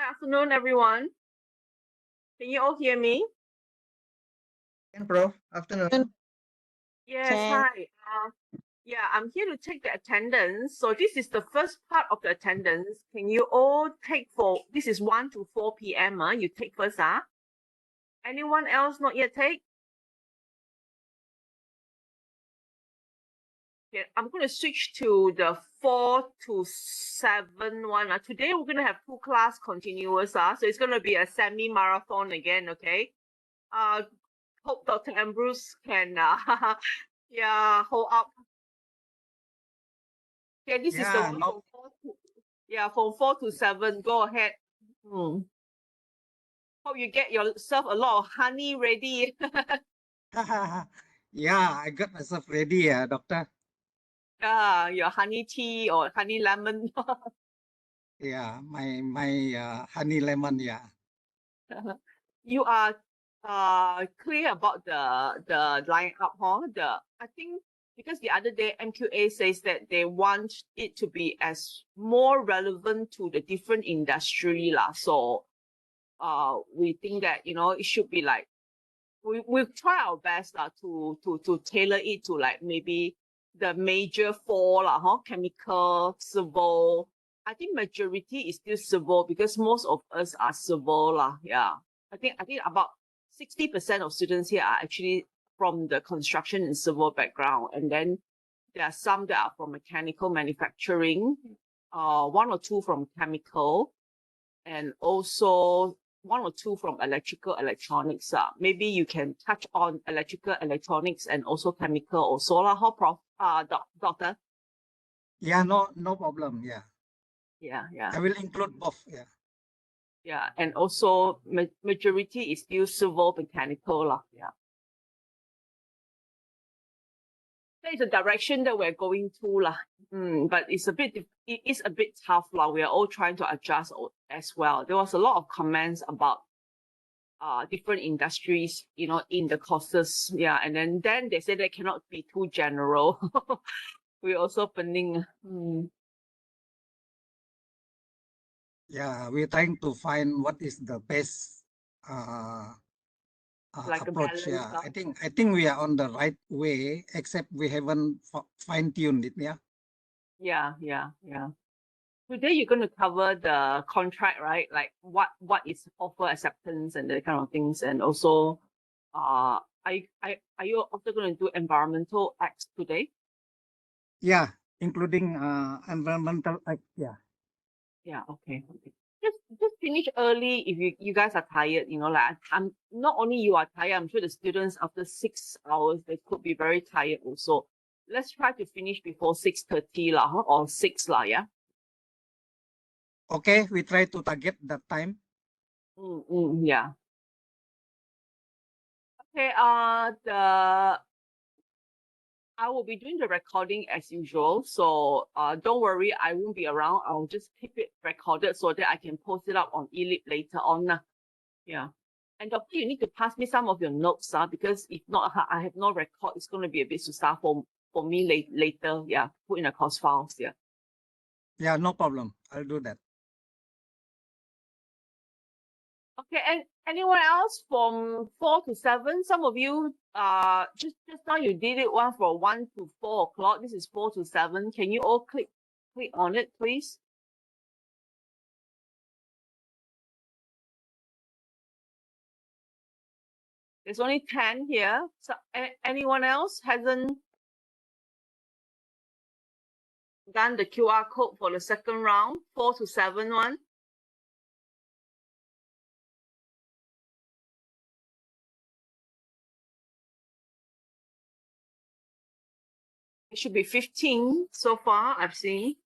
afternoon, everyone. Can you all hear me? Prof. Afternoon. Yes, Can. hi. Yeah, I'm here to take the attendance. So this is the first part of the attendance. Can you all take this is 1 to 4 p.m. You take first, Anyone else not yet take? Okay, I'm going to switch to the 4 to 7 one. Today we're going to have 2 class continuous, so it's going to be a semi-marathon again, okay? Hope Dr. Ambrose can yeah, hold up. Okay, this is the one from 4 to 7. Go ahead. Hope you get yourself a lot of honey ready. Yeah, I got myself ready, doctor. Your honey tea or honey lemon. Yeah, my honey lemon, yeah. You are clear about the lineup, huh? I think because the other day MQA says that they want it to be as more relevant to the different industry lah. So we think that it should be like we'll try our best to tailor it to like maybe the major 4 lah, chemical, civil. I think majority is still civil because most of us are civil lah. Yeah, I think about 60% of students here are actually from the construction and civil background, and then there are some that are from mechanical manufacturing, 1 or 2 from chemical, and also 1 or 2 from electrical electronics. Maybe you can touch on electrical electronics and also chemical or solar. How, Prof? Doctor? Yeah, no problem. Yeah. Yeah. I will include both. Yeah. Yeah, and also majority is still civil mechanical lah. Yeah. That is the direction that we're going to lah. But it is a bit tough lah. We are all trying to adjust as well. There was a lot of comments about different industries, in the courses. Yeah, and then they said they cannot be too general. We're also pending. Yeah, we're trying to find what is the best Like approach. a balance. Yeah, I think we are on the right way, except we haven't fine-tuned it. Yeah. Yeah. Today you're going to cover the contract, right? Like what is offer acceptance and that kind of things, and also, are you also going to do environmental acts today? Yeah, including environmental act. Yeah. Yeah. Okay. Just finish early if you guys are tired. Like I'm not only you are tired. I'm sure the students after 6 hours they could be very tired also. Let's try to finish before 6:30 lah, or 6 lah. Yeah. Okay, we try to target that time. Yeah. Okay, I will be doing the recording as usual, so don't worry, I won't be around. I'll just keep it recorded so that I can post it up on eLib later on. Yeah. And doctor, you need to pass me some of your notes, because if not, I have no record. It's going to be a bit sustained for me later. Yeah, put in the course files. Yeah. Yeah, no problem. I'll do that. Okay, and anyone else from 4 to 7? Some of you, just now you did it one for 1 to 4 o'clock. This is 4 to 7. Can you all click on it, please? There's only 10 here. So anyone else hasn't done the QR code for the second round, 4 to 7 one? It should be 15 so far, I've seen.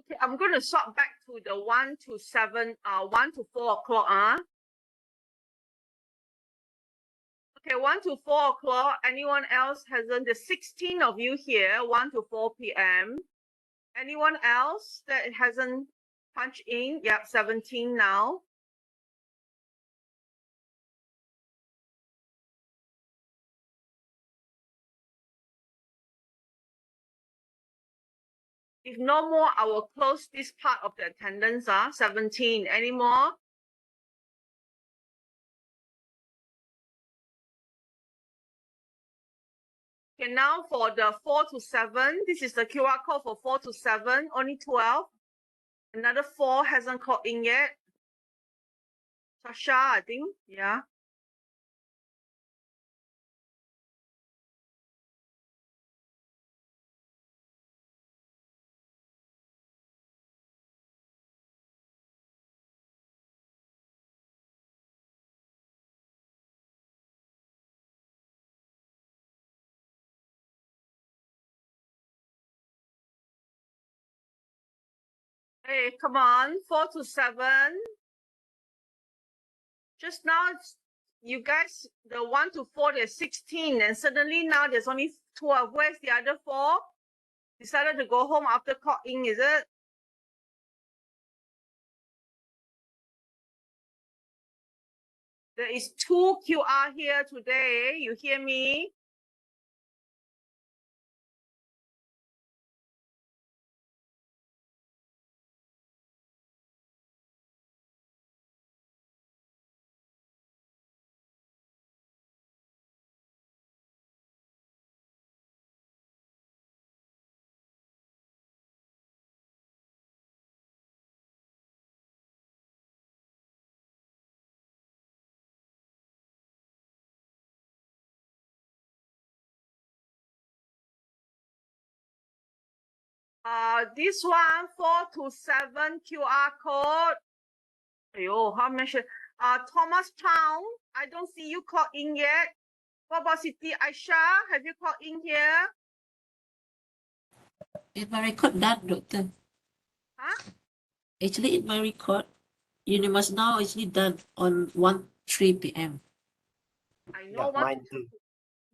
Okay, I'm going to sort back to the 1 to 7, 1 to 4 o'clock. Okay, 1 to 4 o'clock. Anyone else hasn't? There's 16 of you here, 1 to 4 p.m. Anyone else that hasn't punched in? Yep, 17 now. If no more, I will close this part of the attendance. 17. Any more? Okay, now for the 4 to 7, this is the QR code for 4 to 7, only 12. Another 4 hasn't called in yet. Sasha, I think, yeah. Hey, come on, 4 to 7. Just now, you guys, the 1 to 4, there's 16, and suddenly now there's only 12. Where's the other 4? Decided to go home after clock in, is it? There is 2 QR here today. You hear me? This one, 4 to 7 QR code. Ayo, how much? Thomas Chow, I don't see you clock in yet. What about Siti Aisha? Have you clocked in here? In my record that, Doctor. Huh? Actually, in my record, you must now actually done on 1:03 p.m. I know Yeah, mine too.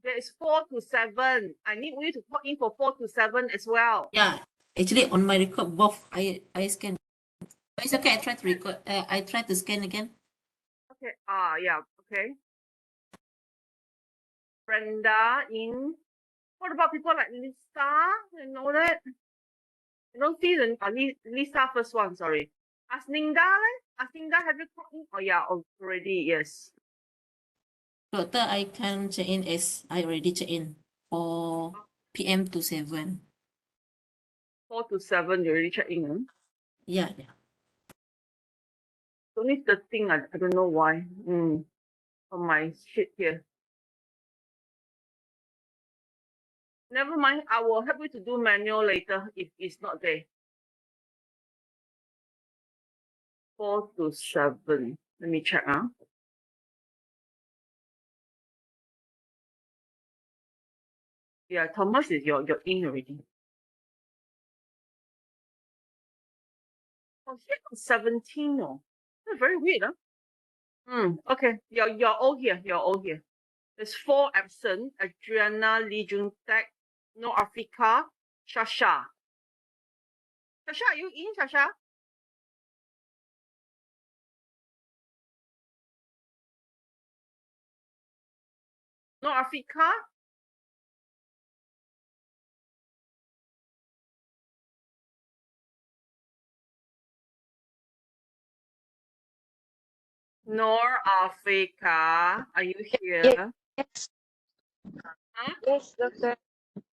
there is 4 to 7. I need you to clock in for 4 to 7 as well. Yeah, actually on my record both I scan. But it's okay. I try to record. I try to scan again. Okay. Yeah. Okay. Brenda in. What about people like Lisa? You know that? I don't see the Lisa first one. Sorry. Asninda, Asninda, have you clocked in? Oh yeah, already. Yes. Doctor, I can check in as I already check in 4 p.m. to 7. 4 to 7. You already checked in. Huh? Yeah. It's only 13. I don't know why. On my sheet here. Never mind. I will help you to do manual later if it's not there. 4 to 7. Let me check. Yeah, Thomas is your in already. Oh, here on 17. Oh, that's very weird, Okay. You're all here. You're all here. There's 4 absent. Adriana, Lee Jun Tak, No Africa, Shasha. Shasha, are you in, Shasha? No Africa? Nor Africa. Are you here? Yes. Huh? Yes, doctor.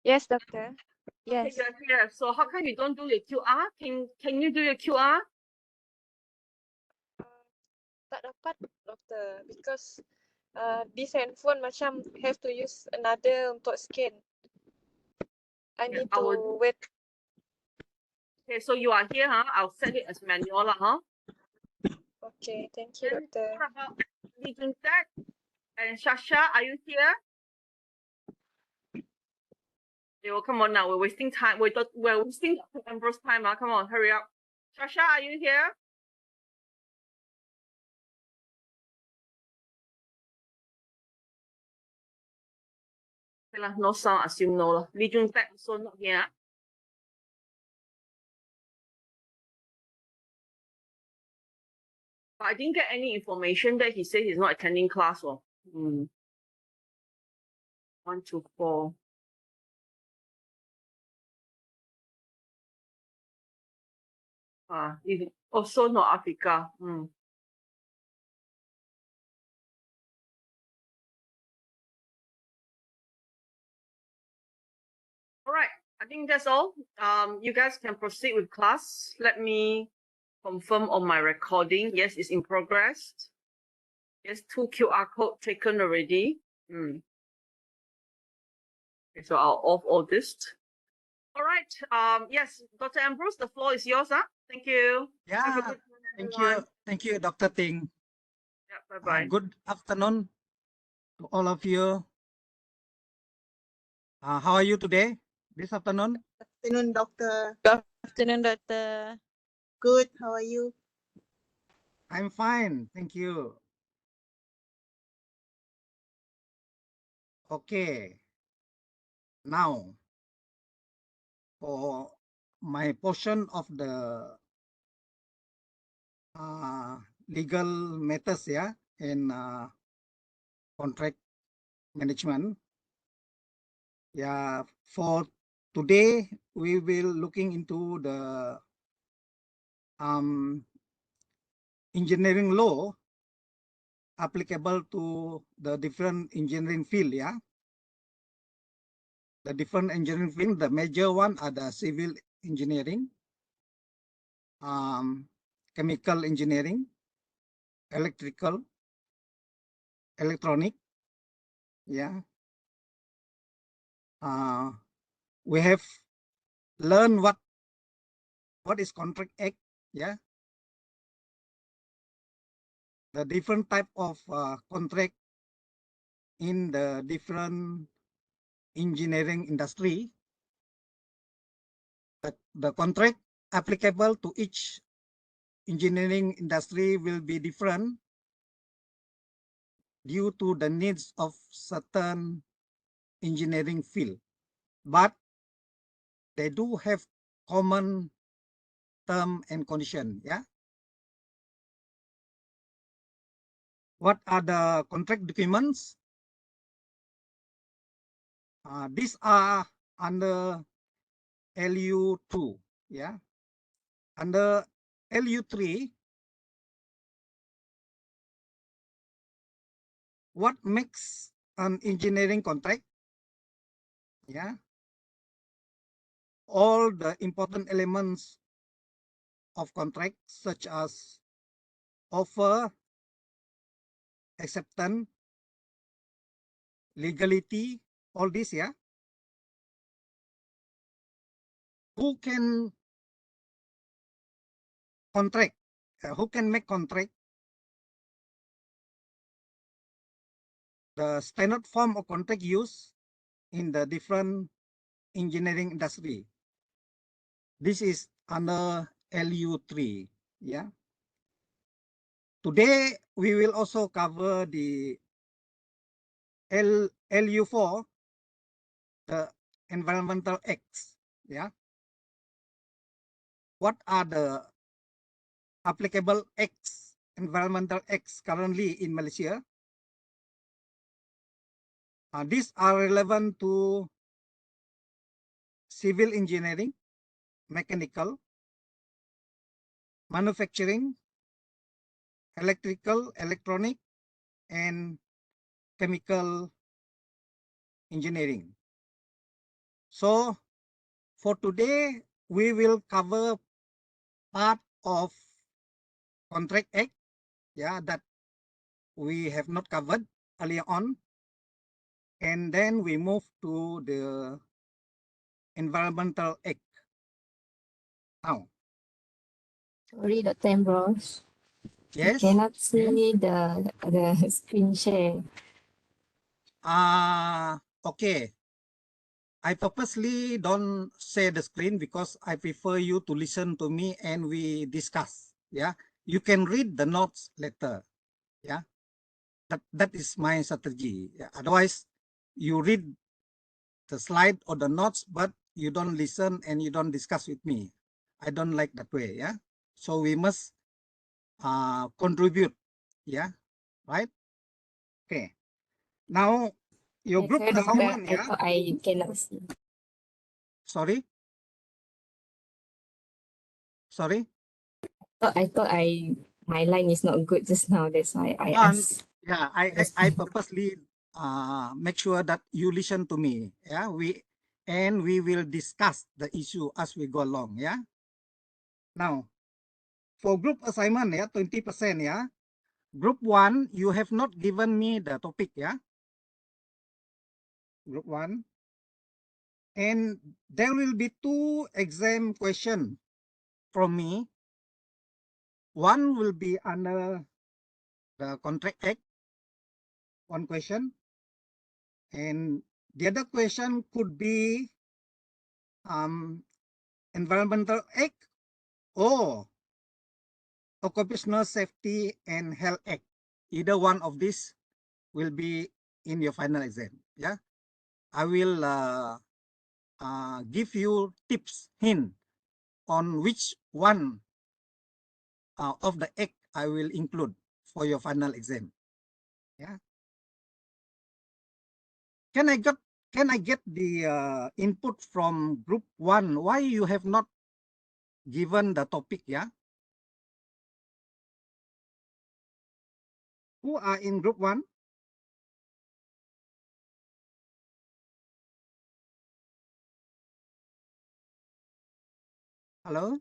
Yes, doctor. Okay, Yes. you're here. So how come you don't do your QR? Can you do your QR? Tak dapat, doktor, because this handphone macam have to use another untuk scan. I Yeah, need to wait. Okay, so you are here, I'll set it as manual, Okay, thank you, Then doctor. what about Lee Jun Tak and Shasha? Are you here? Yo, come on now. We're wasting time. We're wasting Dr. Ambrose time. Come on, hurry up. Shasha, are you here? Okay lah, no sound. Assume no lah. Lee Jun Tak also not here. But I didn't get any information that he said he's not attending class. Oh. 1 to 4. It also not Africa. All right, I think that's all. You guys can proceed with class. Let me confirm on my recording. Yes, it's in progress. Yes, 2 QR code taken already. Okay, so I'll off all this. All right. Yes, Dr. Ambrose, the floor is yours. Thank you. Have a Yeah, good thank everyone. you. Thank you, Dr. Ting. Yeah, bye-bye. Good afternoon to all of you. How are you today, this afternoon? Afternoon, doctor. Good afternoon, doctor. Good. How are you? I'm fine, thank you. Okay. Now, for my portion of the legal matters, yeah, in contract management. Yeah, for today, we will looking into the engineering law applicable to the different engineering field, yeah. The different engineering field, the major one are the civil engineering, chemical engineering, electrical, electronic, yeah. We have learned what is contract act, yeah. The different type of contract in the different engineering industry. The contract applicable to each engineering industry will be different due to the needs of certain engineering field, but they do have common term and condition, yeah. What are the contract documents? These are under LU2, yeah. Under LU3, what makes an engineering contract? Yeah. All the important elements of contract, such as offer, acceptance, legality, all this, yeah. Who can contract? Who can make contract? The standard form of contract used in the different engineering industry. This is under LU3, yeah. Today, we will also cover the LU4, the environmental acts, yeah. What are the applicable acts, environmental acts currently in Malaysia? These are relevant to civil engineering, mechanical, manufacturing, electrical, electronic, and chemical engineering. So for today, we will cover part of Contract Act, yeah, that we have not covered earlier on. And then we move to the Environmental Act. Now, Sorry, Dr. Ambrose. I yes. cannot see the screen share. Okay. I purposely don't share the screen because I prefer you to listen to me and we discuss. Yeah, you can read the notes later. Yeah, that is my strategy. Yeah. Otherwise, you read the slide or the notes, but you don't listen and you don't discuss with me. I don't like that way. Yeah, so we must contribute. Yeah, right? Okay. Now, your group Sorry, doctor, assignment, I yeah? thought I cannot see. Sorry? Sorry? I thought my line is not good just now. That's why I asked. Yeah, I purposely make sure that you listen to me. Yeah, we will discuss the issue as we go along. Yeah. Now, for group assignment, yeah, 20%. Yeah. Group 1, you have not given me the topic. Yeah. Group 1, and there will be 2 exam question from me. One will be under the Contract Act, one question, and the other question could be Environmental Act or Occupational Safety and Health Act. Either one of these will be in your final exam. Yeah, I will give you tips, hint on which one of the act I will include for your final exam. Yeah. Can I get the input from group 1? Why you have not given the topic? Yeah. Who are in group 1? Hello.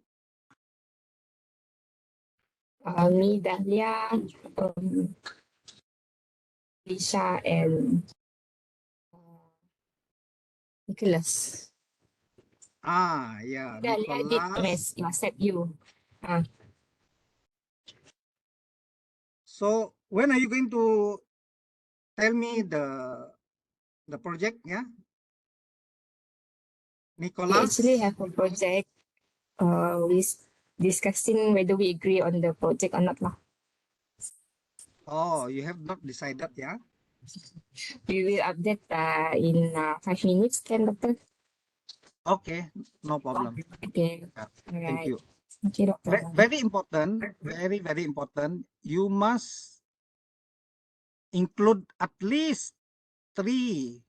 Me, Dahlia, Lisa, and Nicholas. Yeah, Dahlia did Nicholas. accept you. So when are you going to tell me the project? Yeah, We Nicholas. actually have a project. We discussing whether we agree on the project or not lah. Oh, you have not decided, yeah? We will update in 5 minutes, can doctor? Okay, no problem. Okay. Yeah, All thank right. you. Okay, doctor. Very important, very important. You must include at least 3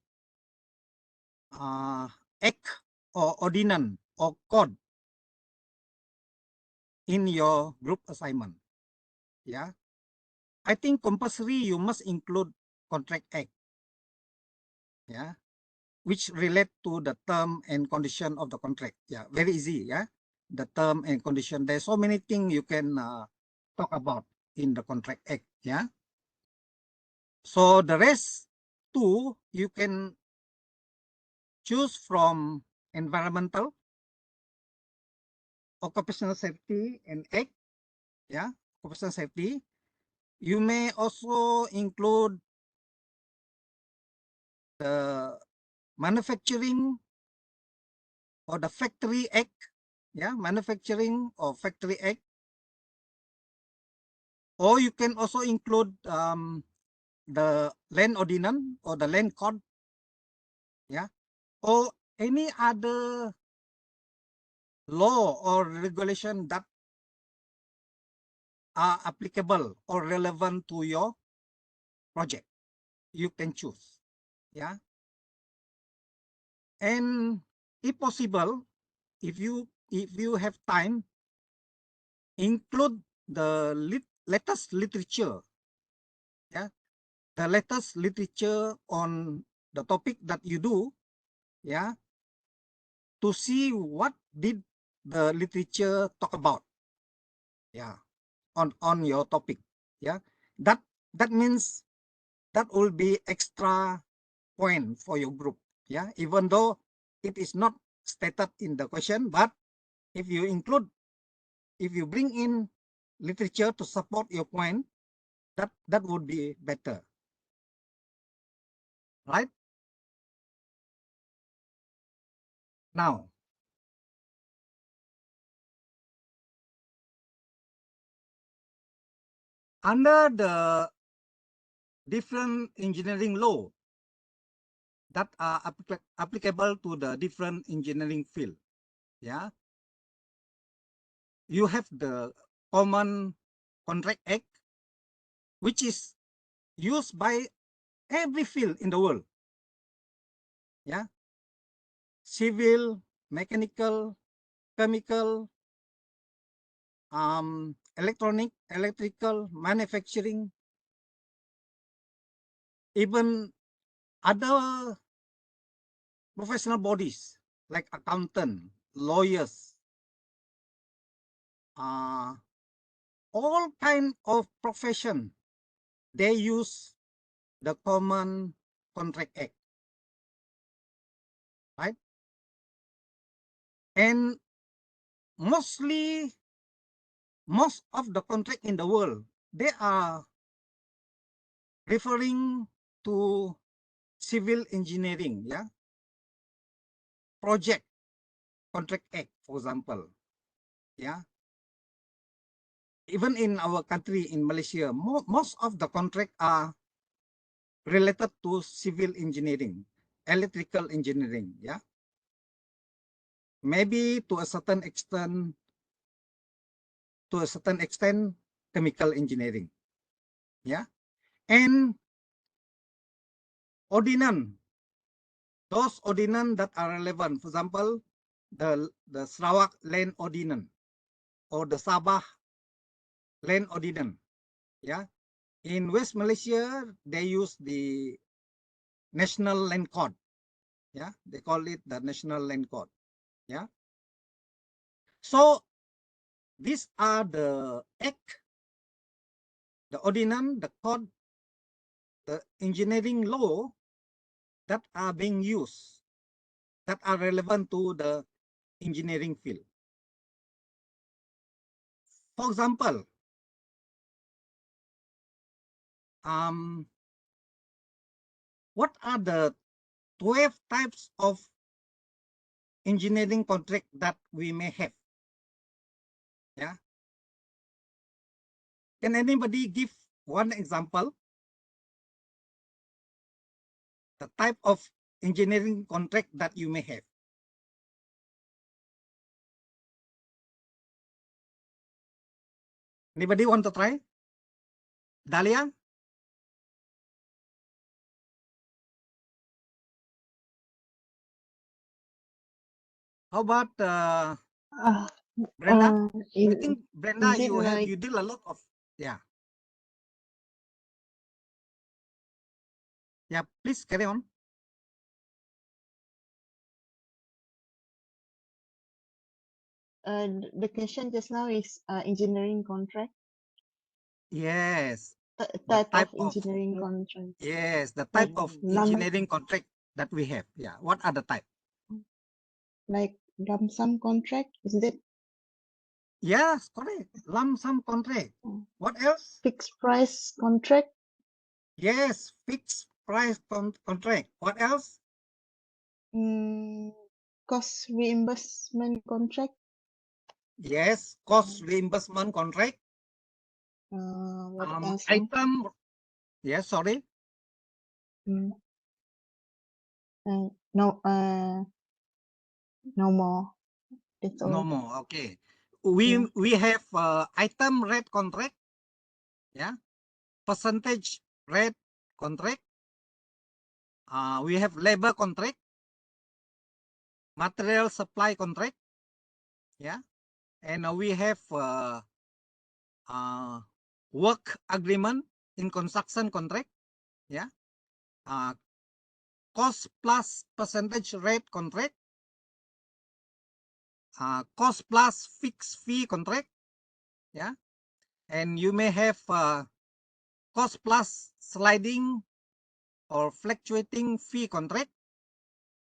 act or ordinance or code in your group assignment. Yeah, I think compulsory you must include Contract Act. Yeah, which relate to the term and condition of the contract. Yeah, very easy. Yeah, the term and condition. There's so many things you can talk about in the Contract Act. Yeah. So the rest 2 you can choose from environmental, occupational safety and act. Yeah, occupational safety. You may also include the manufacturing or the factory act. Yeah, manufacturing or factory act. Or you can also include the land ordinance or the land code. Yeah, or any other law or regulation that are applicable or relevant to your project. You can choose. Yeah, and if possible, if you have time, include the latest literature. Yeah, the latest literature on the topic that you do. Yeah, to see what did the literature talk about. Yeah, on your topic. Yeah, that means that will be extra point for your group. Yeah, even though it is not stated in the question, but if you bring in literature to support your point, that would be better, right? Now, under the different engineering law that are applicable to the different engineering field, yeah, you have the common Contract Act, which is used by every field in the world. Yeah. Civil, mechanical, chemical, electronic, electrical, manufacturing, even other professional bodies like accountant, lawyers, all kind of profession, they use the Common Contract Act, right? And most of the contract in the world, they are referring to civil engineering, yeah? Project Contract Act, for example, yeah? Even in our country, in Malaysia, most of the contract are related to civil engineering, electrical engineering, yeah? Maybe to a certain extent, chemical engineering, yeah? And ordinance, those ordinance that are relevant, for example, the Sarawak Land Ordinance or the Sabah Land Ordinance, yeah? In West Malaysia, they use the National Land Court, yeah? They call it the National Land Court, yeah? So these are the act, the ordinance, the code, the engineering law that are being used, that are relevant to the engineering field. For example, what are the 12 types of engineering contract that we may have? Yeah. Can anybody give one example? The type of engineering contract that you may have. Anybody want to try? Dahlia? How about Brenda? I think Brenda, is it like you did a lot of, yeah. Yeah, please carry on. the question just now is engineering contract, Yes. The type of type of, engineering contract, yes, the like type of lump engineering contract that we have. Yeah. What are the type? like lump sum contract, is it Yes, correct. Lump sum contract. What else? fixed price contract, Yes, fixed price contract. What else? cost reimbursement contract, Yes, cost reimbursement contract. what else? Item. Yes, sorry. No, no more. That's No all. more. Okay. Yeah. We have item rate contract. Yeah. Percentage rate contract. We have labor contract. Material supply contract. Yeah. And we have work agreement in construction contract. Yeah. Cost plus percentage rate contract. Cost plus fixed fee contract. Yeah. And you may have cost plus sliding or fluctuating fee contract.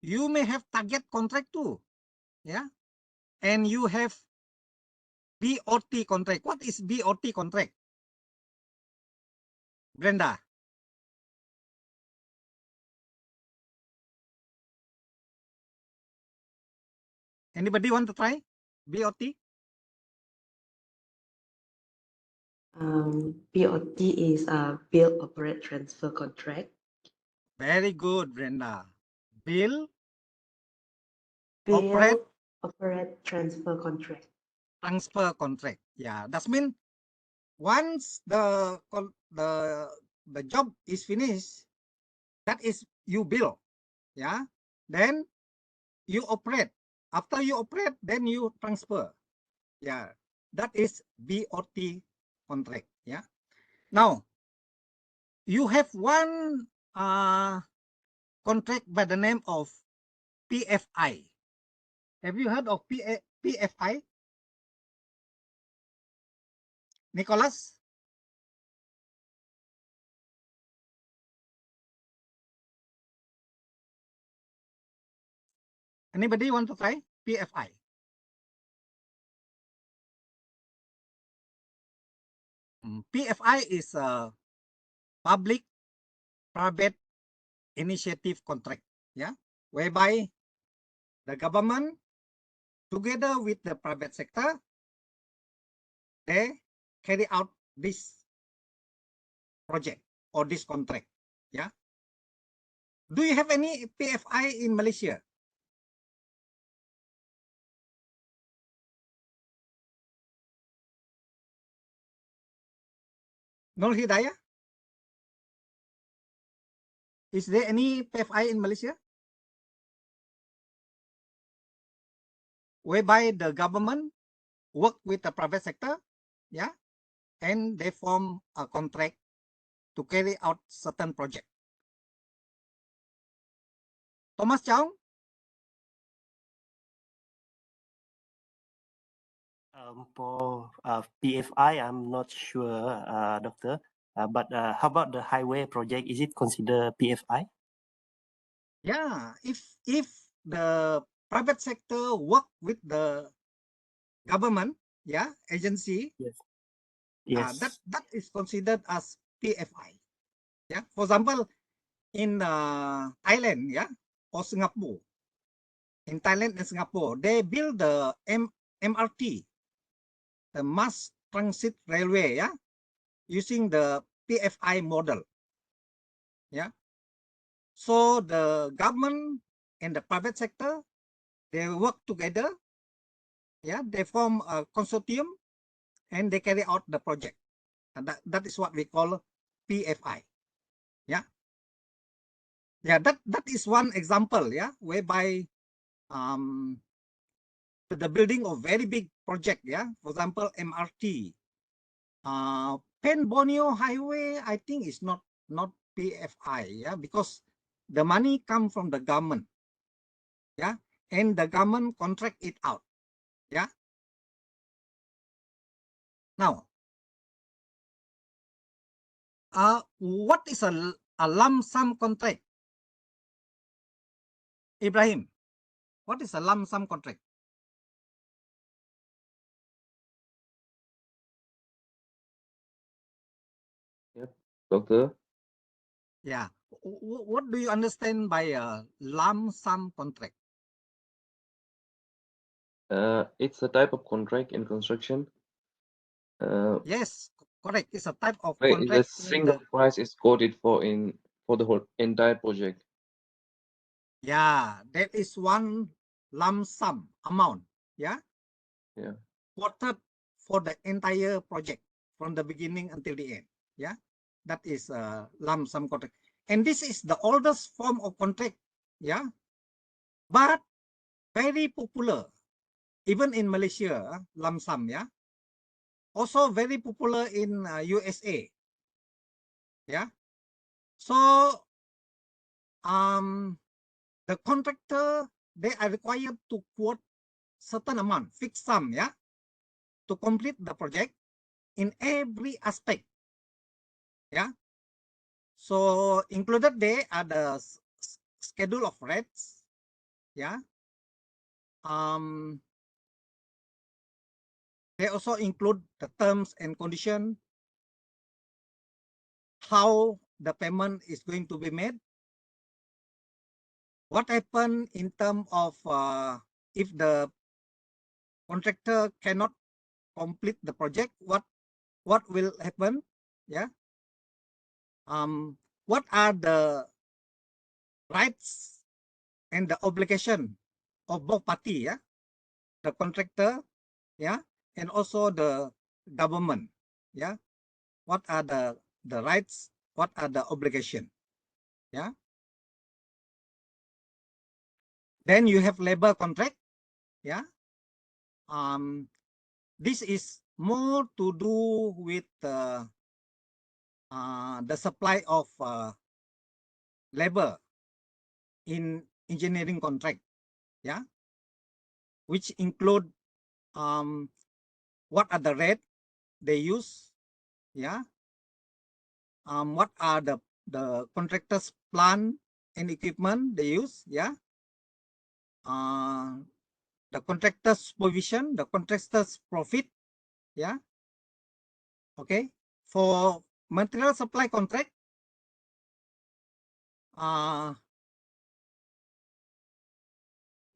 You may have target contract too. Yeah. And you have BOT contract. What is BOT contract? Brenda. Anybody want to try BOT? BOT is a Build Operate Transfer Contract. Very good, Brenda. Bill Build Operate Transfer Contract. transfer contract. Yeah, that means once the job is finished, that is you bill, yeah. Then you operate. After you operate, then you transfer. Yeah, that is BOT contract. Yeah. Now you have one contract by the name of PFI. Have you heard of PFI? Nicholas? Anybody want to try PFI? PFI is a public-private initiative contract, yeah, whereby the government, together with the private sector, they carry out this project or this contract, yeah. Do you have any PFI in Malaysia? Nur Hidayah? Is there any PFI in Malaysia? Whereby the government work with the private sector, yeah, and they form a contract to carry out certain project. Thomas Chow? For PFI, I'm not sure, Doctor. But how about the highway project? Is it considered PFI? Yeah, if the private sector work with the government, yeah, agency, Yes. that is considered as PFI. Yeah, for example, in Thailand, yeah, or Singapore. In Thailand and Singapore, they build the MRT, the mass transit railway, yeah, using the PFI model. Yeah. So the government and the private sector, they work together. Yeah, they form a consortium and they carry out the project. And that is what we call PFI. Yeah. Yeah, that is one example, yeah, whereby the building of very big project, yeah. For example, MRT. Pen Borneo Highway, I think is not PFI, yeah, because the money come from the government, yeah, and the government contract it out, yeah. Now, what is a lump sum contract? Ibrahim, what is a lump sum contract? Yep, Doctor. Yeah. What do you understand by a lump sum contract? It's a type of contract in construction. Yes, correct. It's a type of Where the contract in single the, price is quoted for the whole entire project. yeah, that is one lump sum amount, yeah, Yeah. quoted for the entire project from the beginning until the end, yeah. That is a lump sum contract. And this is the oldest form of contract, yeah, but very popular, even in Malaysia, lump sum, yeah. Also very popular in USA, yeah. So the contractor, they are required to quote certain amount, fixed sum, yeah, to complete the project in every aspect, yeah. So included there are the schedule of rates, yeah. They also include the terms and condition, how the payment is going to be made, what happened in terms of if the contractor cannot complete the project, what will happen, yeah. What are the rights and the obligation of both party, yeah, the contractor, yeah, and also the government, yeah. what are the rights, what are the obligation. Yeah. Then you have labor contract. Yeah. This is more to do with the supply of labor in engineering contract. Yeah. Which include what are the rate they use. Yeah. What are the contractors plan and equipment they use. Yeah. The contractor's provision, the contractor's profit. Yeah. Okay. For material supply contract,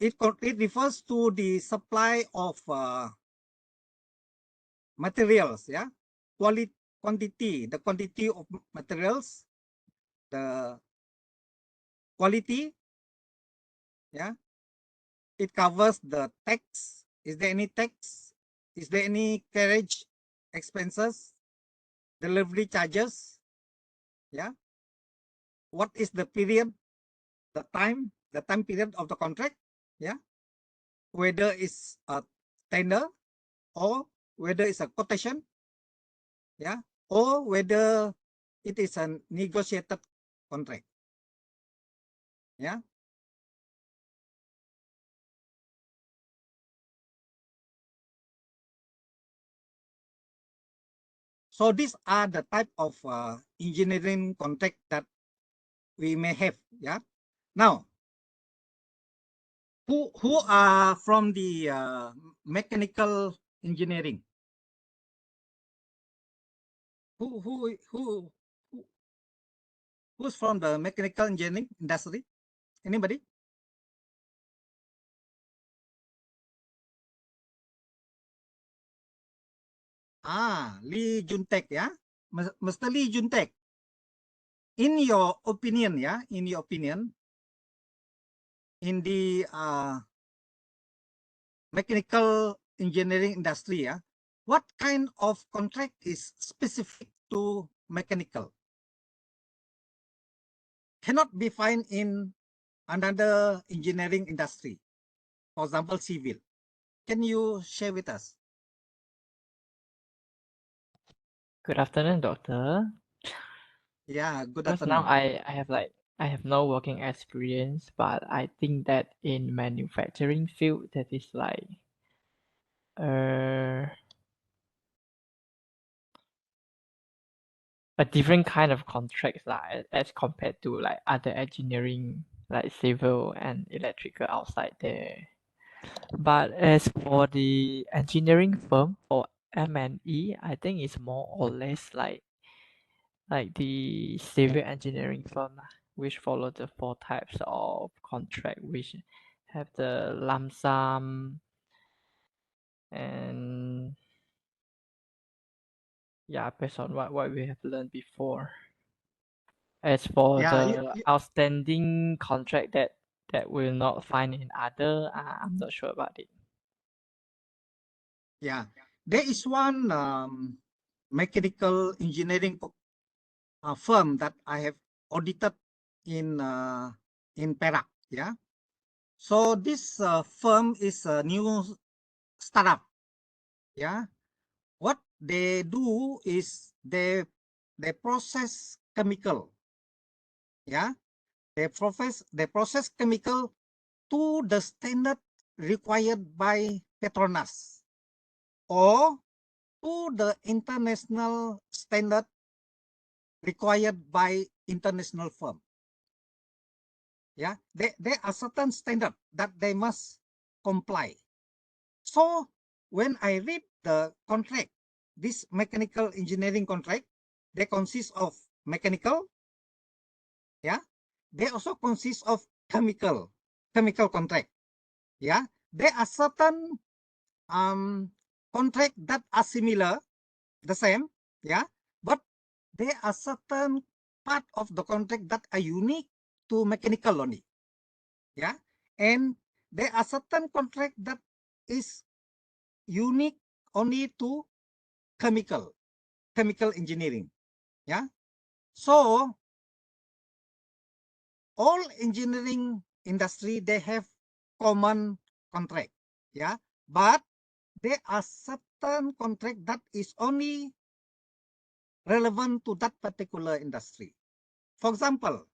it refers to the supply of materials. Yeah. Quantity, the quantity of materials, the quality. Yeah. It covers the tax. Is there any tax? Is there any carriage expenses, delivery charges? Yeah. What is the period, the time period of the contract? Yeah. Whether it's a tender or whether it's a quotation. Yeah. Or whether it is a negotiated contract. Yeah. So these are the type of engineering contract that we may have. Yeah. Now, who are from the mechanical engineering? Who's from the mechanical engineering industry? Anybody? Lee Juntek, ya. Mr. Lee Juntek. In your opinion, ya, in the mechanical engineering industry, ya, what kind of contract is specific to mechanical? Cannot be found in another engineering industry, for example, civil. Can you share with us? Good afternoon, doctor. Yeah, good Because now afternoon. I have no working experience, but I think that in manufacturing field that is like a different kind of contracts like as compared to like other engineering like civil and electrical outside there. But as for the engineering firm or M&E, I think it's more or less like the civil engineering firm, which follow the 4 types of contract, which have the lump sum and yeah, based on what we have learned before. As for Yeah, the outstanding contract that will not find in other, I'm not sure about it. yeah. There is one mechanical engineering firm that I have audited in Perak. Yeah. So this firm is a new startup. Yeah. What they do is they process chemical. Yeah. They process chemical to the standard required by Petronas or to the international standard required by international firm. Yeah, there are certain standard that they must comply. So when I read the contract, this mechanical engineering contract, they consist of mechanical. Yeah, they also consist of chemical contract. Yeah, there are certain contract that are similar, the same. Yeah, but there are certain part of the contract that are unique to mechanical only. Yeah, and there are certain contract that is unique only to chemical. chemical engineering. Yeah. So all engineering industry, they have common contract. Yeah. But there are certain contract that is only relevant to that particular industry. For example,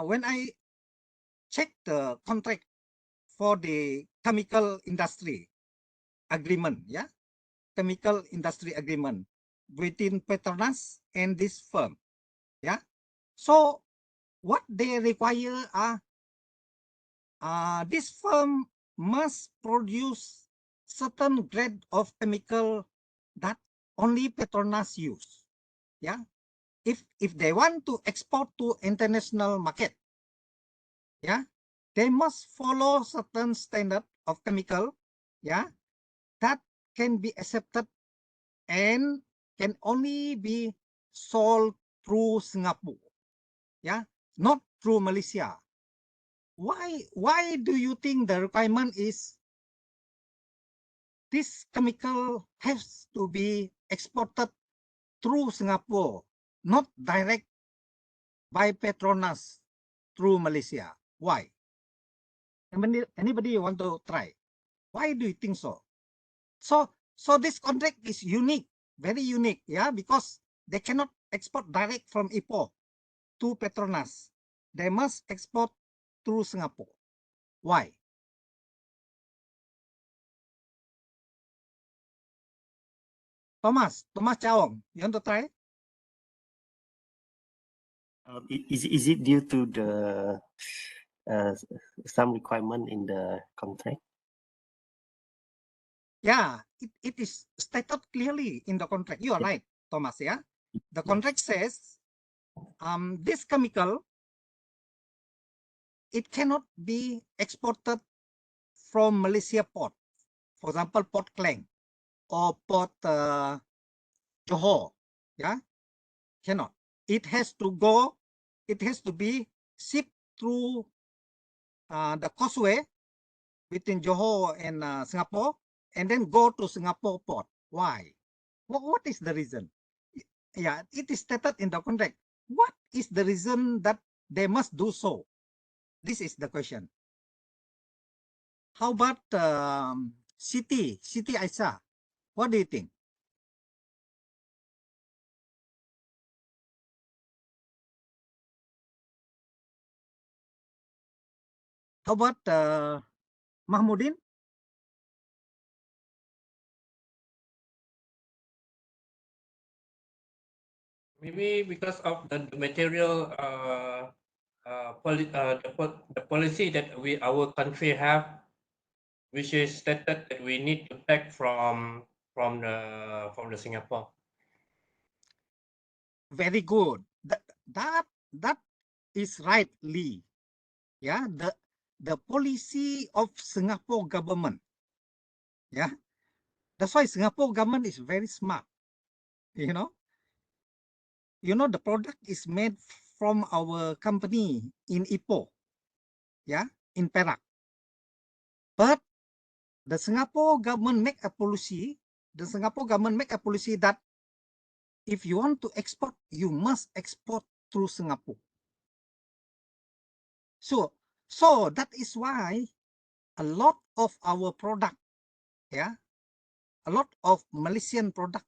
when I check the contract for the chemical industry agreement, yeah, chemical industry agreement within Petronas and this firm, yeah. So what they require are this firm must produce certain grade of chemical that only Petronas use, yeah. If they want to export to international market, yeah, they must follow certain standard of chemical, yeah, that can be accepted and can only be sold through Singapore, yeah, not through Malaysia. Why do you think the requirement is this chemical has to be exported through Singapore, not direct by Petronas through Malaysia? Why? Anybody want to try? Why do you think so? So this contract is unique, very unique, yeah, because they cannot export direct from Ipoh to Petronas. They must export through Singapore. Why? Thomas Chaong, you want to try? Is it due to the some requirement in the contract? Yeah, it is stated clearly in the contract. You are right, Thomas, yeah? The contract says this chemical, it cannot be exported from Malaysia port. For example, Port Klang or Port Johor, yeah? Cannot. It has to be shipped through the causeway between Johor and Singapore, and then go to Singapore port. Why? What is the reason? Yeah, it is stated in the contract. What is the reason that they must do so? This is the question. How about Siti Aisyah? What do you think? How about Mahmudin? Maybe because of the material the policy that our country have, which is stated that we need to pack from the Singapore. Very good. That is right, Lee. Yeah, the policy of Singapore government. Yeah, that's why Singapore government is very smart. You know, the product is made from our company in Ipoh, yeah, in Perak. But the Singapore government make a policy. The Singapore government make a policy that if you want to export, you must export through Singapore. So that is why a lot of our product, yeah, a lot of Malaysian product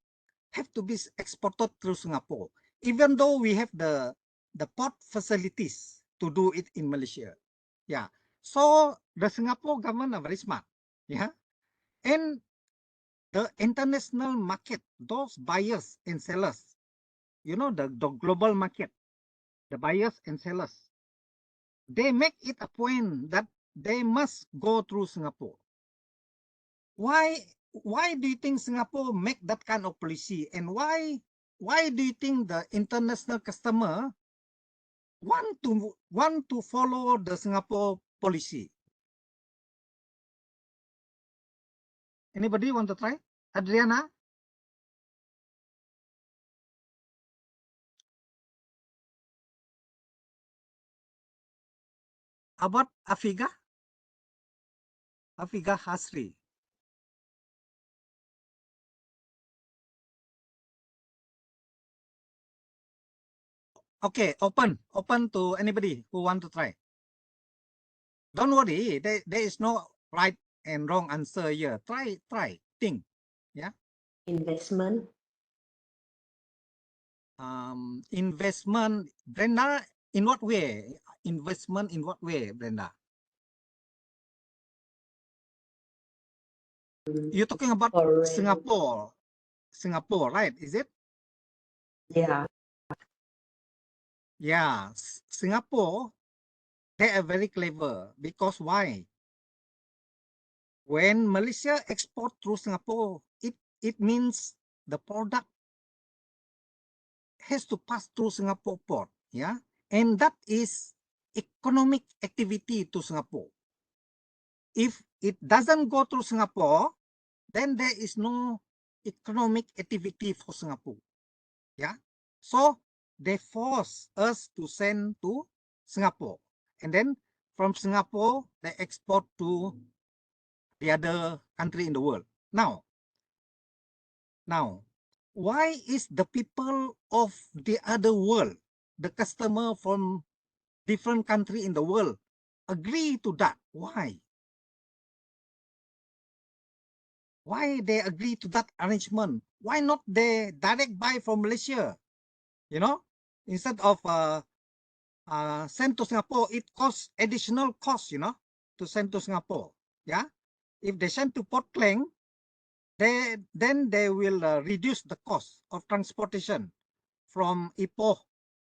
have to be exported through Singapore, even though we have the port facilities to do it in Malaysia. Yeah. So the Singapore government are very smart. Yeah. And the international market, those buyers and sellers, the global market, the buyers and sellers, they make it a point that they must go through Singapore. Why do you think Singapore make that kind of policy, and why do you think the international customer want to follow the Singapore policy? Anybody want to try? Adriana? About Afiga Hasri. Okay, open to anybody who want to try. Don't worry, there is no right and wrong answer here. Try, think. Yeah. Investment. Investment, Brenda, in what way? Investment in what way, Brenda? You're talking about Foreign. Singapore, right? Is it? Yeah. Yeah, Singapore, they are very clever because why? When Malaysia export through Singapore, it means the product has to pass through Singapore port, yeah, and that is economic activity to Singapore. If it doesn't go through Singapore, then there is no economic activity for Singapore, yeah. So they force us to send to Singapore, and then from Singapore they export to the other country in the world. Now, why is the people of the other world, the customer from different country in the world, agree to that? Why? Why they agree to that arrangement? Why not they direct buy from Malaysia? You know, instead of send to Singapore, it costs additional cost, you know, to send to Singapore. Yeah, if they send to Port Klang, then they will reduce the cost of transportation from Ipoh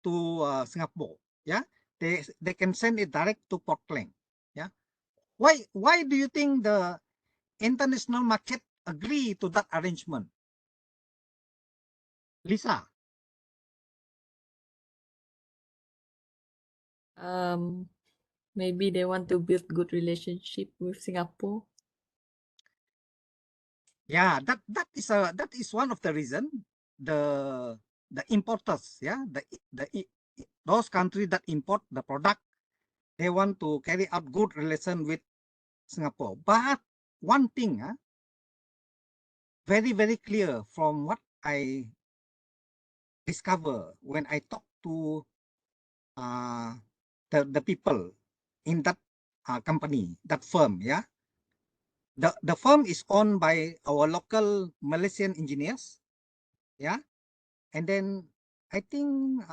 to Singapore. Yeah, they can send it direct to Port Klang. Yeah, why do you think the international market agree to that arrangement? Lisa. Maybe they want to build good relationship with Singapore. Yeah, that is one of the reason the importers, yeah, those countries that import the product, they want to carry out good relation with Singapore. But one thing, very clear from what I discover when I talk to the people in that company, that firm, yeah. The firm is owned by our local Malaysian engineers, yeah. And then I think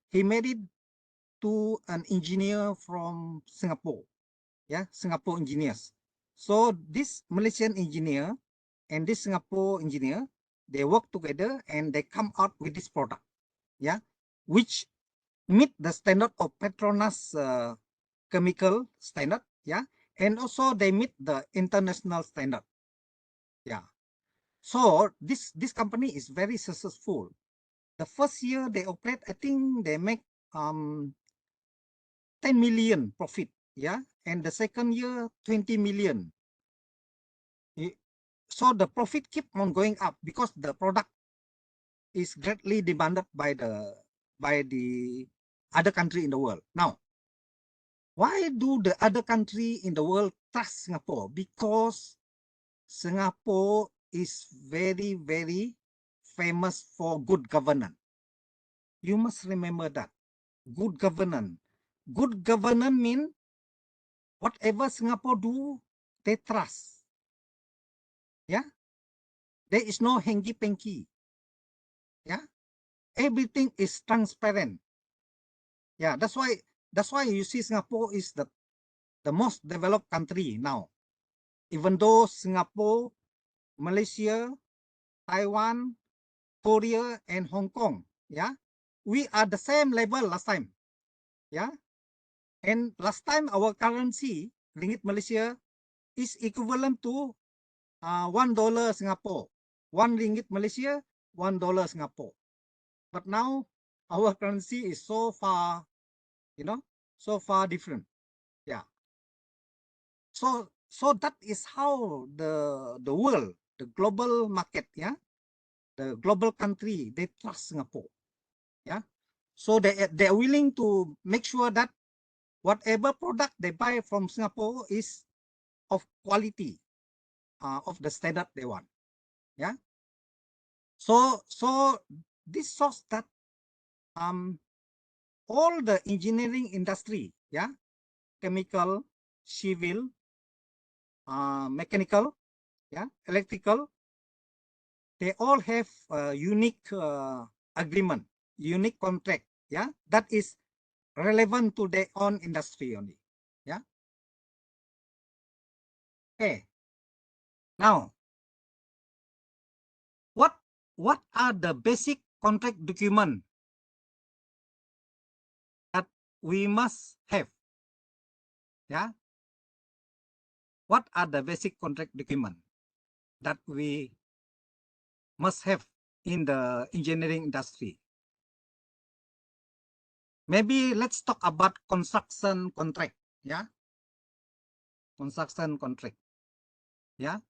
he married to an engineer from Singapore, yeah, Singapore engineers. So this Malaysian engineer and this Singapore engineer, they work together and they come out with this product, yeah, which meet the standard of Petronas chemical standard, yeah, and also they meet the international standard, yeah. So this company is very successful. The first year they operate, I think they make 10 million profit, yeah, and the second year 20 million. So the profit keep on going up because the product is greatly demanded by the other country in the world. Now, why do the other country in the world trust Singapore? Because Singapore is very famous for good governance. You must remember that. Good governance. Good governance means whatever Singapore do, they trust. Yeah. There is no hanky-panky. Yeah. Everything is transparent. Yeah. That's why you see Singapore is the most developed country now. Even though Singapore, Malaysia, Taiwan, Korea, and Hong Kong, yeah, we are the same level last time. Yeah. And last time our currency, ringgit Malaysia, is equivalent to $1 Singapore. 1 ringgit Malaysia, $1 Singapore. But now our currency is so far, so far different. Yeah. So that is how the world, the global market, yeah, the global country, they trust Singapore. Yeah. So they're willing to make sure that whatever product they buy from Singapore is of quality, of the standard they want. Yeah. So this shows that all the engineering industry, yeah, chemical, civil, mechanical, yeah, electrical, they all have a unique agreement, unique contract, yeah, that is relevant to their own industry only, yeah. Okay. Now, what are the basic contract document that we must have? Yeah. What are the basic contract document that we must have in the engineering industry? Maybe let's talk about construction contract. Yeah. Construction contract. Yeah.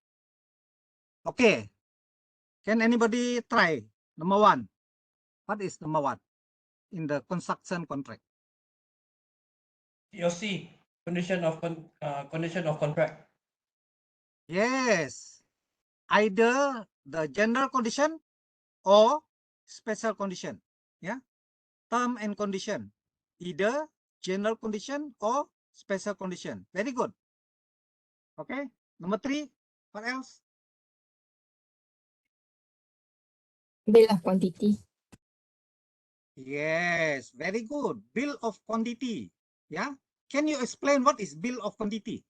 Okay. Can anybody try? Number one. What is number one in the construction contract? COC, condition of contract. Yes. Either the general condition or special condition. Yeah. Term and condition. Either general condition or special condition. Very good. Okay. Number three. What else? Bill of quantity. Yes. Very good. Bill of quantity. Yeah. Can you explain what is bill of quantity?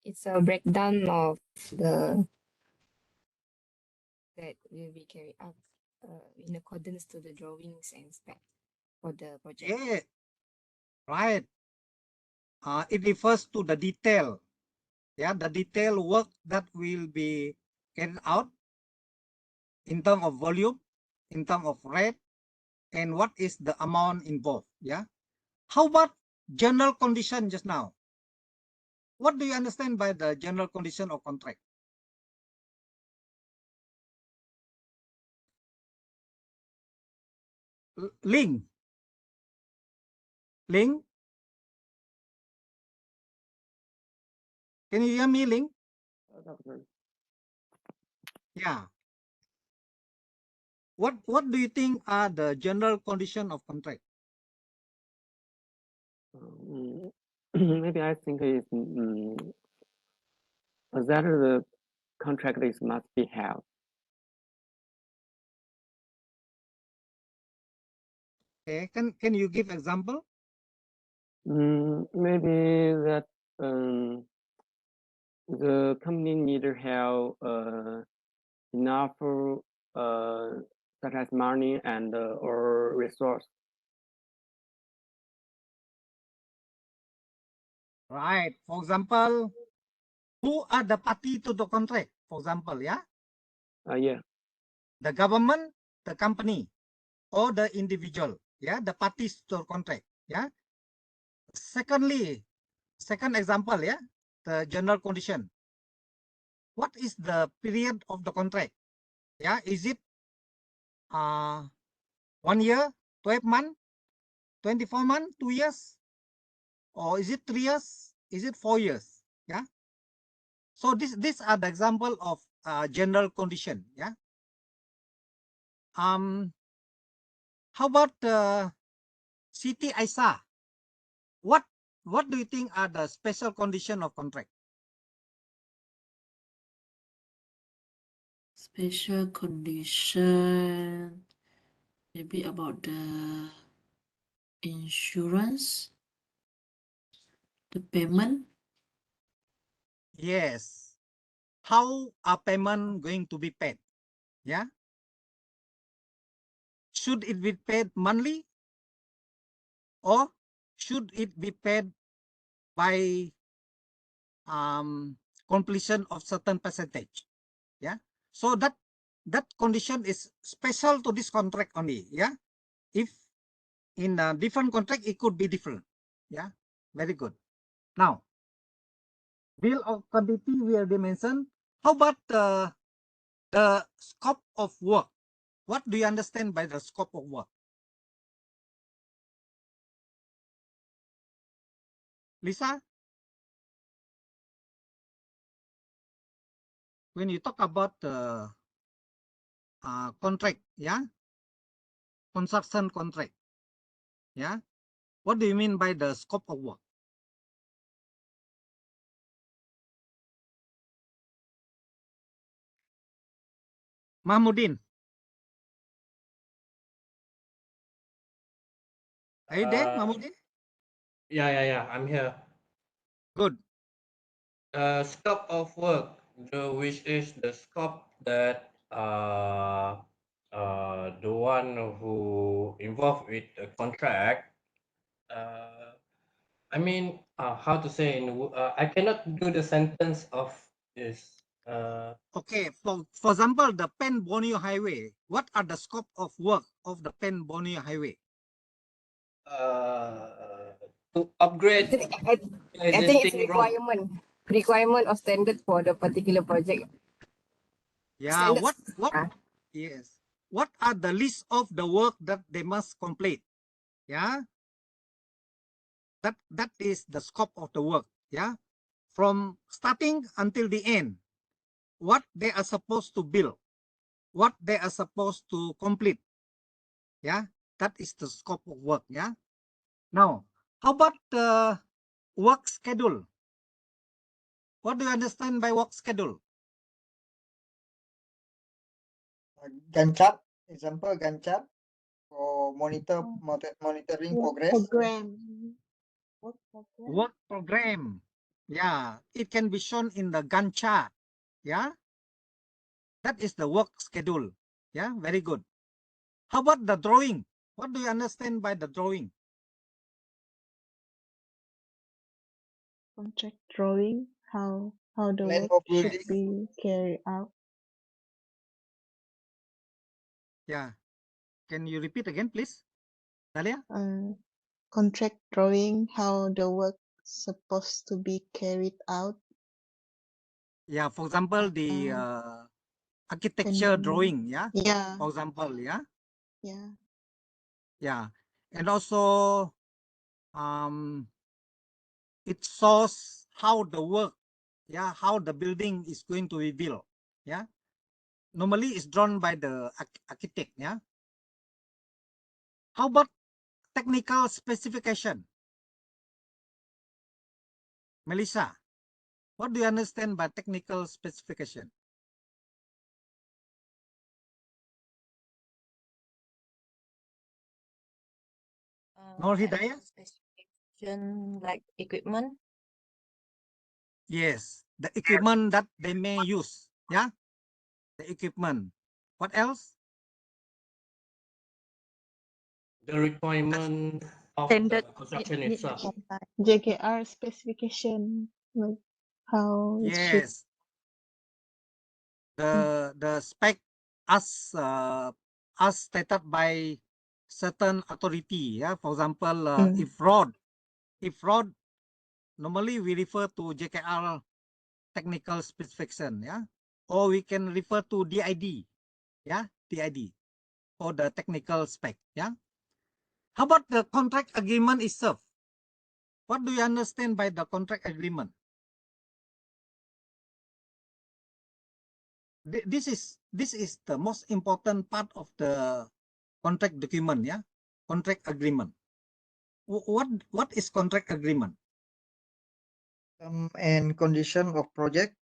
It's a breakdown of the that will be carried out in accordance to the drawings and spec for the project. Yeah. Right. It refers to the detail. Yeah, the detail work that will be carried out in terms of volume, in terms of rate, and what is the amount involved. Yeah. How about general condition just now? What do you understand by the general condition of contract? Link. Link. Can you hear me, Link? Yeah. What do you think are the general condition of contract? Maybe I think it's that the contract is must be held. Okay. Can you give example? Maybe that the company need to have enough such as money and or resource. Right. For example, who are the party to the contract? For example, yeah. Yeah. The government, the company, or the individual. Yeah. The parties to the contract. Yeah. Secondly, second example, yeah. The general condition. What is the period of the contract? Yeah. Is it 1 year, 12 months, 24 months, 2 years, or is it 3 years? Is it 4 years? Yeah. So these are the example of general condition. Yeah. How about Siti Aisa? What do you think are the special condition of contract? Special condition, maybe about the insurance, the payment. Yes. How are payment going to be paid? Yeah. Should it be paid monthly, or should it be paid by completion of certain percentage? Yeah. So that condition is special to this contract only. Yeah. If in a different contract, it could be different. Yeah. Very good. Now, bill of quantity we already mentioned. How about the scope of work? What do you understand by the scope of work? Lisa? when you talk about contract, yeah, construction contract, yeah, what do you mean by the scope of work? Mahmudin, are you there, Mahmudin? Yeah, I'm here. Good. Scope of work, which is the scope that the one who involved with the contract. I mean, how to say? I cannot do the sentence of this. Okay, for example, the Pen Borneo Highway. What are the scope of work of the Pen Borneo Highway? To upgrade I think it's existing road. requirement of standard for the particular project. Yeah, Standards. yes. What are the list of the work that they must complete? Yeah. That is the scope of the work. Yeah. From starting until the end, what they are supposed to build, what they are supposed to complete. Yeah. That is the scope of work. Yeah. Now, how about the work schedule? What do you understand by work schedule? Gantt chart, example Gantt chart for monitoring progress. Work program. Yeah, it can be shown in the Gantt chart. Yeah, that is the work schedule. Yeah, very good. How about the drawing? What do you understand by the drawing? Contract drawing, how the Plan work of should building. be carried out. Yeah, can you repeat again, please, Dalia? Contract drawing, how the work supposed to be carried out. Yeah, for example, the architecture drawing. Yeah. Yeah. For example, yeah. Yeah. Yeah, and also it shows how the work, yeah, how the building is going to be built. Yeah, normally it's drawn by the architect. Yeah. How about technical specification? Melissa, what do you understand by technical specification? Nur Hidayah? Specification like equipment. Yes, the equipment that they may use. Yeah, the equipment. What else? The requirement of Standard the construction itself. JKR specification, like how it should. Yes, the spec as stated by certain authority. Yeah, for example, if road, normally we refer to JKR technical specification. Yeah, or we can refer to DID. Yeah, DID or the technical spec. Yeah. How about the contract agreement itself? What do you understand by the contract agreement? This is the most important part of the contract document. Yeah, contract agreement. What is contract agreement? Term and condition of project.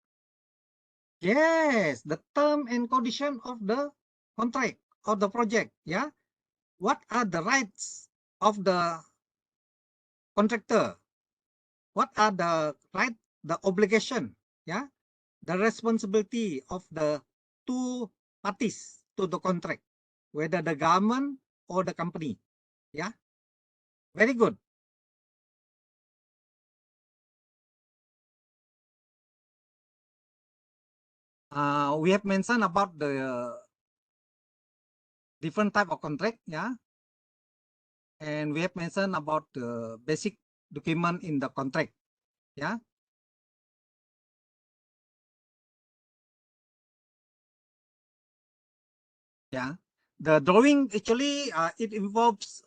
Yes, the term and condition of the contract of the project. Yeah, what are the rights of the contractor? What are the right, the obligation? Yeah, the responsibility of the two parties to the contract, whether the government or the company. Yeah, very good. We have mentioned about the different type of contract. Yeah, and we have mentioned about the basic document in the contract. Yeah. Yeah, the drawing actually it involves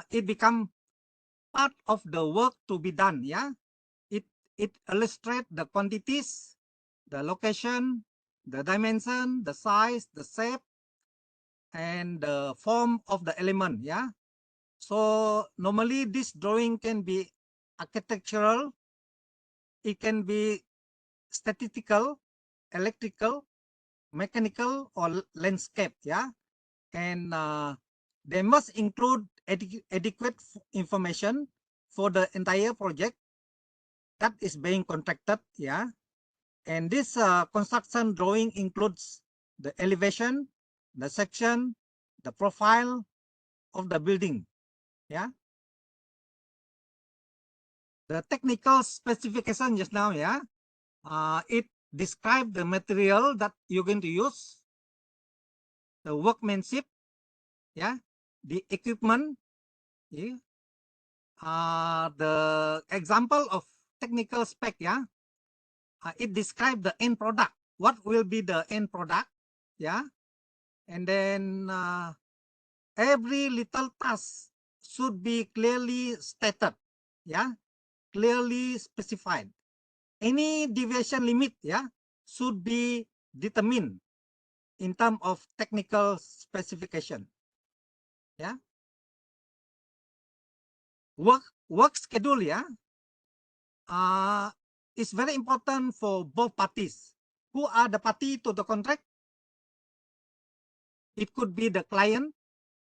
it become part of the work to be done. Yeah, it illustrates the quantities, the location, the dimension, the size, the shape, and the form of the element. Yeah. So normally this drawing can be architectural, it can be statistical, electrical, mechanical, or landscape. Yeah. And they must include adequate information for the entire project that is being contracted. Yeah. And this construction drawing includes the elevation, the section, the profile of the building. Yeah. The technical specification just now, yeah, it describes the material that you're going to use, the workmanship, yeah, the equipment, yeah, the example of technical spec, yeah, it describes the end product. What will be the end product, yeah, and then every little task should be clearly stated, yeah, clearly specified. Any deviation limit, yeah, should be determined in terms of technical specification. Yeah. Work schedule, yeah, is very important for both parties. Who are the party to the contract? It could be the client,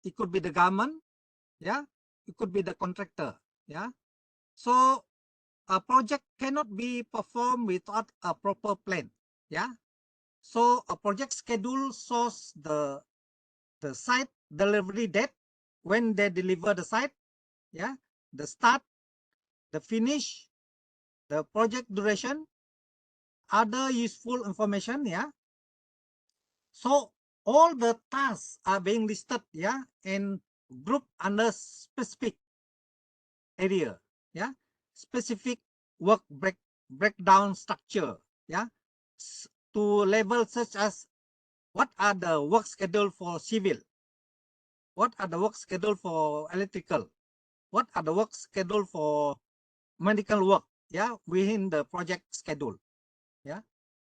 it could be the government, yeah, it could be the contractor, yeah. So a project cannot be performed without a proper plan, yeah. So a project schedule shows the site delivery date, when they deliver the site, yeah, the start, the finish, the project duration, other useful information, yeah. So all the tasks are being listed, yeah, and grouped under specific area, yeah, specific work breakdown structure, yeah, to labels such as what are the work schedule for civil, what are the work schedule for electrical, what are the work schedule for medical work, yeah, within the project schedule, yeah.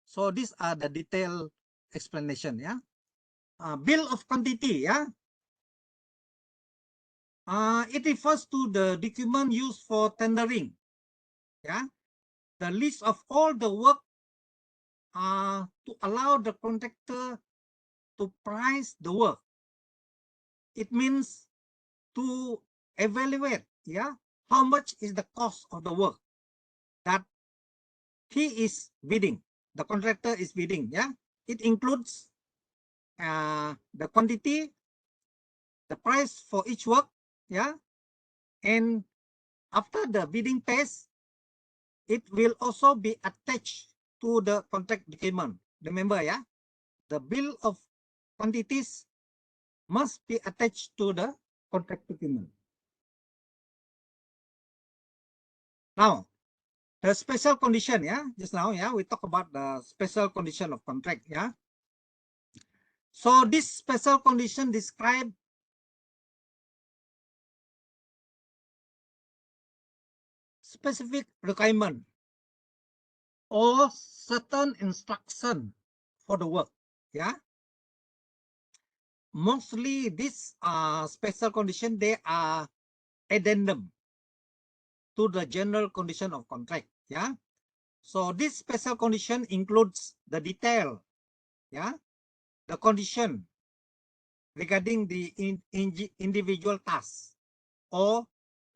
So these are the detailed explanation, yeah. Bill of quantity, yeah. It refers to the document used for tendering, yeah. The list of all the work to allow the contractor to price the work. It means to evaluate, yeah, how much is the cost of the work that he is bidding, the contractor is bidding, yeah. It includes the quantity, the price for each work, yeah, and after the bidding phase, it will also be attached to the contract document. Remember, yeah, the bill of quantities must be attached to the contract document. Now, the special condition, yeah, just now, yeah, we talk about the special condition of contract, yeah. So this special condition describe specific requirement or certain instruction for the work, yeah. Mostly these special condition, they are addendum to the general condition of contract, yeah. So this special condition includes the detail, yeah, the condition regarding the individual tasks or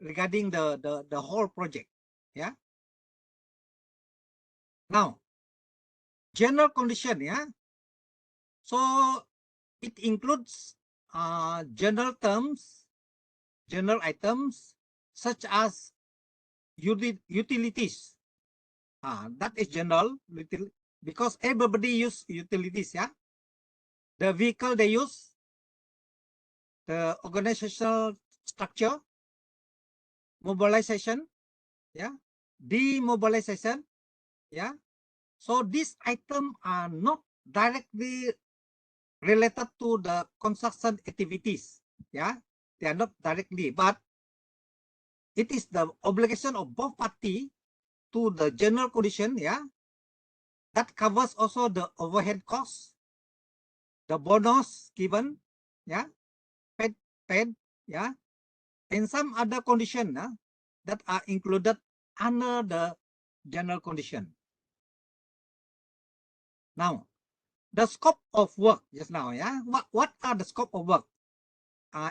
regarding the whole project, yeah. Now, general condition, yeah. So it includes general terms, general items such as utilities. That is general, because everybody use utilities, yeah. The vehicle they use, the organizational structure, mobilization, yeah, demobilization, yeah. So these items are not directly related to the construction activities, yeah. They are not directly, but it is the obligation of both parties to the general condition, yeah, that covers also the overhead costs, the bonus given, yeah, paid, yeah, and some other condition that are included under the general condition. Now, the scope of work just now, yeah, what are the scope of work?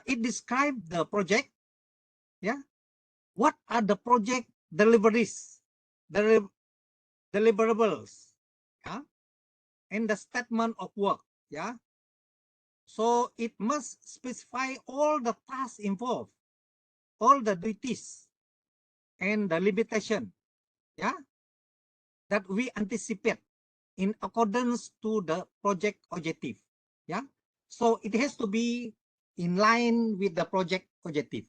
It describes the project, yeah. What are the project deliveries, the deliverables, yeah, and the statement of work, yeah. So it must specify all the tasks involved, all the duties, and the limitation, yeah, that we anticipate in accordance to the project objective, yeah. So it has to be in line with the project objective.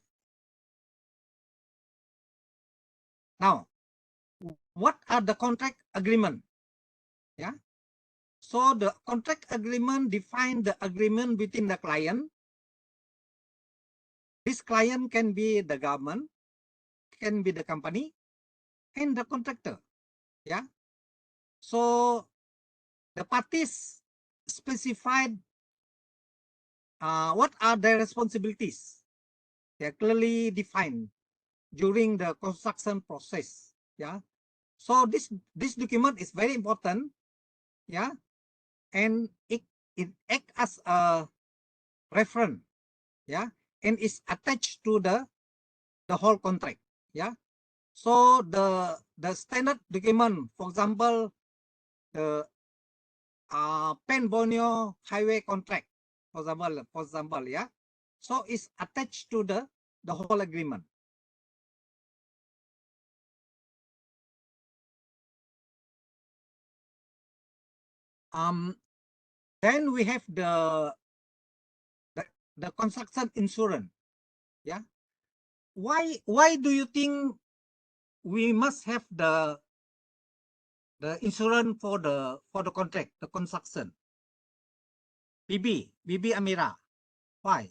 Now, what are the contract agreement? Yeah. So the contract agreement define the agreement between the client. This client can be the government, can be the company, and the contractor. Yeah. So the parties specified what are their responsibilities. They are clearly defined during the construction process. Yeah. So this document is very important. Yeah. And it acts as a reference. Yeah. And is attached to the whole contract. Yeah. So the standard document, for example, the Pen Borneo highway contract, for example, yeah. So it's attached to the whole agreement. Then we have the construction insurance. Yeah. Why do you think we must have the insurance for the contract, the construction? Bibi Amira, why?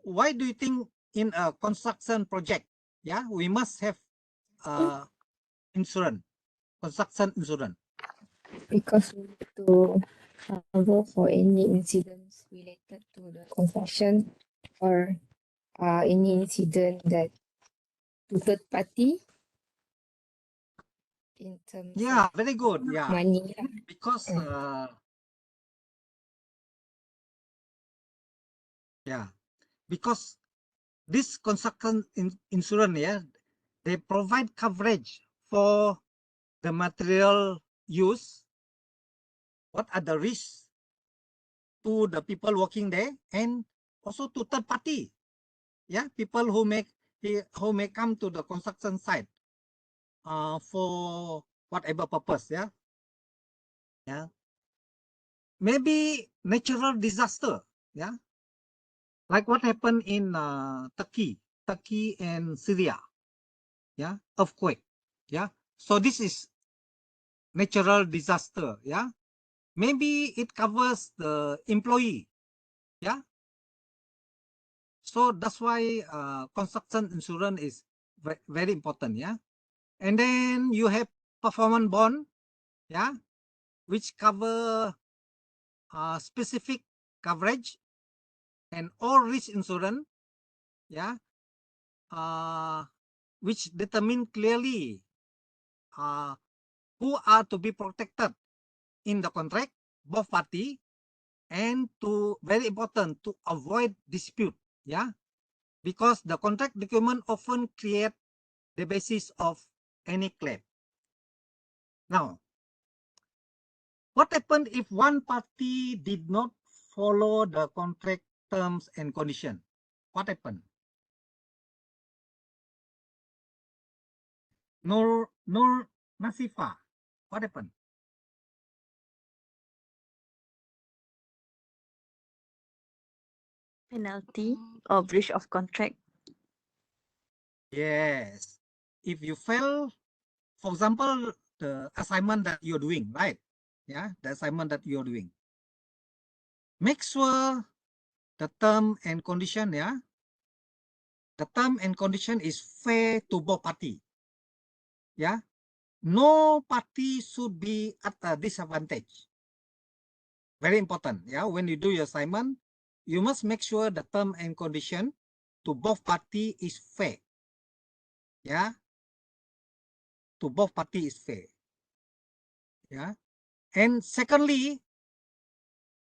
Why do you think in a construction project, yeah, we must have insurance, construction insurance? Because we need to cover for any incidents related to the construction or any incident that to third party in terms Yeah, of very good. Yeah, money. because yeah, because this construction insurance, yeah, they provide coverage for the material use. What are the risks to the people working there, and also to third party? Yeah, people who may come to the construction site for whatever purpose. Yeah. Yeah. Maybe natural disaster. Yeah. Like what happened in Turkey and Syria. Yeah. Earthquake. Yeah. So this is natural disaster. Yeah. Maybe it covers the employee. Yeah. So that's why construction insurance is very important. Yeah. And then you have performance bond. Yeah. Which cover specific coverage and all risk insurance. Yeah. Which determine clearly who are to be protected in the contract, both party, and to very important to avoid dispute. Yeah, because the contract document often create the basis of any claim. Now, what happened if one party did not follow the contract terms and condition? What happened? Nur Nasifa, what happened? Penalty or breach of contract. Yes. If you fail, for example, the assignment that you're doing, right? Yeah, the assignment that you're doing. Make sure the term and condition, yeah, the term and condition is fair to both party. Yeah, no party should be at a disadvantage. Very important. Yeah, when you do your assignment, you must make sure the term and condition to both party is fair. Yeah, to both party is fair. Yeah, and secondly,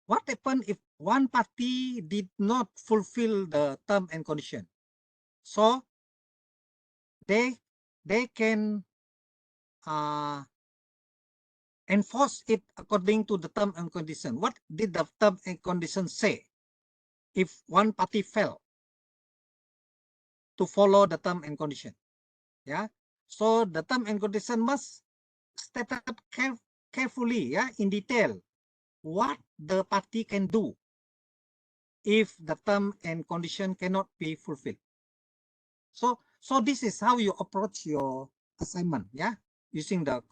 what happen if one party did not fulfill the term and condition? So they can enforce it according to the term and condition. What did the term and condition say if one party failed to follow the term and condition? Yeah, so the term and condition must stated carefully, yeah, in detail, what the party can do if the term and condition cannot be fulfilled. So this is how you approach your assignment, yeah, using the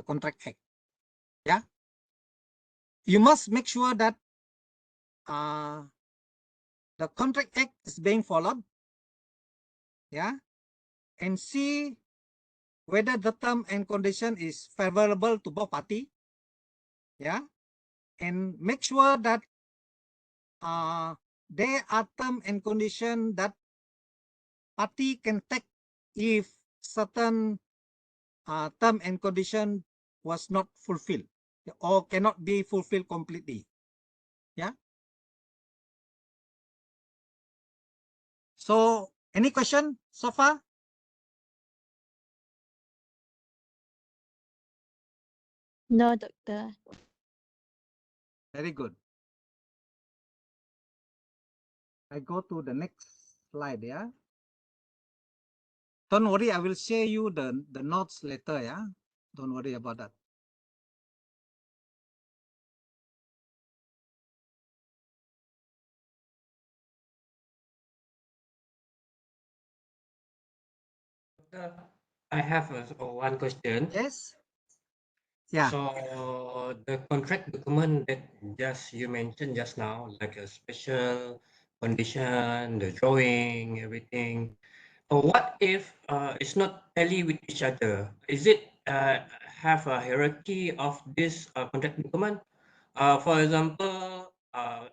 contract act. Yeah, you must make sure that the contract act is being followed. Yeah, and see whether the term and condition is favorable to both party. Yeah, and make sure that there are term and condition that party can take if certain term and condition was not fulfilled or cannot be fulfilled completely. Yeah. So any question so far? No, doctor. Very good. I go to the next slide. Yeah. Don't worry, I will share you the notes later. Yeah. Don't worry about that. I have one question. Yes. Yeah. So the contract document that just you mentioned just now, like a special condition, the drawing, everything. What if it's not tally with each other? Is it have a hierarchy of this contract document? For example,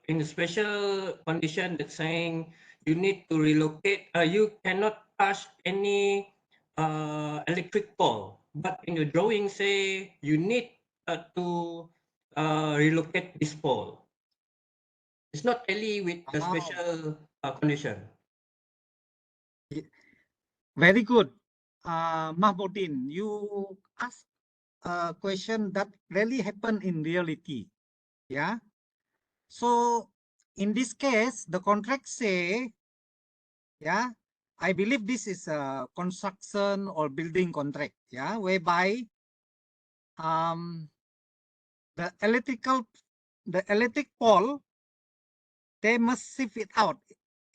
in the special condition that's saying you need to relocate, you cannot touch any electric pole, but in the drawing say you need to relocate this pole. It's not tally with the special condition. Very good. Mahmudin, you asked a question that really happened in reality. Yeah. So in this case, the contract say, yeah, I believe this is a construction or building contract, yeah, whereby the electric pole, they must shift it out.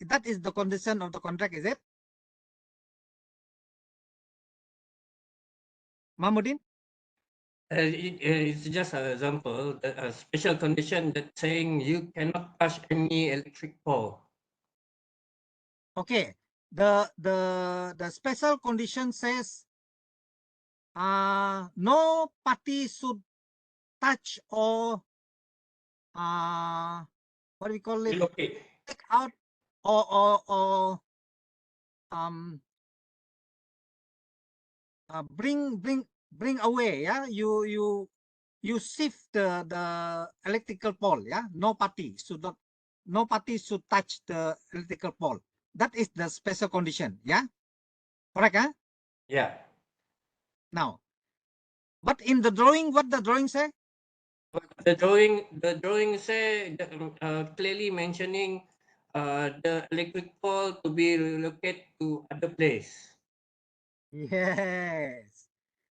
That is the condition of the contract, is it? Mahmudin? It's just an example, a special condition that saying you cannot touch any electric pole. Okay. The special condition says no party should touch or what do we call it? Relocate. Take out or bring away. Yeah, you shift the electrical pole. Yeah, no party should touch the electrical pole. That is the special condition. Yeah, correct? Huh? Yeah. Now, but in the drawing, what the drawing say? The drawing say clearly mentioning the electric pole to be relocated to other place. Yes,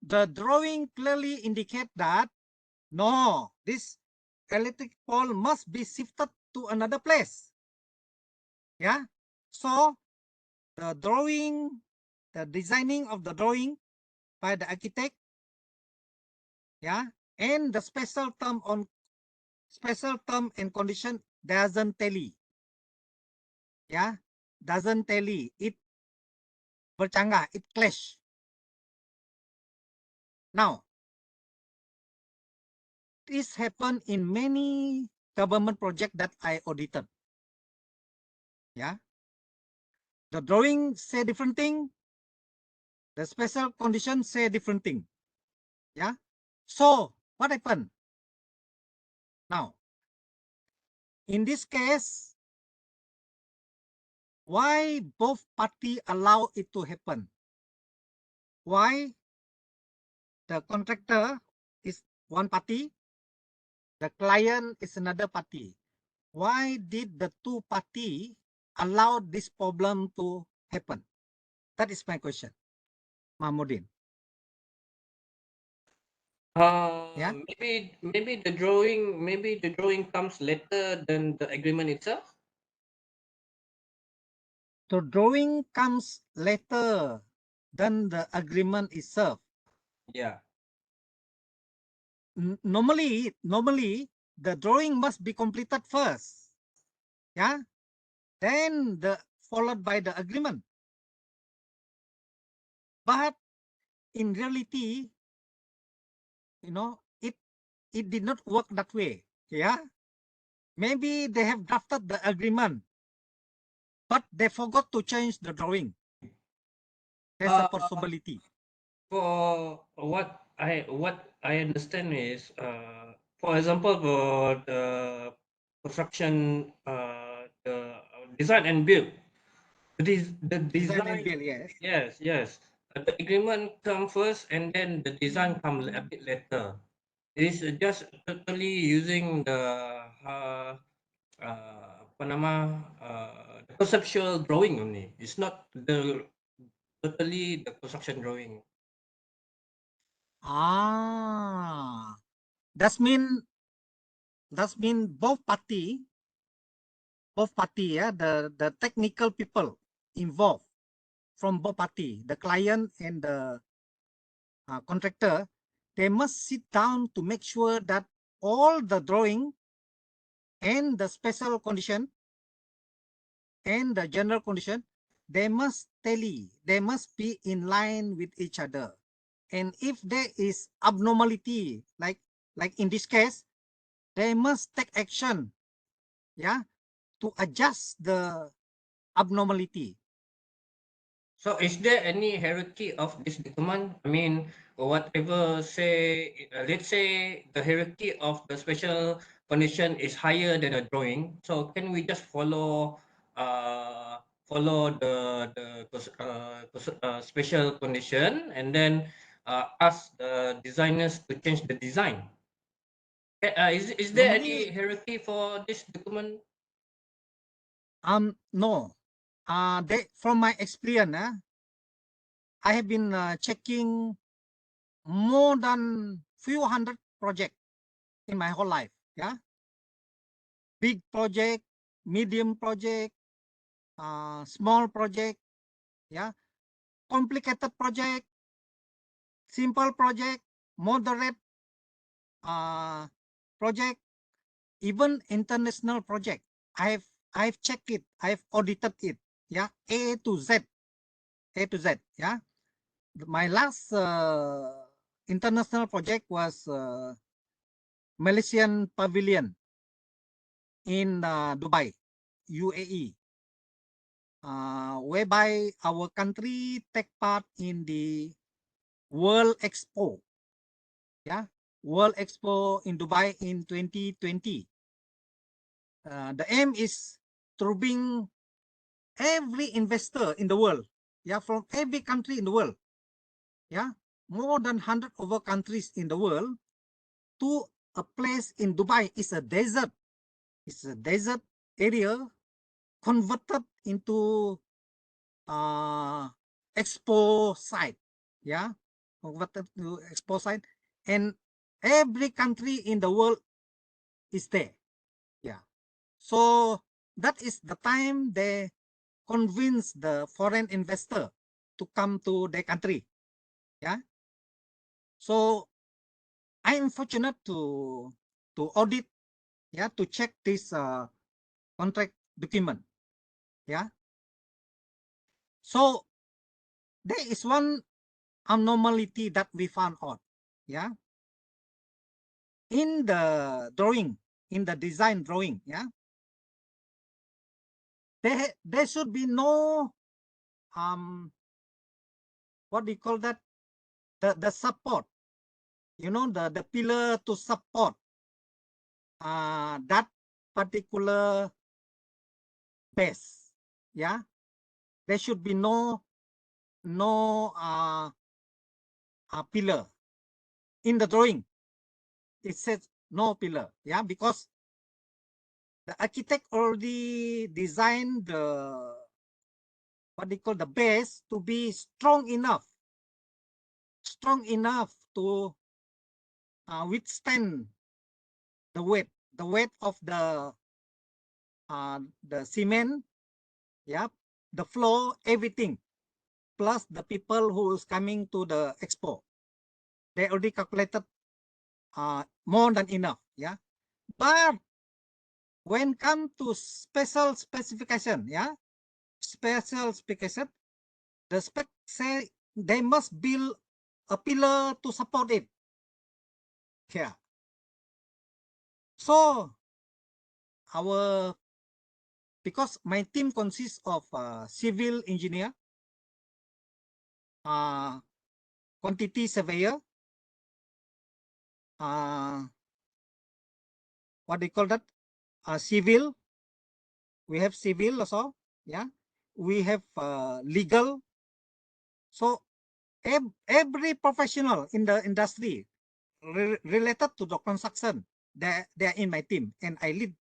the drawing clearly indicate that no, this electric pole must be shifted to another place. Yeah, so the drawing, the designing of the drawing by the architect, yeah, and the special term and condition doesn't tally. Yeah, doesn't tally. bercanggah, it clash. Now, this happened in many government projects that I audited. Yeah. The drawing say different thing. The special conditions say different thing. Yeah. So what happened? Now, in this case, why both party allow it to happen? Why the contractor is one party, the client is another party? Why did the two party allow this problem to happen? That is my question, Mahmudin. Yeah. Maybe the drawing comes later than the agreement itself. The drawing comes later than the agreement itself. Yeah. Normally, the drawing must be completed first. Yeah. Then followed by the agreement. But in reality, it did not work that way. Yeah. Maybe they have drafted the agreement, but they forgot to change the drawing. There's a possibility. For what I understand is, for example, for the construction, the design and build, the Design and design. build, yes. Yes. The agreement come first, and then the design come a bit later. It's just totally using the apa nama, the conceptual drawing only. It's not totally the construction drawing. That's mean both party, yeah, the technical people involved from both party, the client and the contractor, they must sit down to make sure that all the drawing and the special condition and the general condition, they must tally, they must be in line with each other. And if there is abnormality, like in this case, they must take action, yeah, to adjust the abnormality. So is there any hierarchy of this document? I mean, whatever say, let's say the hierarchy of the special condition is higher than a drawing. So can we just follow the special condition, and then ask the designers to change the design? Is there any hierarchy for this document? No. From my experience, I have been checking more than few hundred projects in my whole life. Yeah, big project, medium project, small project, yeah, complicated project, simple project, moderate project, even international project. I've checked it. I've audited it. Yeah, A to Z. Yeah. My last international project was Malaysian Pavilion in Dubai, UAE, whereby our country take part in the World Expo. Yeah, World Expo in Dubai in 2020. The aim is to bring every investor in the world, yeah, from every country in the world, yeah, more than 100 over countries in the world, to a place in Dubai. It's a desert. It's a desert area converted into expo site. Yeah, converted to expo site, and every country in the world is there. Yeah, so that is the time they convince the foreign investor to come to their country. Yeah, so I am fortunate to audit, yeah, to check this contract document. Yeah, so there is one abnormality that we found out. Yeah. In the drawing, in the design drawing, yeah, there should be no what do you call that? The support, you know, the pillar to support that particular base. Yeah, there should be no pillar in the drawing. It says no pillar. Yeah, because the architect already designed the what they call the base to be strong enough to withstand the weight of the cement, yeah, the floor, everything, plus the people who is coming to the expo. They already calculated more than enough, yeah. But when come to special specification, yeah, special specification, the spec say they must build a pillar to support it. Yeah. So because my team consists of civil engineer, quantity surveyor, what do you call that? Civil. We have civil also. Yeah. We have legal. So every professional in the industry related to the construction, they're in my team, and I lead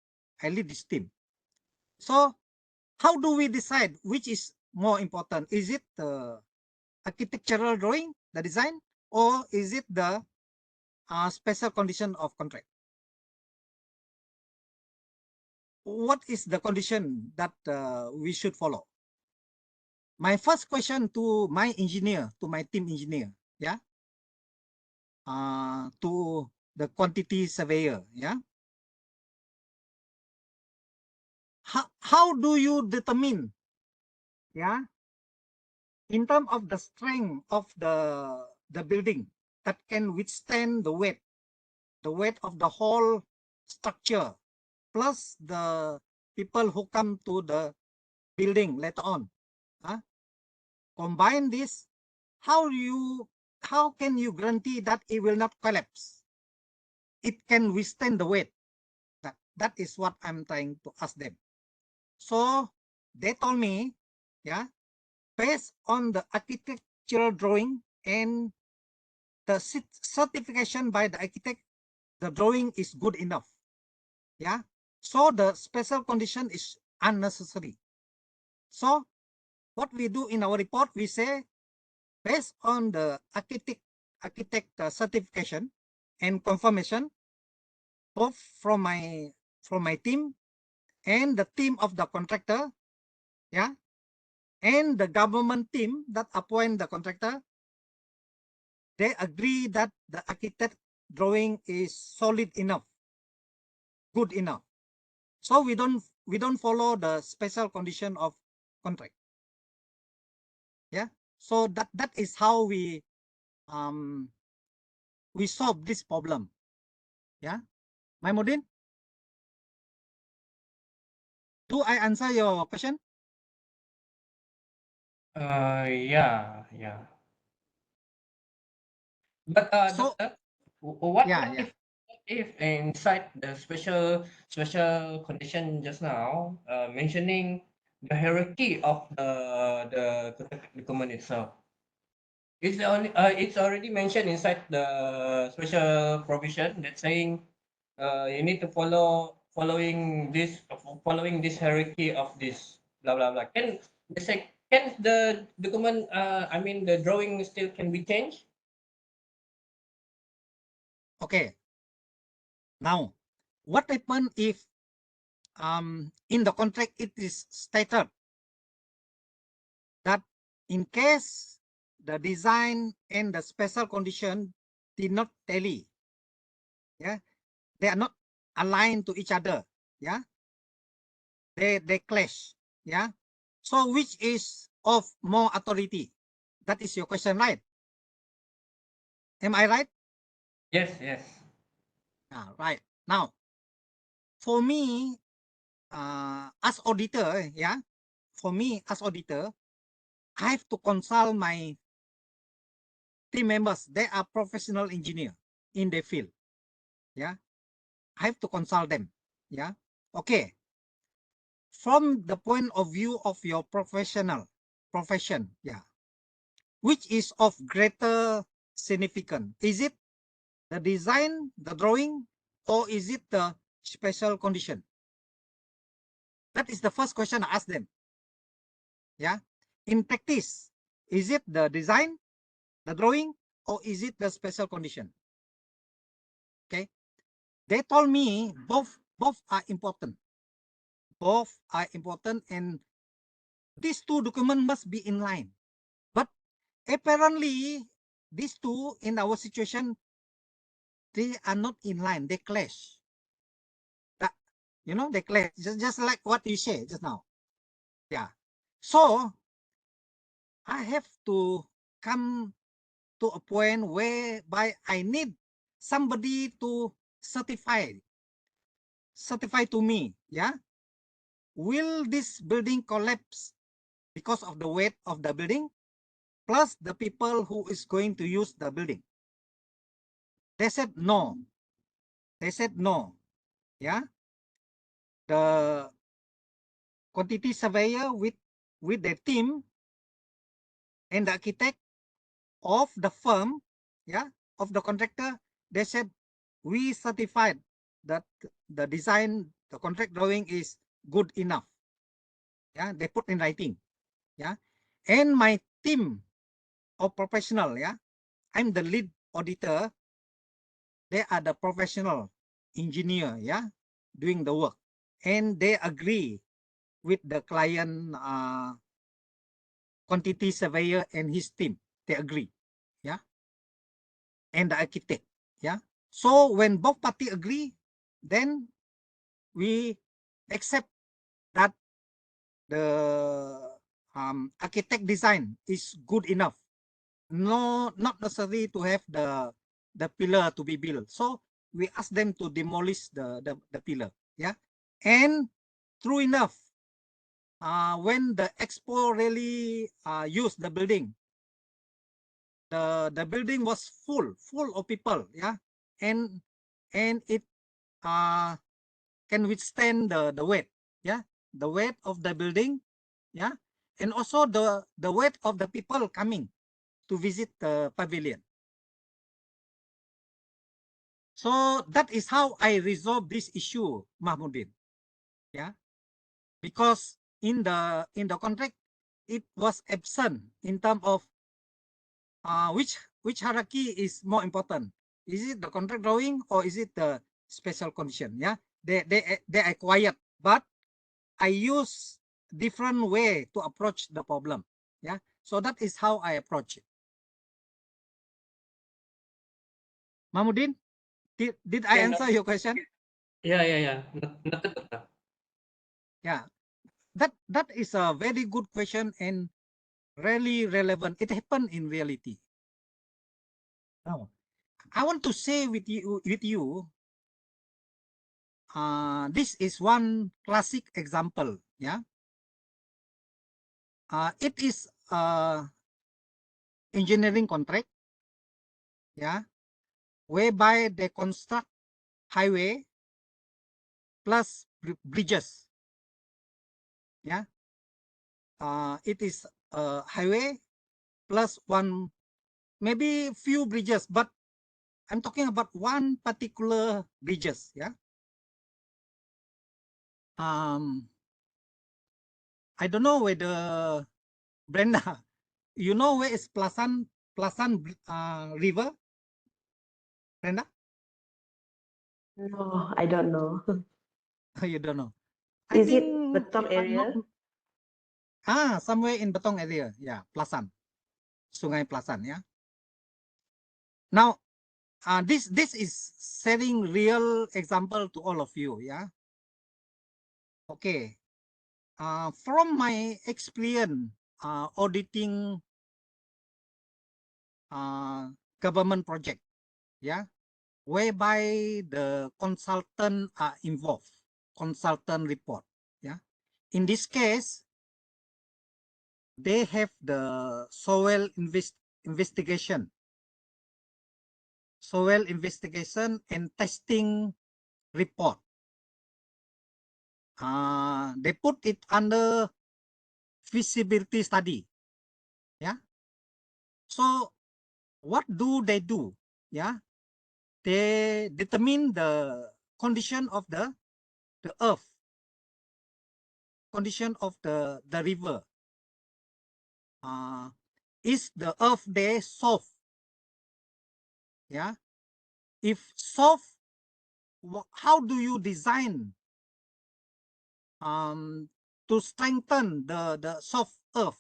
this team. So how do we decide which is more important? Is it the architectural drawing, the design, or is it the special condition of contract? What is the condition that we should follow? My first question to my engineer, to my team engineer, yeah, to the quantity surveyor, yeah. How do you determine, yeah, in terms of the strength of the building that can withstand the weight of the whole structure, plus the people who come to the building later on? Combine this, how can you guarantee that it will not collapse? It can withstand the weight. That is what I'm trying to ask them. So they told me, yeah, based on the architectural drawing and the certification by the architect, the drawing is good enough. Yeah. So the special condition is unnecessary. So what we do in our report, we say, based on the architect certification and confirmation, both from my team and the team of the contractor, yeah, and the government team that appoint the contractor, they agree that the architect drawing is solid enough, good enough. So we don't follow the special condition of contract. Yeah. So that is how we solve this problem. Yeah. Maimudin, do I answer your question? Yeah. But So, doctor, what yeah. if inside the special condition just now, mentioning the hierarchy of the document itself? It's already mentioned inside the special provision that's saying you need to following this hierarchy of this blah blah blah. Can the document I mean the drawing still can be changed? Okay. Now, what happen if in the contract it is stated that in case the design and the special condition did not tally, yeah, they are not aligned to each other, yeah, they clash, yeah. So which is of more authority, That is your question, right? Am I right? Yes, yes. Right. Now, for me, as auditor, yeah, for me as auditor, I have to consult my team members. They are professional engineer in the field. Yeah, I have to consult them. Yeah. Okay. From the point of view of your profession, yeah, which is of greater significance? Is it the design, the drawing, or is it the special condition? That is the first question I ask them. Yeah. In practice, is it the design, the drawing, or is it the special condition? Okay. They told me both are important. Both are important, and these two documents must be in line. But apparently, these two in our situation, they are not in line. They clash. That, they clash. Just like what you said just now. Yeah. So I have to come to a point whereby I need somebody to certify to me. Yeah. Will this building collapse because of the weight of the building, plus the people who is going to use the building? They said no. They said no. Yeah. The quantity surveyor with the team and the architect of the firm, yeah, of the contractor, they said we certified that the design, the contract drawing is good enough. Yeah, they put in writing. Yeah, and my team of professional, yeah, I'm the lead auditor. They are the professional engineer, yeah, doing the work, and they agree with the client quantity surveyor and his team. They agree, yeah, and the architect, yeah. So when both parties agree, then we accept that the architect design is good enough. No, not necessary to have the pillar to be built. So we ask them to demolish the pillar. Yeah, and true enough, when the expo really used the building, the building was full of people. Yeah, and it can withstand the weight. Yeah, the weight of the building. Yeah, and also the weight of the people coming to visit the pavilion. So that is how I resolve this issue, Mahmudin. Yeah, because in the contract, it was absent in terms of which hierarchy is more important. Is it the contract drawing or is it the special condition? Yeah, they are quiet, but I use different way to approach the problem. Yeah, so that is how I approach it. Mahmudin, did I answer your question? Yeah. Yeah, that is a very good question and really relevant. It happened in reality. Now, I want to say with you, this is one classic example. Yeah, it is engineering contract. Yeah, whereby they construct highway plus bridges. Yeah, it is a highway plus one, maybe few bridges, but I'm talking about one particular bridges. Yeah. I don't know whether Brenda, you know where is Plasan River, Brenda? No, I don't know. You don't know. I Is think it you Betong are not. area? Somewhere in Betong area. Yeah, Plasan, Sungai Plasan. Yeah. Now, this is setting real example to all of you. Yeah. Okay. From my experience auditing government project, yeah, whereby the consultant are involved, consultant report, yeah. In this case, they have the soil investigation and testing report. They put it under feasibility study, yeah. So what do? Yeah, they determine the condition of the earth, condition of the river. Is the earth there soft? Yeah, if soft, how do you design to strengthen the soft earth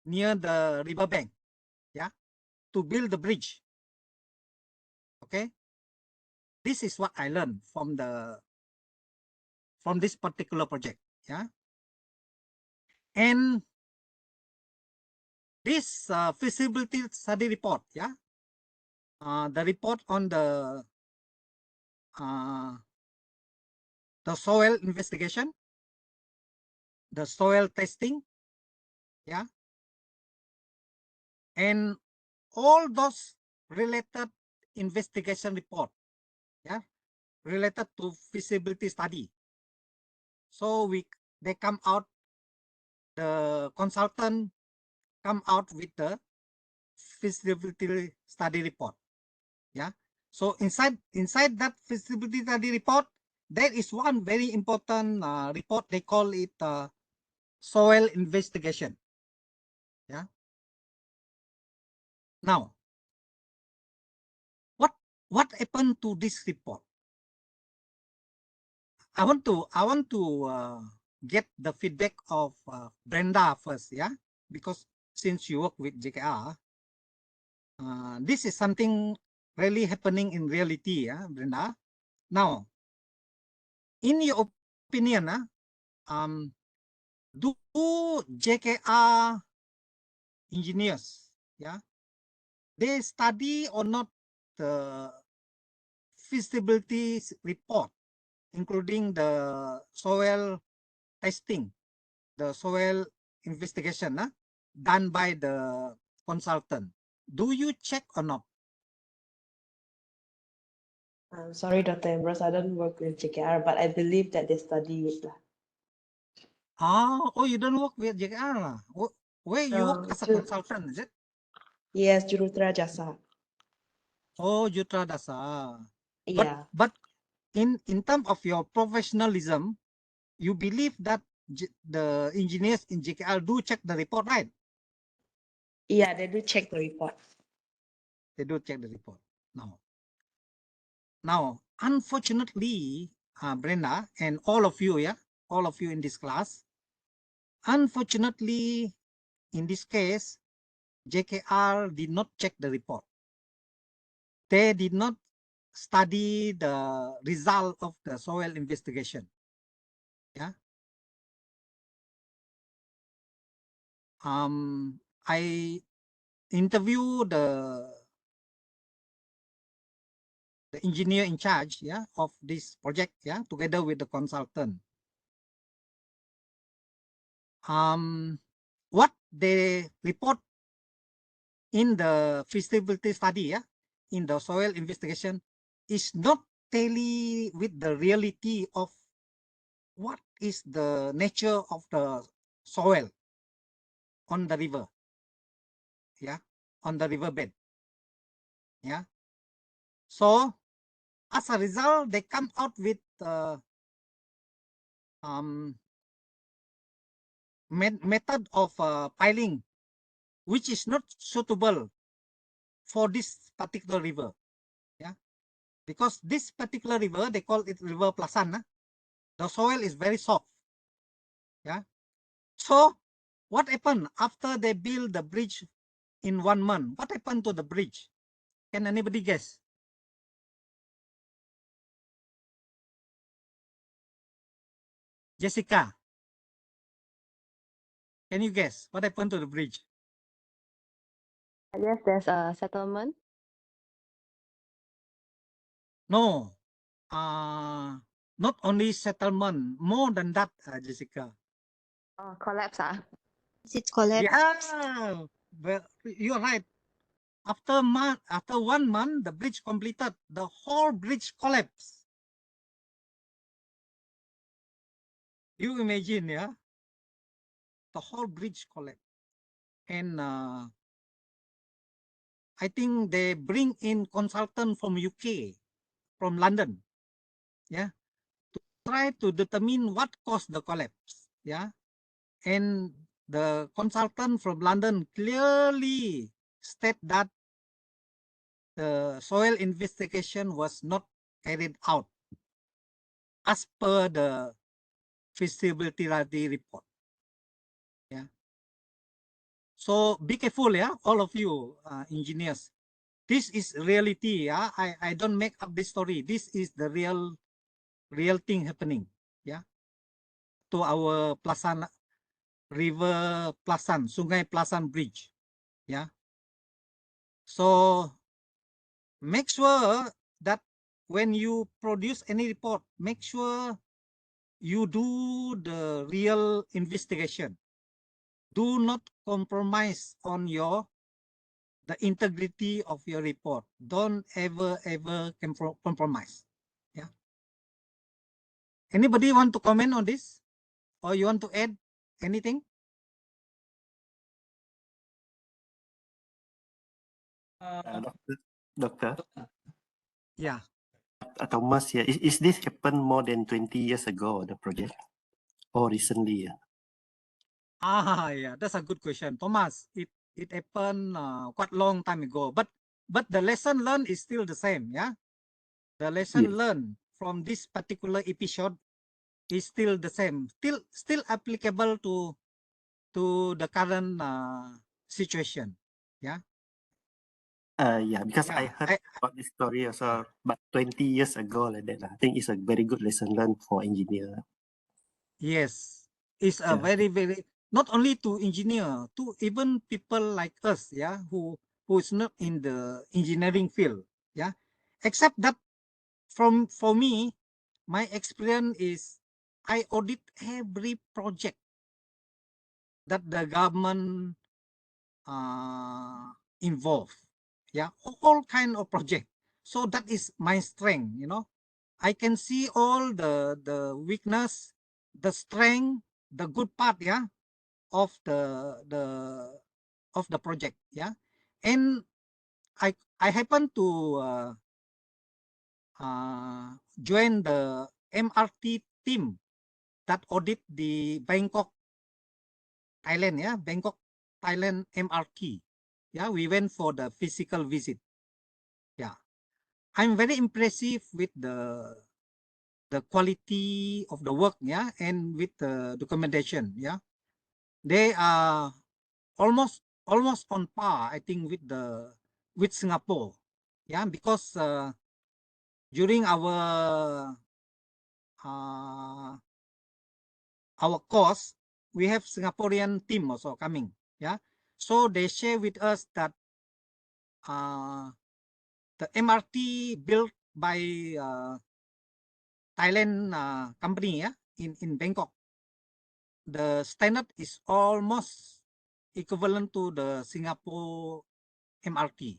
near the riverbank? Yeah, to build the bridge. Okay, this is what I learned from this particular project. Yeah, and this feasibility study report, yeah, the report on the soil investigation, the soil testing, yeah, and all those related investigation report, yeah, related to feasibility study. So they come out, the consultant come out with the feasibility study report, yeah. So inside that feasibility study report, there is one very important report. They call it soil investigation, yeah. Now, what happened to this report? I want to get the feedback of Brenda first, yeah, because since you work with JKR, this is something really happening in reality, yeah, Brenda. Now, in your opinion, do JKR engineers, yeah, they study or not the feasibility report, including the soil testing, the soil investigation done by the consultant? Do you check or not? I'm sorry, Dr. Ambrose, I don't work with JKR, but I believe that they study it. Oh, you don't work with JKR lah. Where you work as a consultant, is it? Yes, Jurutra Jasa. Oh, Jutra Dasa. Yeah. But in terms of your professionalism, you believe that the engineers in JKR do check the report, right? Yeah, they do check the report. They do check the report. Now, unfortunately, Brenda and all of you, yeah, all of you in this class, unfortunately, in this case, JKR did not check the report. They did not study the result of the soil investigation. Yeah. I interviewed the engineer in charge, yeah, of this project, yeah, together with the consultant. What they report in the feasibility study, yeah, in the soil investigation, is not tally with the reality of what is the nature of the soil on the river, yeah, on the riverbed, yeah. So as a result, they come out with method of piling, which is not suitable for this particular river, yeah, because this particular river, they call it River Plasan, the soil is very soft, yeah. So what happened after they build the bridge in 1 month? What happened to the bridge? Can anybody guess? Jessica, can you guess what happened to the bridge? Yes, there's a settlement. No, not only settlement, more than that, Jessica. Oh, collapse. Is it collapse? Yeah, well, you're right. After 1 month, the bridge completed. The whole bridge collapsed. You imagine, yeah? The whole bridge collapsed. And I think they bring in consultant from UK, from London, yeah, to try to determine what caused the collapse, yeah. And the consultant from London clearly state that the soil investigation was not carried out as per the feasibility report. Yeah. So be careful, yeah, all of you engineers. This is reality. Yeah, I don't make up this story. This is the real thing happening. Yeah, to our Plasan River Plasan, Sungai Plasan Bridge. Yeah. So make sure that when you produce any report, make sure you do the real investigation. Do not compromise on the integrity of your report. Don't ever compromise. Yeah. Anybody want to comment on this, or you want to add anything? Doctor. Yeah. Thomas here. Is this happened more than 20 years ago, the project, or recently? Yeah, that's a good question, Thomas. It happened quite long time ago, but the lesson learned is still the same. Yeah, the lesson learned from this particular episode is still the same, still applicable to the current situation. Yeah. Yeah, because I heard about this story also, but 20 years ago like that. I think it's a very good lesson learned for engineer. Yes, it's a very not only to engineer, to even people like us, yeah, who is not in the engineering field, yeah. Except that for me, my experience is I audit every project that the government involved, yeah, all kind of project. So that is my strength, you know. I can see all the weakness, the strength, the good part, yeah, of the project, yeah. And I happen to join the MRT team that audit the Bangkok, Thailand, yeah, Bangkok, Thailand MRT. Yeah, we went for the physical visit. Yeah, I'm very impressive with the quality of the work, yeah, and with the documentation, yeah. They are almost on par, I think, with Singapore, yeah, because during our course, we have Singaporean team also coming, yeah. So they share with us that the MRT built by Thailand company, yeah, in Bangkok, the standard is almost equivalent to the Singapore MRT,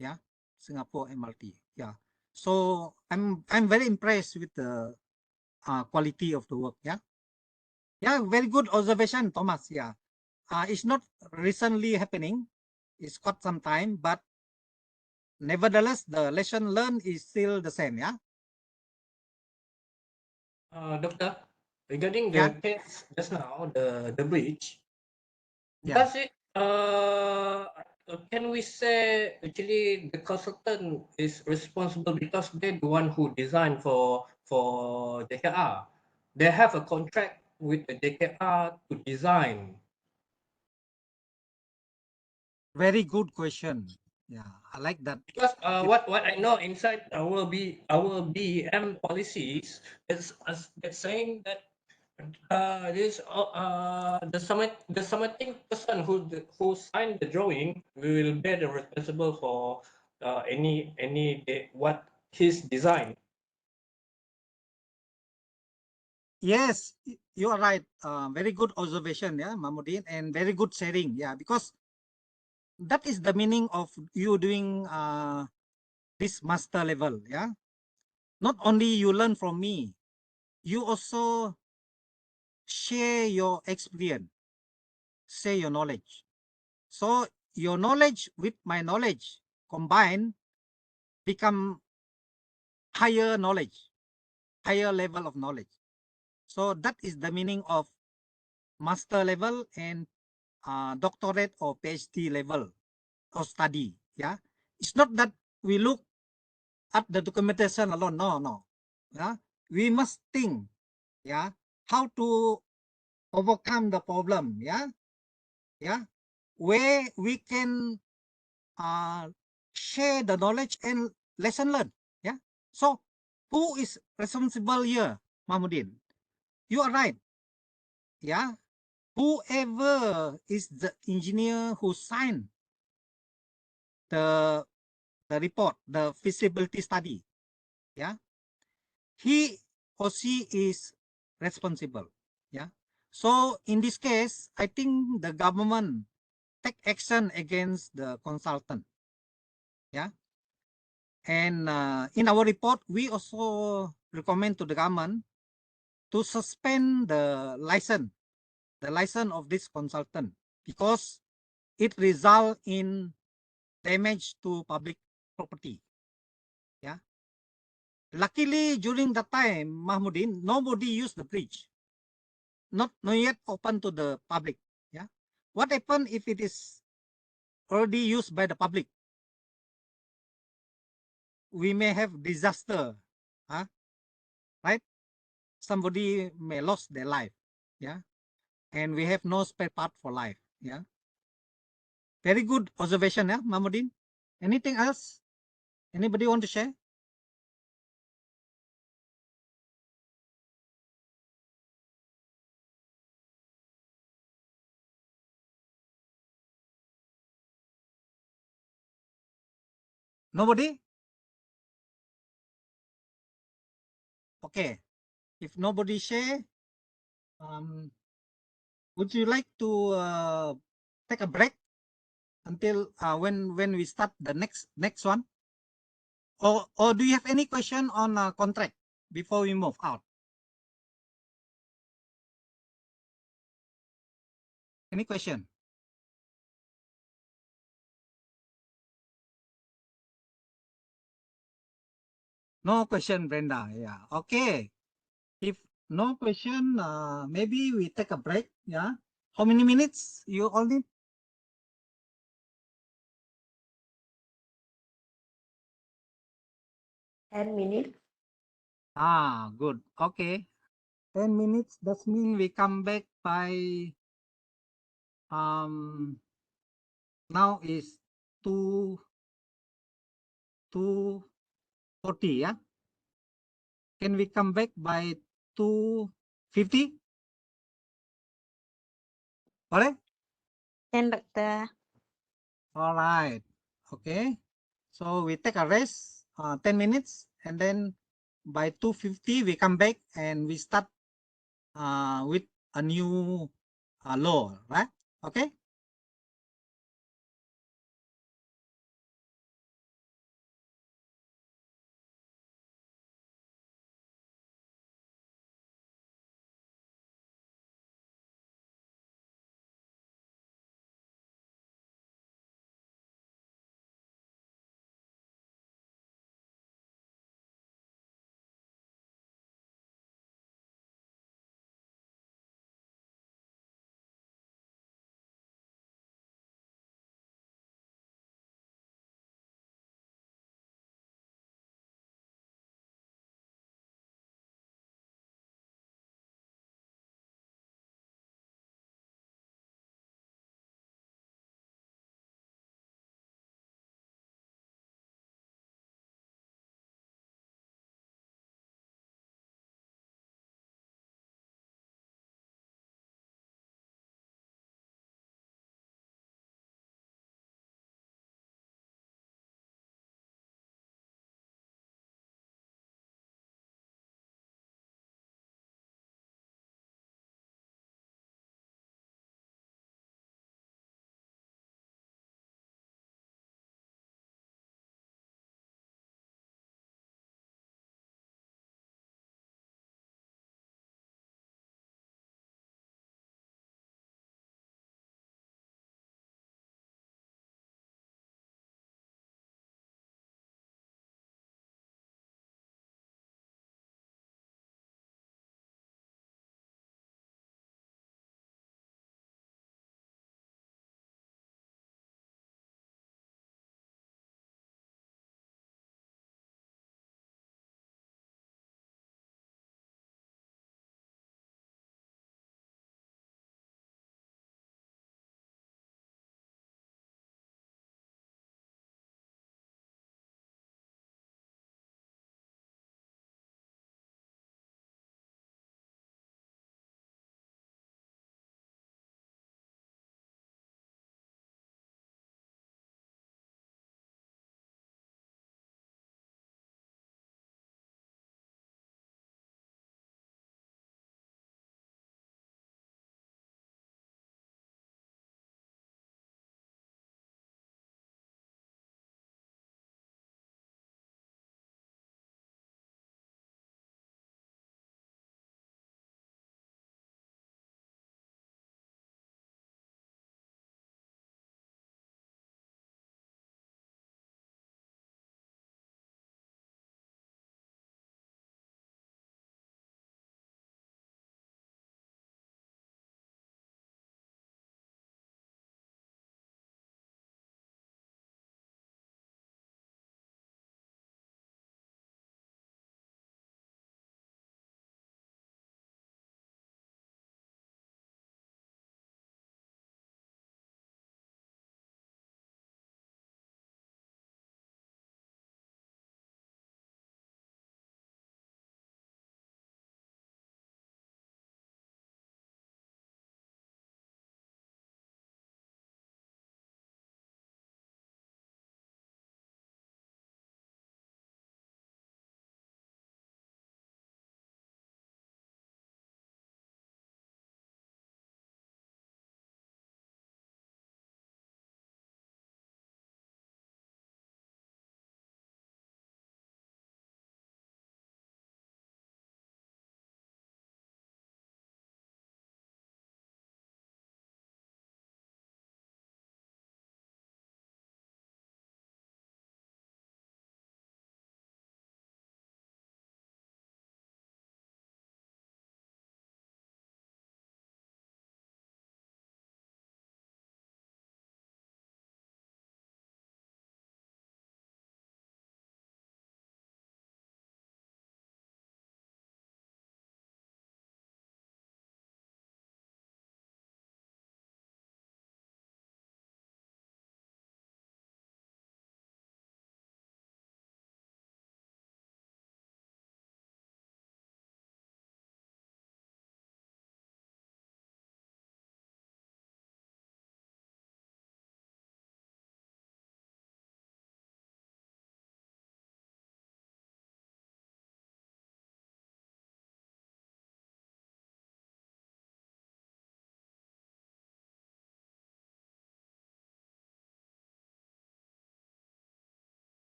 yeah, Singapore MRT, yeah. So I'm very impressed with the quality of the work, yeah. Yeah, very good observation, Thomas. Yeah, it's not recently happening. It's quite some time, but nevertheless, the lesson learned is still the same. Yeah. Doctor, regarding the case just now, the bridge, does it can we say actually the consultant is responsible because they're the one who designed for JKR? They have a contract with the JKR to design. Very good question. Yeah, I like that. Because what I know inside our BEM policies is it's saying that The submitting person who signed the drawing will bear the responsible for what his design. Yes, you are right. Very good observation, yeah, Mahmudin, and very good sharing, yeah, because that is the meaning of you doing this master level, yeah. Not only you learn from me, you also share your experience, share your knowledge. So your knowledge with my knowledge combined become higher knowledge, higher level of knowledge. So that is the meaning of master level and doctorate or PhD level of study. Yeah, it's not that we look at the documentation alone. No. Yeah, we must think. Yeah, how to overcome the problem. Yeah, where we can share the knowledge and lesson learned. Yeah, so who is responsible here, Mahmudin? You are right. Yeah, whoever is the engineer who signed the report, the feasibility study, yeah, he or she is responsible. Yeah. So in this case, I think the government take action against the consultant. Yeah. And in our report, we also recommend to the government to suspend the license of this consultant because it result in damage to public property. Yeah. Luckily, during that time, Mahmudin, nobody used the bridge. Not yet open to the public. Yeah. What happen if it is already used by the public? We may have disaster. Huh? Right? Somebody may lost their life. Yeah. And we have no spare part for life. Yeah. Very good observation, yeah, Mahmudin. Anything else? Anybody want to share? Nobody? Okay. If nobody share, would you like to take a break until when we start the next one? Or do you have any question on contract before we move out? Any question? No question, Brenda. Yeah. Okay. If no question, maybe we take a break. Yeah. How many minutes you all need? 10 minutes. Good. Okay. 10 minutes. That means we come back by now is 2:40. Yeah. Can we come back by 2:50? Alright. Can Doctor. All right. Okay. So we take a rest, 10 minutes, and then by 2:50 we come back and we start with a new law, right? Okay.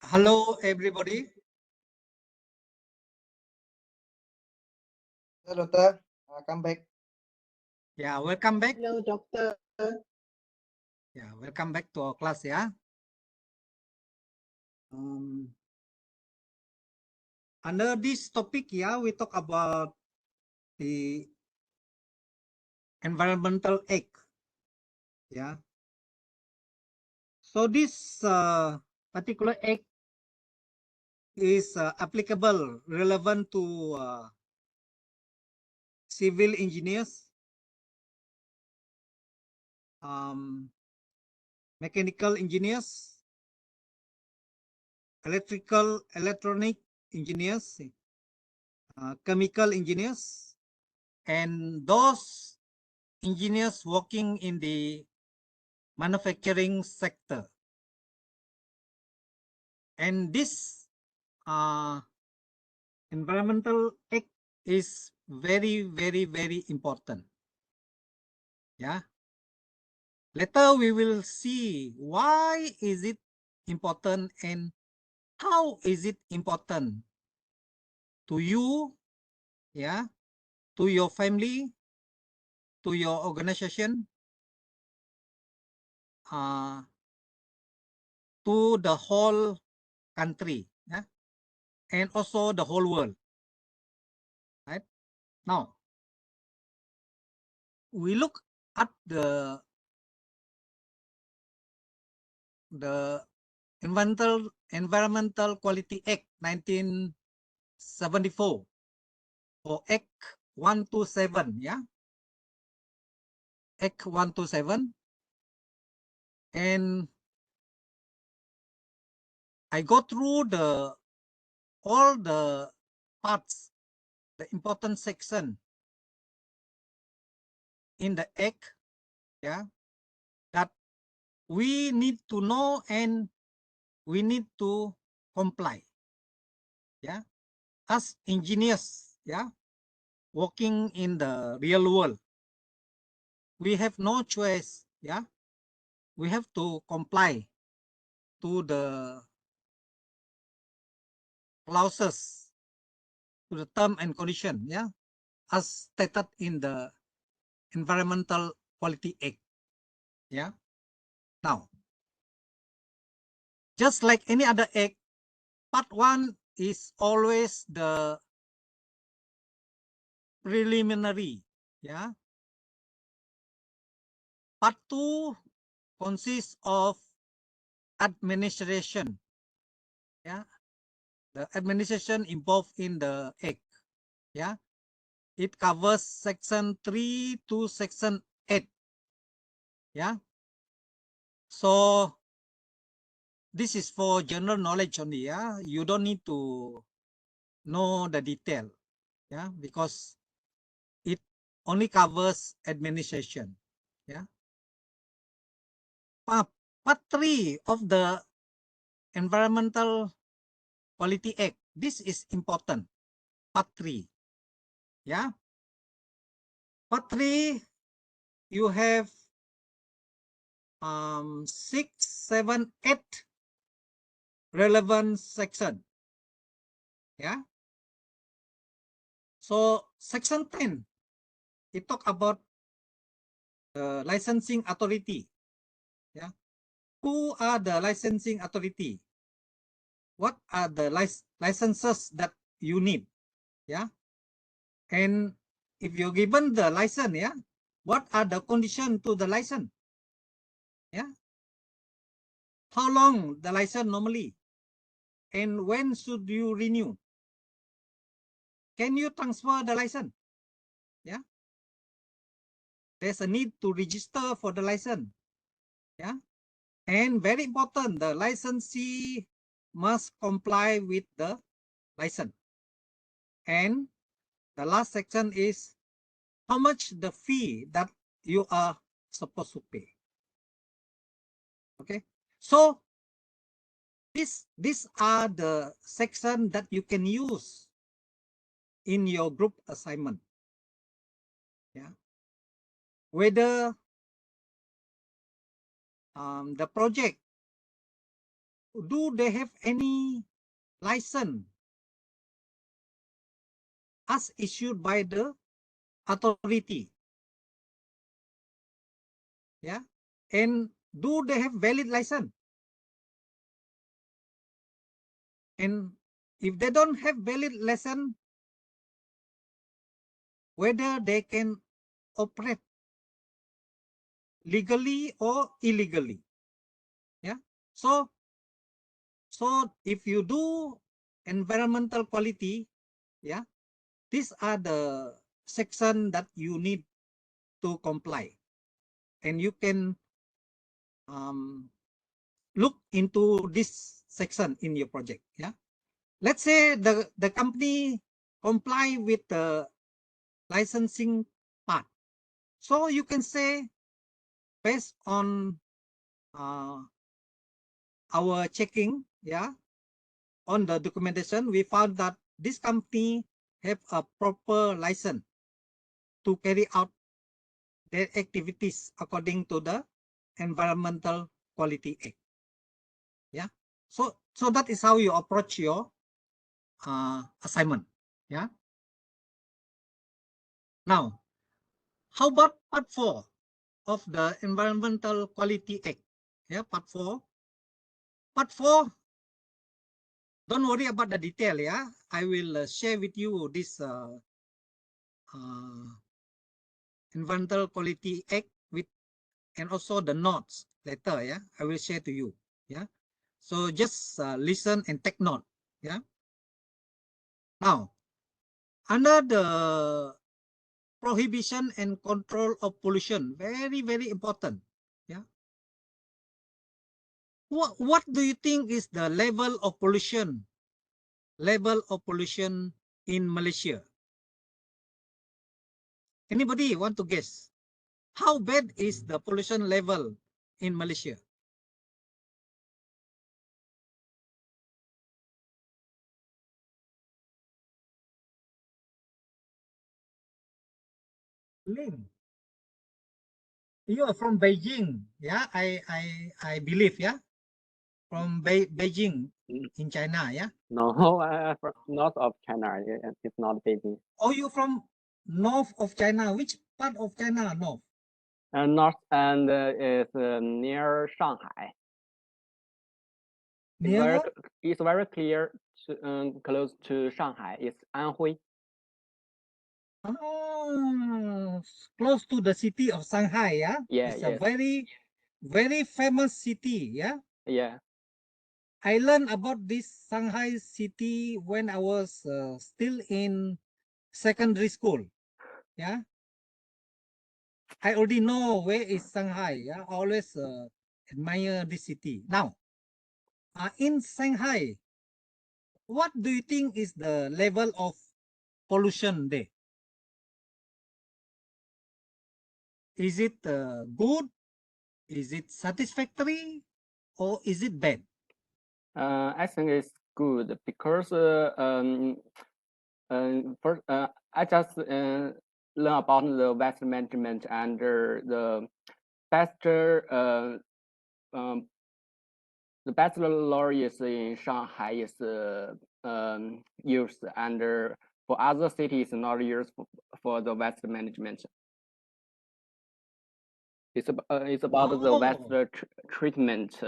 Hello, everybody. Hello, Doctor. Come back. Yeah, welcome back. Hello, doctor. Yeah, welcome back to our class. Yeah. Under this topic, yeah, we talk about the environmental act. Yeah. So this particular act is applicable, relevant to civil engineers, mechanical engineers, electronic engineers, chemical engineers, and those engineers working in the manufacturing sector. And this environmental act is very, very, very important. Yeah. Later we will see why is it important and how is it important to you, yeah, to your family, to your organization, to the whole country, yeah, and also the whole world. Right now, we look at the Environmental Quality Act 1974 or Act 127, yeah, Act 127, and I go through all the parts, the important section in the act, yeah, that we need to know and we need to comply, yeah, as engineers, yeah, working in the real world. We have no choice, yeah, we have to comply to the clauses, to the term and condition, yeah, as stated in the Environmental Quality Act, yeah. Now, just like any other act, part 1 is always the preliminary, yeah. Part 2 consists of administration, yeah, the administration involved in the act, yeah. It covers section 3 to section 8, yeah. So this is for general knowledge only, yeah. You don't need to know the detail, yeah, because it only covers administration, yeah. Part 3 of the Environmental Quality Act, this is important. Part 3, yeah. Part 3, you have 6, 7, 8 relevant section, yeah. So section 10, it talk about the licensing authority, yeah. Who are the licensing authority? What are the licenses that you need, yeah? And if you're given the license, yeah, what are the conditions to the license? Yeah. How long the license normally? And when should you renew? Can you transfer the license? Yeah. There's a need to register for the license. Yeah. And very important, the licensee must comply with the license. And the last section is how much the fee that you are supposed to pay. Okay. So these are the section that you can use in your group assignment. Yeah. Whether the project do they have any license as issued by the authority? Yeah, and do they have valid license? And if they don't have valid license, whether they can operate legally or illegally. Yeah. So if you do environmental quality, yeah, these are the section that you need to comply, and you can look into this section in your project. Yeah. Let's say the company comply with the licensing part. So you can say, based on our checking, yeah, on the documentation, we found that this company have a proper license to carry out their activities according to the Environmental Quality Act. Yeah. So that is how you approach your assignment. Yeah. Now, how about part 4 of the Environmental Quality Act? Yeah, part 4. Part 4, don't worry about the detail. Yeah, I will share with you this Environmental Quality Act with, and also the notes later. Yeah, I will share to you. Yeah, so just listen and take note. Yeah. Now, under the prohibition and control of pollution, very, very important. Yeah. What do you think is the level of pollution? Level of pollution in Malaysia? Anybody want to guess? How bad is the pollution level in Malaysia? Lin, you are from Beijing, yeah? I believe, yeah, from Beijing in China, yeah. No, from north of China. It's not Beijing. Oh, you from north of China? Which part of China? North. North and is near Shanghai. Near? It's very clear to, close to Shanghai. It's Anhui. Oh, close to the city of Shanghai, yeah? Yeah, It's a yes. very, very famous city, yeah? Yeah. I learned about this Shanghai city when I was still in secondary school, yeah? I already know where is Shanghai, yeah? I always admire this city. Now, in Shanghai, what do you think is the level of pollution there? Is it good? Is it satisfactory? Or is it bad? I think it's good because first I just learn about the waste management and the better the bachelor law is in Shanghai is used, and for other cities not used for the waste management. It's about the waste treatment,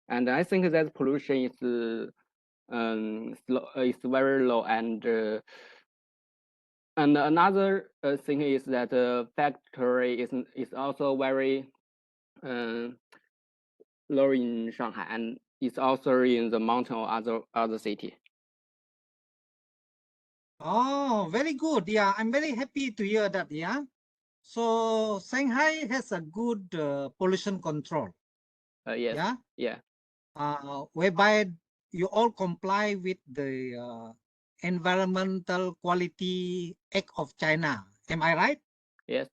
and I think that pollution is is very low, and another thing is that the factory is also very low in Shanghai, and it's also in the mountain or other city. Oh, very good. Yeah, I'm very happy to hear that. Yeah. So Shanghai has a good pollution control. Yes. Yeah. Yeah. Whereby you all comply with the Environmental Quality Act of China. Am I right? Yes.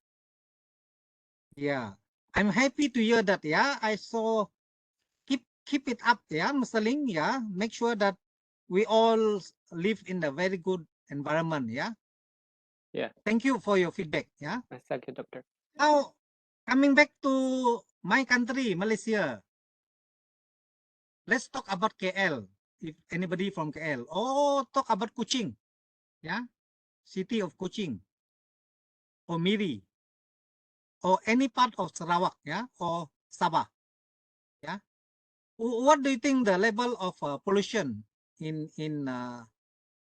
Yeah. I'm happy to hear that. Yeah. I saw keep it up. Yeah, Mr. Ling. Yeah. Make sure that we all live in a very good environment. Yeah. Yeah. Thank you for your feedback. Yeah. Thank you, doctor. Now, coming back to my country, Malaysia. let's talk about KL. If anybody from KL, or talk about Kuching, yeah, city of Kuching, or Miri, or any part of Sarawak, yeah, or Sabah, yeah. What do you think the level of pollution in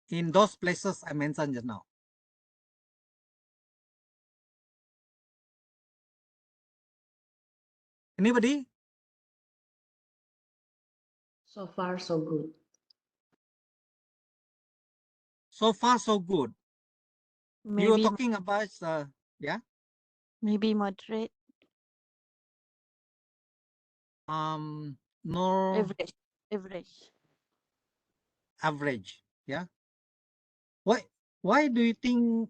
those places I mentioned just now? Anybody? So far, so good. So far, so good. You were Maybe talking about, yeah, maybe moderate, no average. average, yeah. Why do you think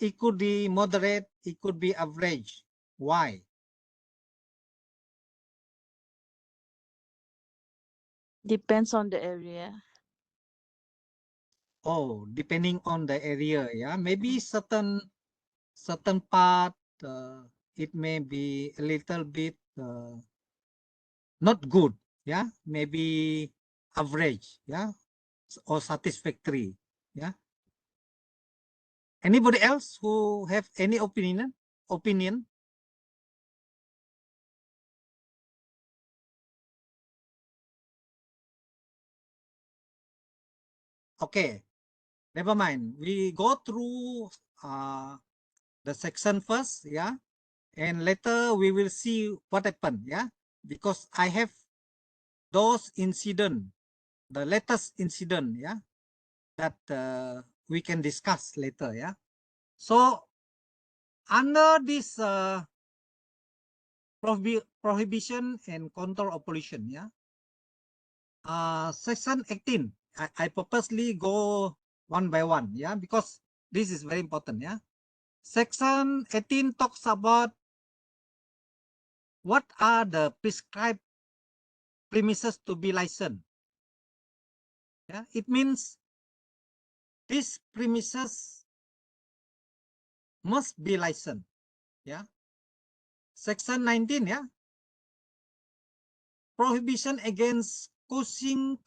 it could be moderate, it could be average? Why? Depends on the area. Oh, depending on the area, yeah. Maybe certain part, it may be a little bit not good, yeah. Maybe average, yeah, or satisfactory, yeah. Anybody else who have any opinion? Okay, never mind. We go through the section first, yeah, and later we will see what happened, yeah, because I have those incident, the latest incident, yeah, that we can discuss later, yeah. So under this prohibition and control of pollution, yeah, section 18, I purposely go one by one, yeah, because this is very important, yeah. Section 18 talks about what are the prescribed premises to be licensed. Yeah, it means these premises must be licensed. Yeah. Section 19, yeah. Prohibition against causing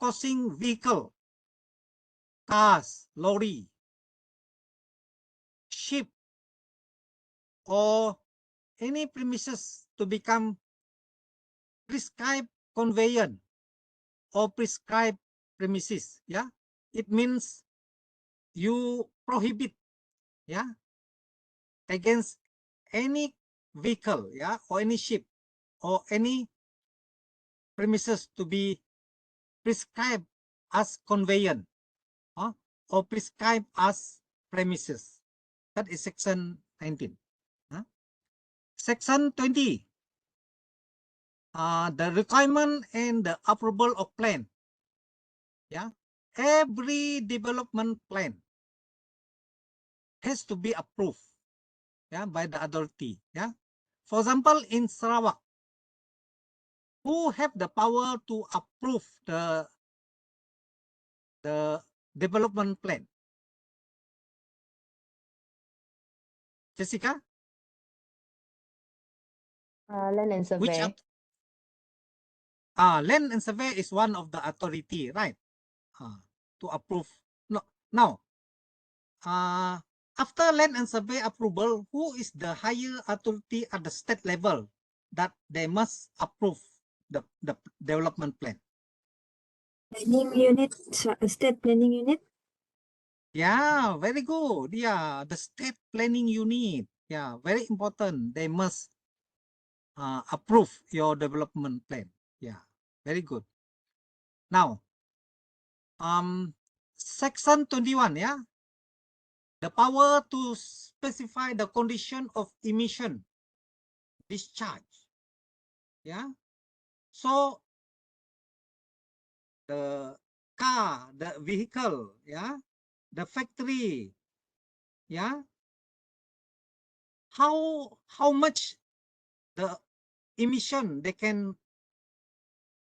vehicle, cars, lorry, ship, or any premises to become prescribed conveyance or prescribed premises. Yeah. It means you prohibit, yeah, against any vehicle, yeah, or any ship or any premises to be prescribed as conveyance, or prescribed as premises. That is section 19. Section 20, the requirement and the approval of plan. Yeah, every development plan has to be approved, yeah, by the authority. Yeah, for example, in Sarawak, who have the power to approve the development plan? Jessica? Land and Which survey. land and survey is one of the authority, right? To approve. No, now, after land and survey approval, who is the higher authority at the state level that they must approve the development plan? Planning unit, state planning unit. Yeah, very good. Yeah, the state planning unit. Yeah, very important. They must approve your development plan. Yeah, very good. Now, section 21, yeah, the power to specify the condition of emission, discharge. Yeah, so the car, the vehicle, yeah, the factory, yeah, how much the emission they can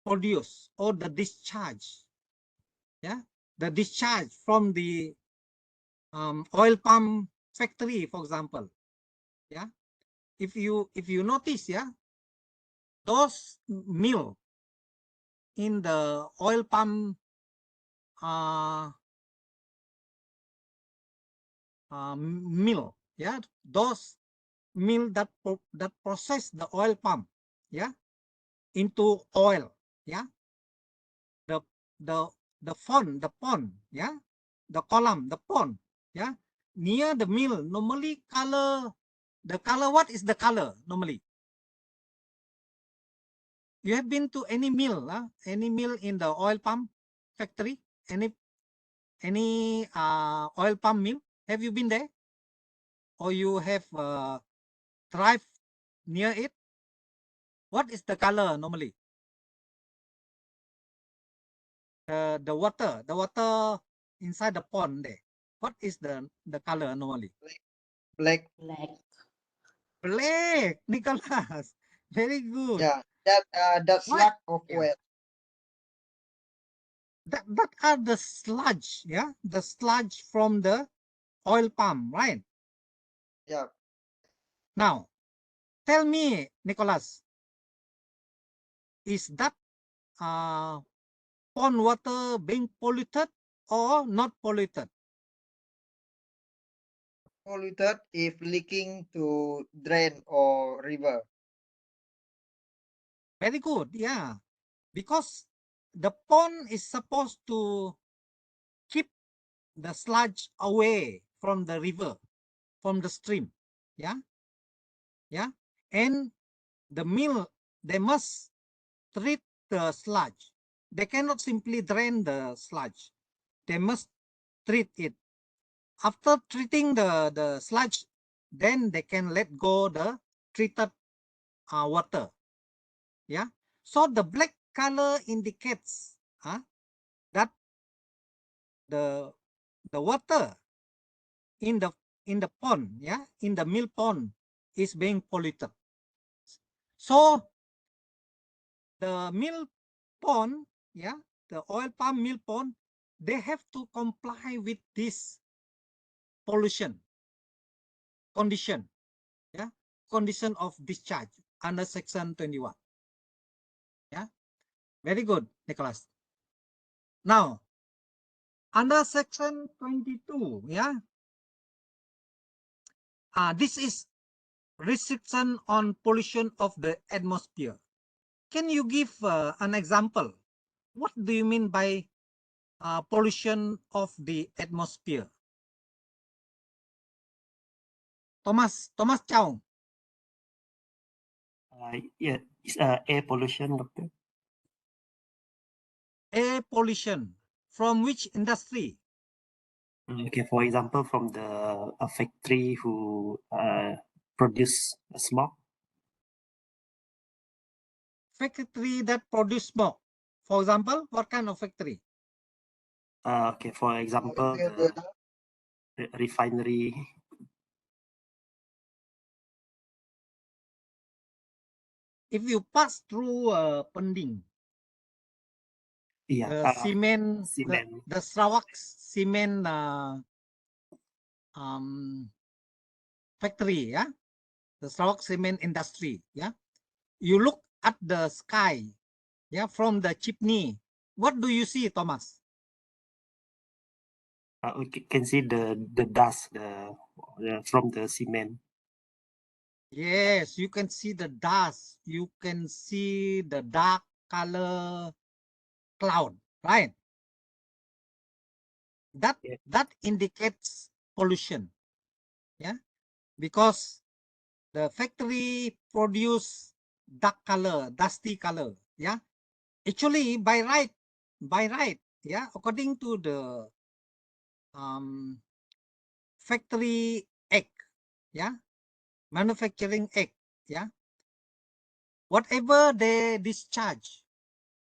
produce, or the discharge, yeah, the discharge from the oil palm factory, for example. Yeah, if you notice, yeah, those mill in the oil palm mill, yeah, those mill that process the oil palm, yeah, into oil, yeah, the pond, yeah, the column, the pond, yeah, near the mill. Normally the color, what is the color normally? You have been to any mill, any mill in the oil palm factory, any oil palm mill? Have you been there? Or you have drive near it? What is the color normally? The water inside the pond there. What is the color normally? Black. Black, Nicholas. Very good. Yeah, that's What? lack of Yeah. oil. That are the sludge, yeah, the sludge from the oil palm, right? Yeah. Now, tell me, Nicholas, is that pond water being polluted or not polluted? Polluted if leaking to drain or river. Very good, yeah. Because the pond is supposed to keep the sludge away from the river, from the stream, yeah, yeah. And the mill, they must treat the sludge. They cannot simply drain the sludge. They must treat it. After treating the sludge, then they can let go the treated water. Yeah. So the black color indicates that the water in the pond, yeah, in the mill pond is being polluted. So the mill pond, yeah, the oil palm mill pond, they have to comply with this pollution condition, yeah, condition of discharge under section 21. Yeah, very good, Nicholas. Now, under section 22, yeah, this is restriction on pollution of the atmosphere. Can you give an example? What do you mean by pollution of the atmosphere? Thomas Chow. Yeah, it's air pollution, doctor. Air pollution from which industry? Okay, for example, from a factory who produce smoke. Factory that produce smoke. For example, what kind of factory? Okay, for example, the refinery. If you pass through Pending, Yeah, the cement, cement. the Sarawak cement factory, yeah, the Sarawak cement industry, yeah. You look at the sky, yeah, from the chimney. What do you see, Thomas? We can see the dust from the cement. Yes, you can see the dust. You can see the dark color cloud, right? That indicates pollution, yeah, because the factory produce dark color, dusty color, yeah. Actually, by right, yeah, according to the factory act, yeah, manufacturing act, yeah, whatever they discharge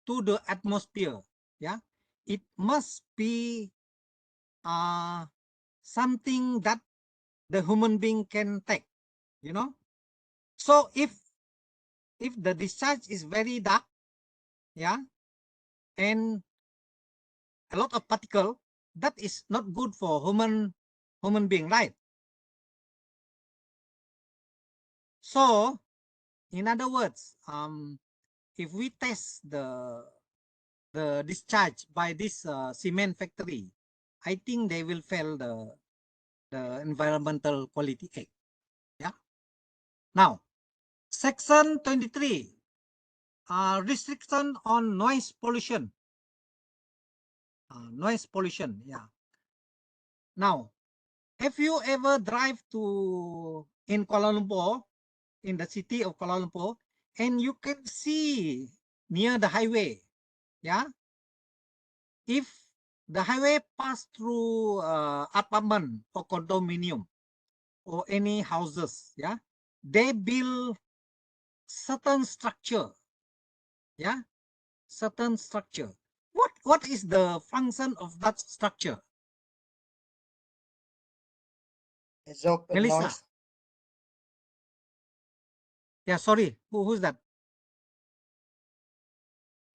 to the atmosphere, yeah, it must be something that the human being can take, you know. So if the discharge is very dark, yeah, and a lot of particle, that is not good for human being, right? So in other words, if we test the the discharge by this cement factory, I think they will fail the Environmental Quality Act. Yeah. Now, Section 23, restriction on noise pollution. Noise pollution. Yeah. Now, have you ever drive in Kuala Lumpur, in the city of Kuala Lumpur, and you can see near the highway, yeah, if the highway pass through apartment or condominium or any houses, yeah, they build certain structure, yeah, certain structure. What is the function of that structure? Absorb Melissa. noise. Yeah, sorry, who's that?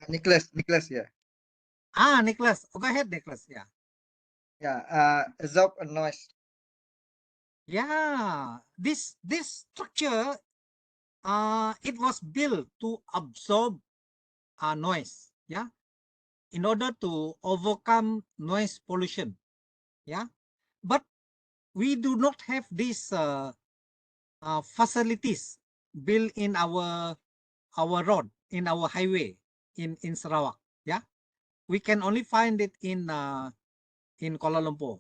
Nicholas, yeah. Nicholas. Go ahead, Nicholas. Yeah. Yeah, absorb a noise. Yeah, this structure, it was built to absorb noise. Yeah, in order to overcome noise pollution. Yeah, but we do not have these facilities built in our road, in our highway in Sarawak. Yeah, we can only find it in Kuala Lumpur.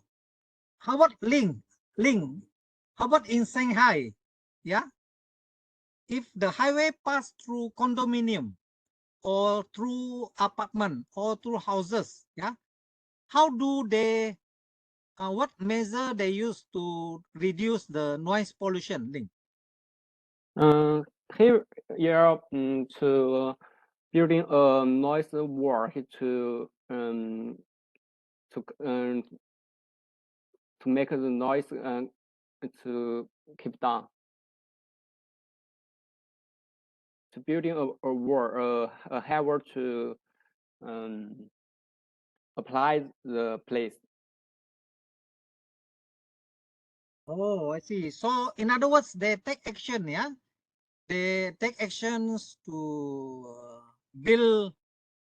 How about Ling? How about in Shanghai? Yeah, if the highway pass through condominium or through apartment or through houses, yeah, how do they, what measure they use to reduce the noise pollution, Ling? Here you are to building a noise wall to make the noise to keep down. To building a wall, a high wall to apply the place. Oh, I see. So in other words, they take action, yeah? They take actions to build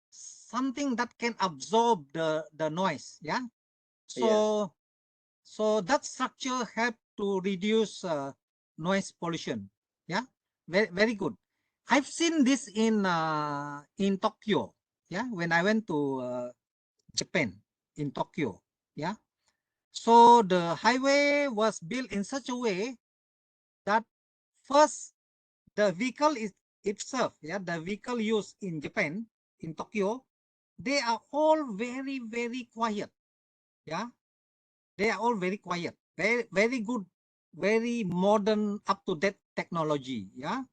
something that can absorb the noise, yeah? So, so that structure help to reduce noise pollution, yeah? Very good. I've seen this in Tokyo, yeah? When I went to Japan, in Tokyo, yeah? So the highway was built in such a way that first the vehicle is itself, yeah, the vehicle used in Japan, in Tokyo, they are all very, very quiet. Yeah, they are all very quiet, very, very good, very modern, up to date technology. Yeah,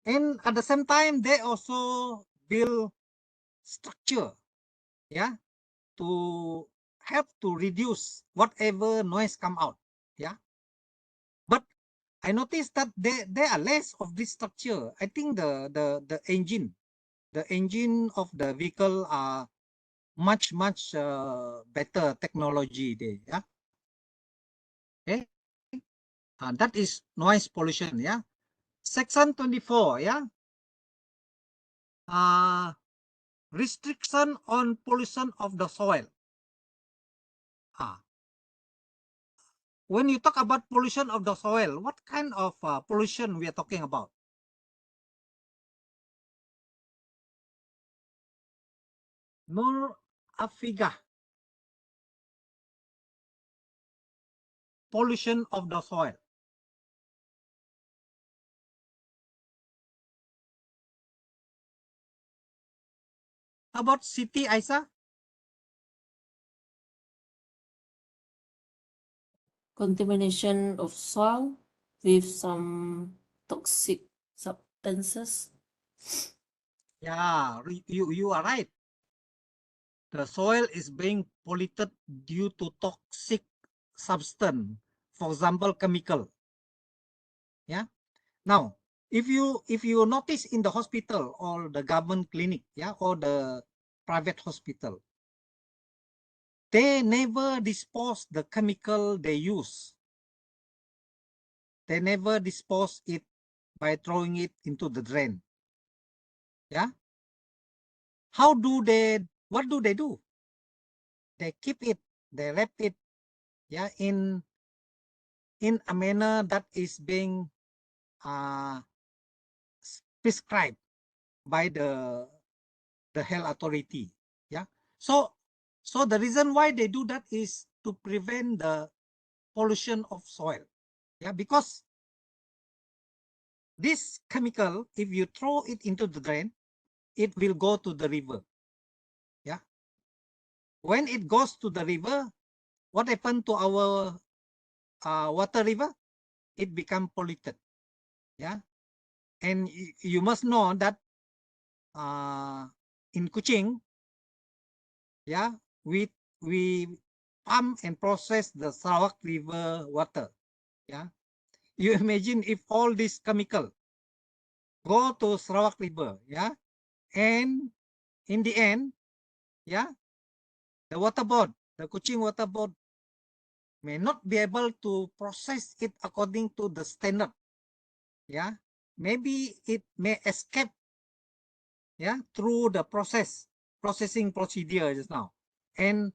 and at the same time, they also build structure. Yeah, to help to reduce whatever noise come out. Yeah, but I noticed that there are less of this structure. I think the engine of the vehicle are much better technology there. Yeah. Okay. That is noise pollution. Yeah. Section 24. Yeah. Restriction on pollution of the soil. When you talk about pollution of the soil, what kind of pollution we are talking about? Nur Afiga. Pollution of the soil. How about Siti Aisyah? Contamination of soil with some toxic substances. Yeah, you are right. The soil is being polluted due to toxic substance, for example, chemical. Yeah. Now, if you notice in the hospital or the government clinic, yeah, or the private hospital, they never dispose the chemical they use. They never dispose it by throwing it into the drain. Yeah. what do? They keep it, they wrap it, yeah, in a manner that is being prescribed by the health authority. Yeah. So the reason why they do that is to prevent the pollution of soil. Yeah, because this chemical, if you throw it into the drain, it will go to the river. Yeah. When it goes to the river, what happened to our water river? It become polluted. Yeah. And you must know that in Kuching, yeah, we pump and process the Sarawak River water. Yeah. You imagine if all this chemical go to Sarawak River, yeah, and in the end, yeah, the water board, the Kuching water board may not be able to process it according to the standard. Yeah, maybe it may escape, yeah, through the processing procedure just now. And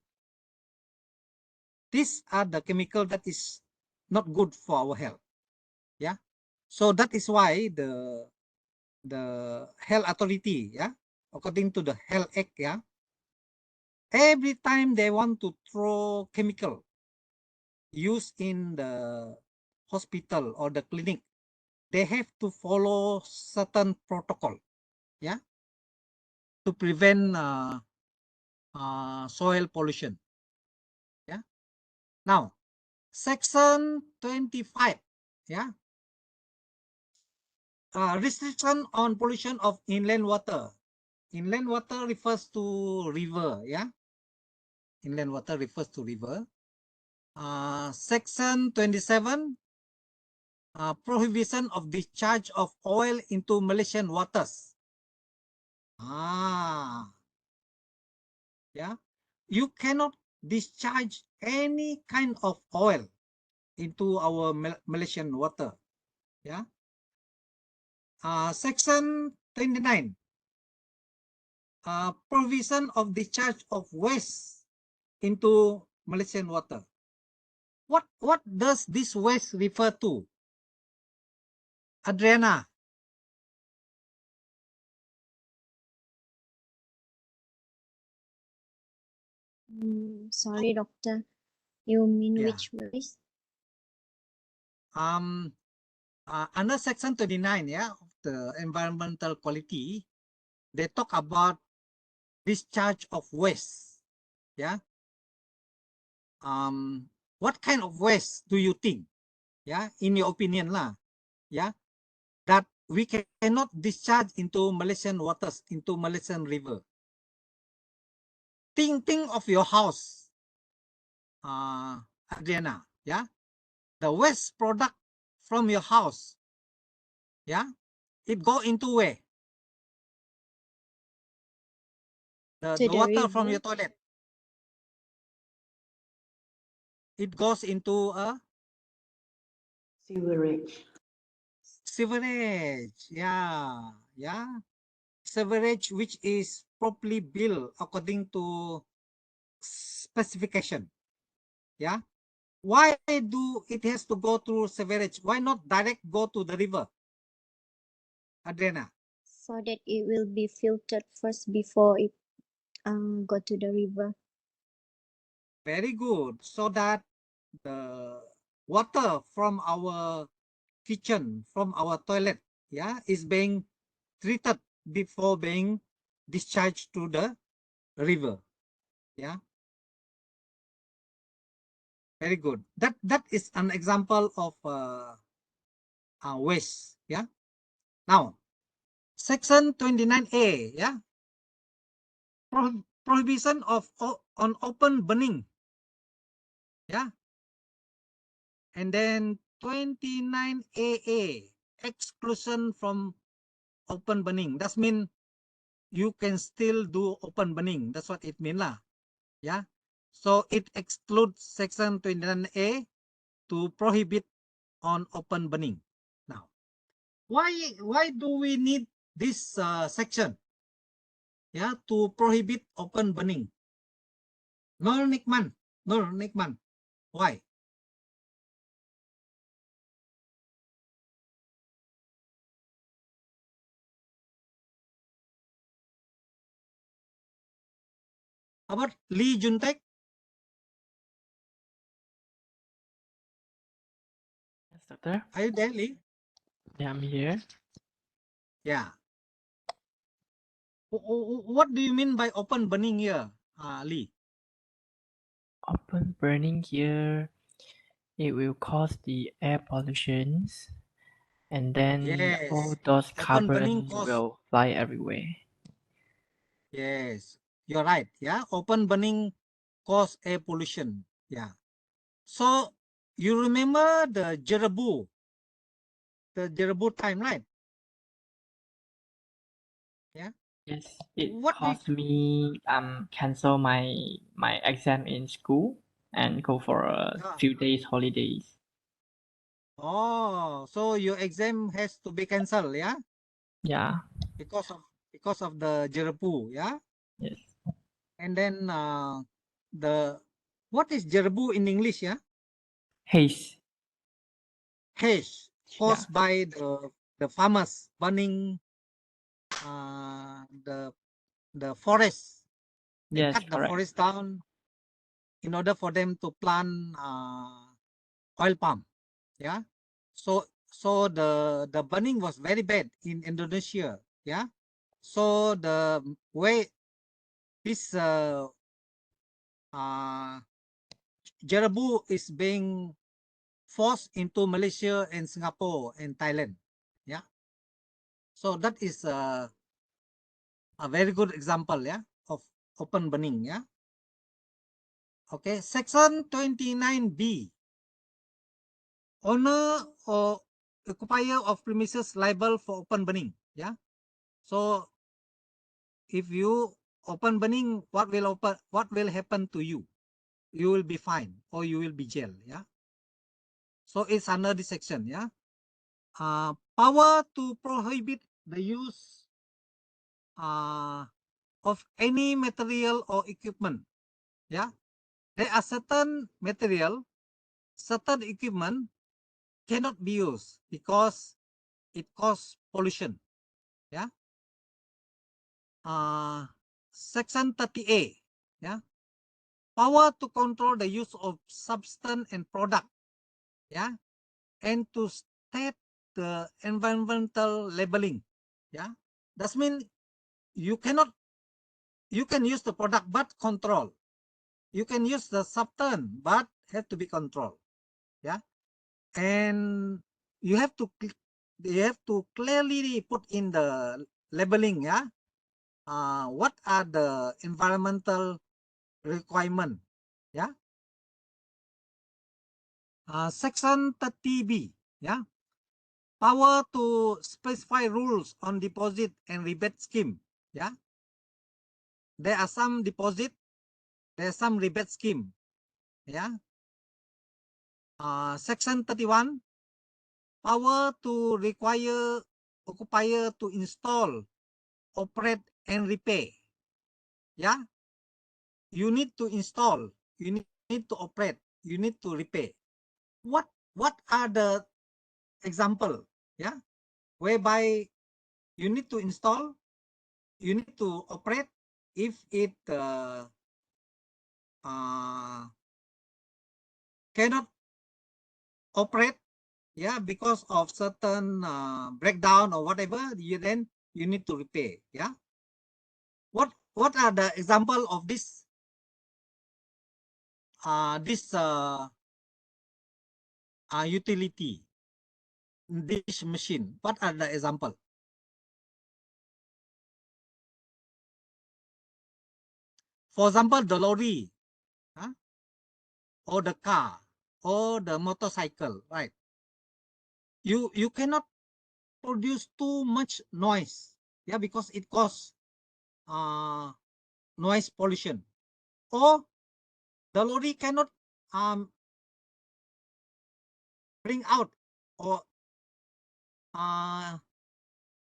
these are the chemical that is not good for our health. Yeah. So that is why the health authority, yeah, according to the Health Act, yeah, every time they want to throw chemical used in the hospital or the clinic, they have to follow certain protocol, yeah, to prevent soil pollution. Yeah. Now, Section 25, yeah, restriction on pollution of inland water. Inland water refers to river, yeah. Inland water refers to river. Section 27, prohibition of discharge of oil into Malaysian waters. Yeah, you cannot discharge any kind of oil into our Malaysian water. Yeah. Section 29, provision of discharge of waste into Malaysian water. What does this waste refer to? Adriana. Sorry, doctor. You mean Yeah. which waste? Under Section 29, yeah, of the environmental quality, they talk about discharge of waste. Yeah. What kind of waste do you think? Yeah, in your opinion lah. Yeah, that we cannot discharge into Malaysian waters, into Malaysian river. Think of your house, Adriana. Yeah, the waste product from your house. Yeah, it go into where? The water from your toilet. It goes into a Sewerage. sewerage. Yeah, yeah. Sewerage which is properly built according to specification. Yeah. Why do it has to go through sewerage? Why not direct go to the river? Adriana. So that it will be filtered first before it go to the river. Very good. So that the water from our kitchen, from our toilet, yeah, is being treated before being discharged to the river. Yeah. Very good. That is an example of waste. Yeah. Now, Section 29A. Yeah. Prohibition of on open burning. Yeah. And then 29AA, exclusion from open burning. That means you can still do open burning. That's what it means lah. Yeah. So it excludes Section 29A to prohibit on open burning. Now, why do we need this section? yeah, to prohibit open burning. Nur Nikman, why? How about Lee Juntek? Yes, doctor. Are you there, Lee? Yeah, I'm here. Yeah. What do you mean by open burning here, Lee? Open burning here, it will cause the air pollutions, and then all Yes. those Open burning carbon cause. will fly everywhere. Yes, you're right. Yeah, open burning cause air pollution. Yeah. So you remember the Jerebu time, right? Yeah. Yes, it What do you, caused me cancel my exam in school and go for a yeah. few days holidays. Oh, so your exam has to be cancelled, yeah? Yeah. Because of the Jerebu, yeah? Yes. And then the what is Jerebu in English, yeah? Haze. Haze Yeah. caused by the farmers burning the forest. They Yes, cut the correct. forest down in order for them to plant oil palm. Yeah. So the burning was very bad in Indonesia. Yeah. So the way this Jerebu is being forced into Malaysia and Singapore and Thailand. Yeah. So that is a very good example, yeah, of open burning. Yeah. Okay. Section 29B. Owner or occupier of premises liable for open burning. Yeah. So if you open burning, what will happen to you? You will be fined or you will be jailed. Yeah. So it's under this section. Yeah. Power to prohibit the use of any material or equipment. Yeah. There are certain material, certain equipment cannot be used because it causes pollution. Yeah. Section 30A. Yeah. Power to control the use of substance and product. Yeah. And to state the environmental labeling. Yeah. That means you can use the product but control. You can use the substance but have to be controlled. Yeah. And you have to clearly put in the labeling. Yeah. What are the environmental requirement? Yeah. Section 30B. Yeah. Power to specify rules on deposit and rebate scheme. Yeah. There are some deposit, there are some rebate scheme. Yeah. Section 31. Power to require occupier to install, operate, and repair. Yeah. You need to install, you need to operate, you need to repair. What are the example? Yeah. Whereby you need to install, you need to operate if it cannot operate, yeah, because of certain breakdown or whatever, then you need to repair. Yeah. What are the example of this utility, this machine? What are the example? For example, the lorry, or the car, or the motorcycle, right? You cannot produce too much noise, yeah, because it causes noise pollution. Or the lorry cannot bring out or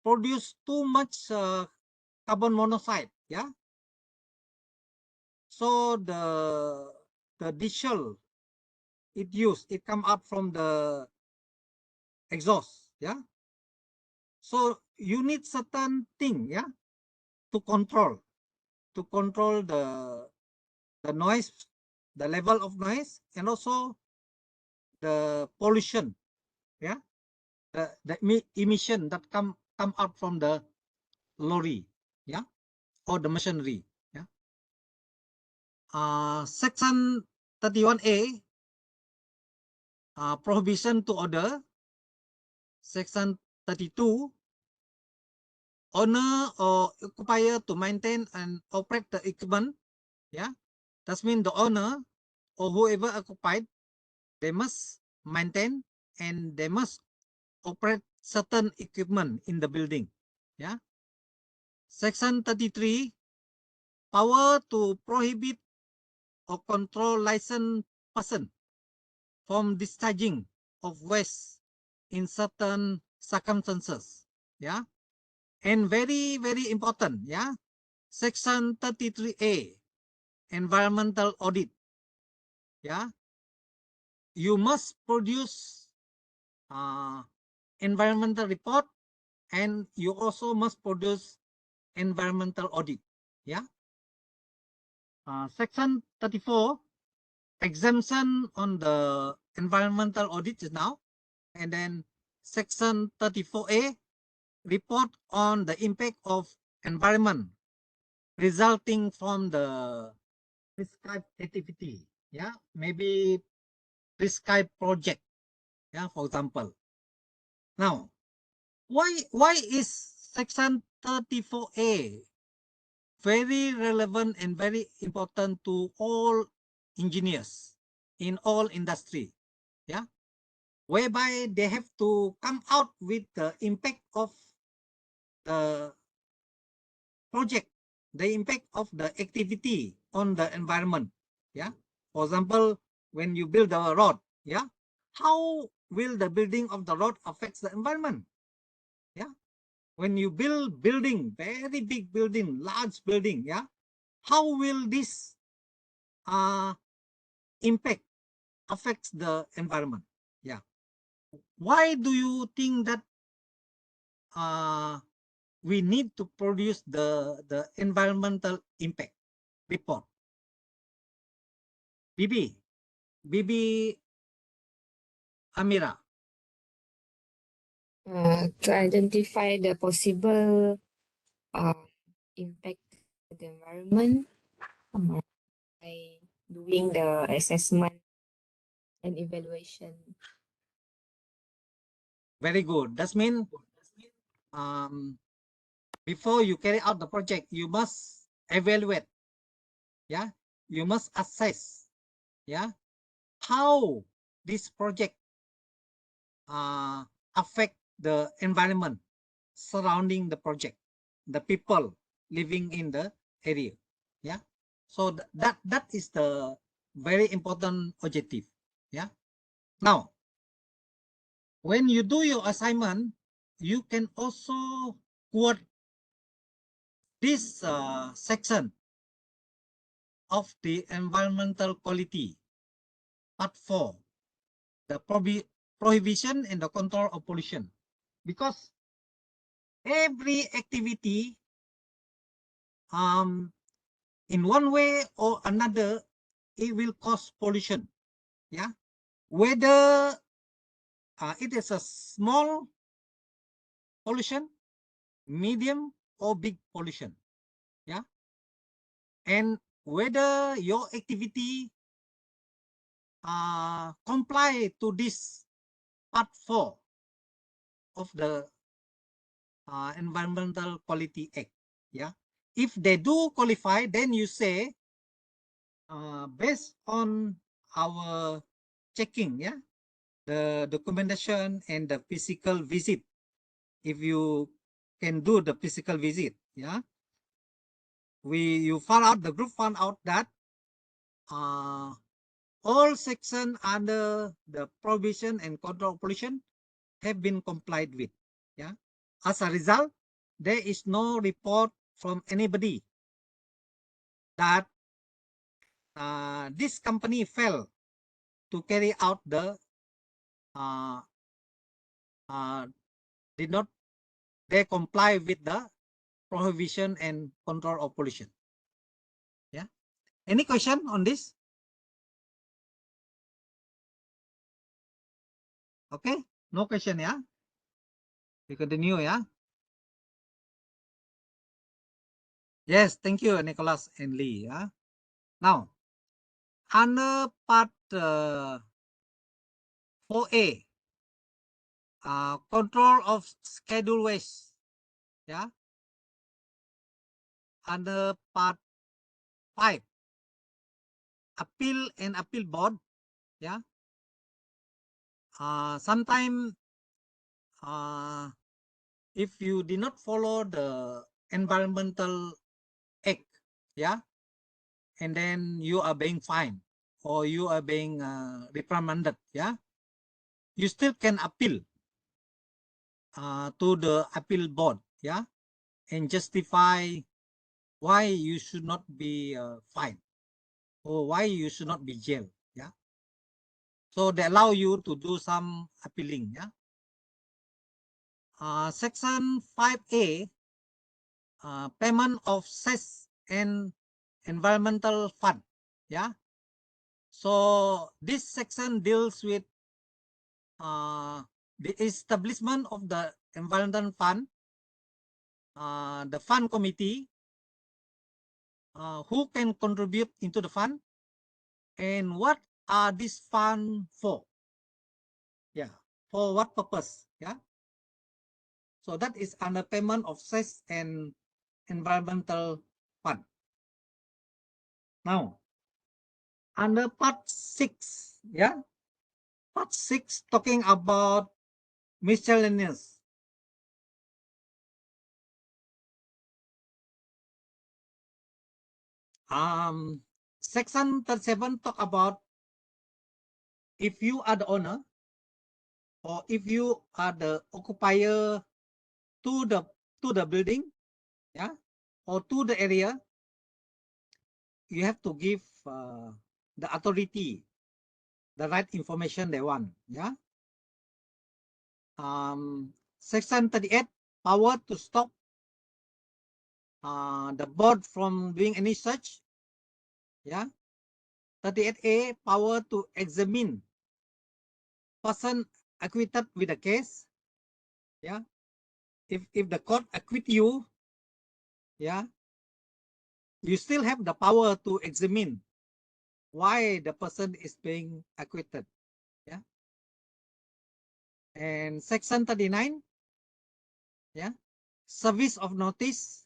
produce too much carbon monoxide, Yeah. So the diesel it come up from the exhaust. Yeah. So you need certain thing, yeah, to control the noise, the level of noise, and also the pollution, yeah, the emission that come out from the lorry, yeah, or the machinery, yeah. Section 31A, prohibition to order. Section 32, owner or occupier to maintain and operate the equipment, yeah. That means the owner or whoever occupied, they must maintain and they must operate certain equipment in the building. Yeah. Section 33, power to prohibit or control licensed person from discharging of waste in certain circumstances. Yeah. And very, very important. Yeah. Section 33A, environmental audit. Yeah. You must produce environmental report, and you also must produce environmental audit. Yeah. Section 34, exemption on the environmental audit is now. And then section 34A, report on the impact of environment resulting from the prescribed activity. Yeah. Maybe prescribed project. Yeah. For example. Now, why is section 34A very relevant and very important to all engineers in all industry? Yeah, whereby they have to come out with the impact of the project, the impact of the activity on the environment. Yeah, for example, when you build a road, yeah, how will the building of the road affects the environment? Yeah, when you build building, very big building, large building, yeah, how will this impact affects the environment? Yeah. Why do you think that we need to produce the environmental impact report? Bibi Amira. To identify the possible impact to the environment by doing the assessment and evaluation. Very good. That means before you carry out the project, you must evaluate. Yeah, you must assess. Yeah, how this project affect the environment surrounding the project, the people living in the area. Yeah, so that is the very important objective. Yeah. Now, when you do your assignment, you can also quote this section of the environmental quality, part 4, the prohibition and the control of pollution, because every activity in one way or another it will cause pollution. Yeah, whether it is a small pollution, medium or big pollution. Yeah, and whether your activity comply to this part 4 of the Environmental Quality Act. Yeah, if they do qualify, then you say based on our checking, yeah, the documentation and the physical visit, if you can do the physical visit, yeah, the group found out that all sections under the prohibition and control of pollution have been complied with. Yeah. As a result, there is no report from anybody that this company failed to carry out the did not they comply with the prohibition and control of pollution. Yeah. Any question on this? Okay. No question. Yeah. We continue. Yeah. Yes. Thank you, Nicholas and Lee. Yeah. Now, under part 4A, control of schedule waste. Yeah. Under part 5, appeal and appeal board. Yeah. Sometimes if you did not follow the environmental act, yeah, and then you are being fined or you are being reprimanded, yeah, you still can appeal to the appeal board, yeah, and justify why you should not be fined or why you should not be jailed, yeah. So they allow you to do some appealing, yeah. Section 5A, payment of cess and environmental fund, yeah. So this section deals with the establishment of the environmental fund, the fund committee, who can contribute into the fund, and what are these fund for? Yeah, for what purpose? Yeah. So that is under payment of cess and environmental fund. Now, under part 6, yeah, part 6 talking about miscellaneous. Section 37 talk about if you are the owner or if you are the occupier to the building, yeah, or to the area, you have to give the authority the right information they want, yeah. Section 38, power to stop the board from doing any search, yeah. 38A, power to examine person acquitted with a case, yeah. If the court acquit you, yeah, you still have the power to examine why the person is being acquitted, yeah. And section 39, yeah, service of notice.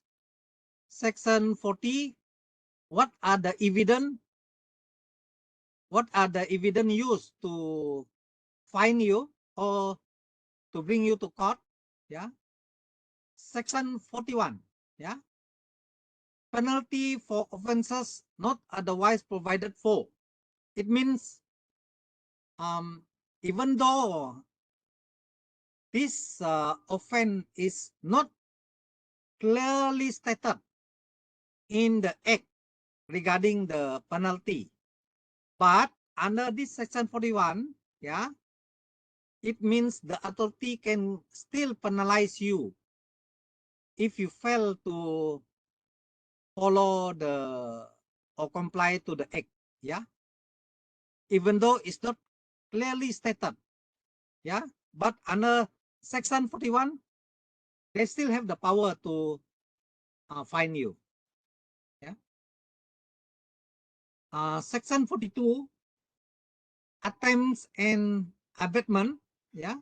Section 40, what are the evidence used to fine you or to bring you to court, yeah. Section 41, yeah, penalty for offenses not otherwise provided for. It means even though this offense is not clearly stated in the act regarding the penalty, but under this section 41, yeah, it means the authority can still penalize you if you fail to follow the or comply to the act, yeah, even though it's not clearly stated, yeah, but under section 41, they still have the power to fine you, yeah. Section 42, attempts and abatement, yeah,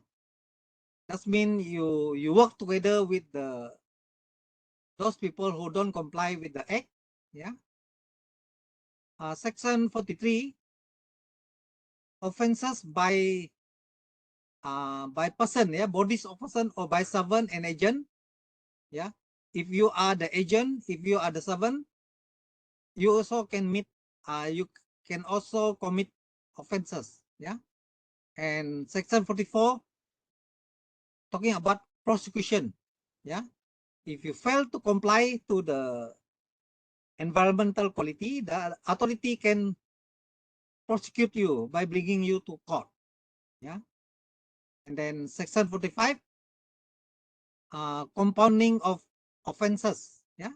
that means you work together with those people who don't comply with the act, yeah. Section 43, offenses by person, yeah, bodies of person or by servant and agent, yeah. If you are the agent, if you are the servant, you also can you can also commit offenses, yeah. And section 44 talking about prosecution, yeah. If you fail to comply to the environmental quality, the authority can prosecute you by bringing you to court. Yeah. And then section 45, compounding of offenses. Yeah.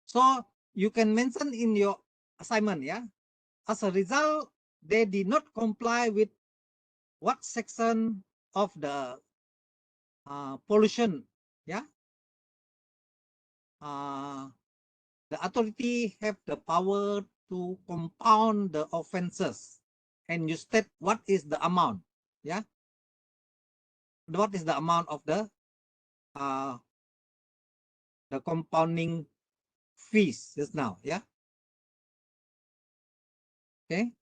So you can mention in your assignment. Yeah. As a result, they did not comply with what section of the pollution. Yeah. The authority have the power to compound the offenses, and you state what is the amount. Yeah. What is the amount of the compounding fees just now? Yeah. Okay.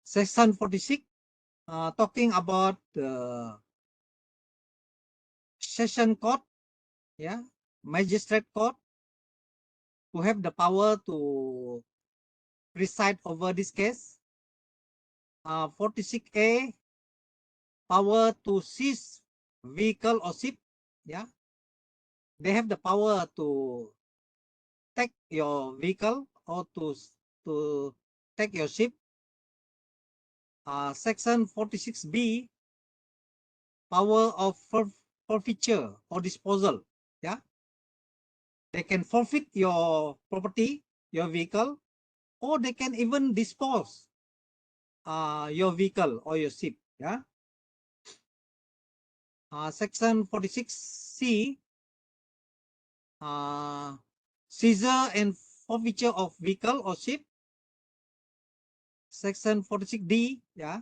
Section 46, talking about the session court. Yeah. Magistrate court, who have the power to preside over this case. 46A, power to seize vehicle or ship. Yeah. They have the power to take your vehicle or to take your ship. Section 46B, power of forfeiture or disposal. Yeah. They can forfeit your property, your vehicle, or they can even dispose your vehicle or your ship. Yeah. Section 46C, seizure and forfeiture of vehicle or ship. Section 46D, yeah,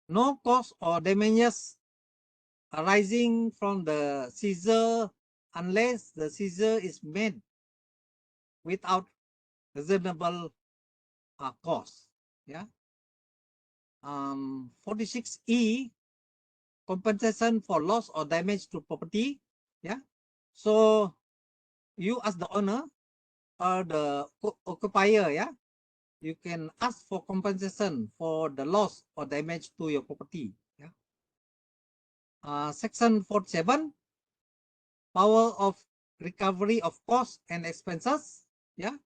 no cost or damages arising from the seizure unless the seizure is made without reasonable cost. Yeah. 46E, compensation for loss or damage to property. Yeah. So you as the owner or the occupier, yeah, you can ask for compensation for the loss or damage to your property. Yeah. Section 47, power of recovery of costs and expenses. Yeah.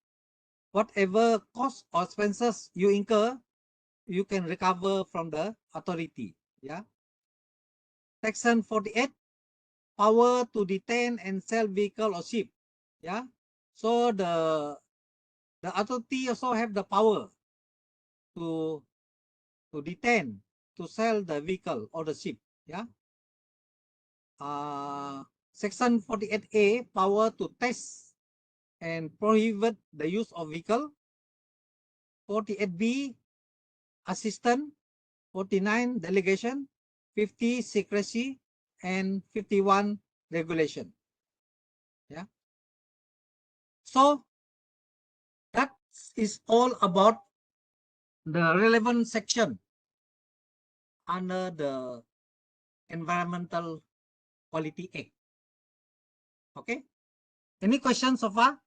Whatever costs or expenses you incur, you can recover from the authority. Yeah. Section 48, power to detain and sell vehicle or ship. Yeah. So the authority also have the power to detain, to sell the vehicle or the ship. Yeah. Section 48A, power to test and prohibit the use of vehicle. 48B, assistant. 49, delegation. 50, secrecy. And 51, regulation. Yeah. So that is all about the relevant section under the Environmental Quality Act. Okay. Any questions so far?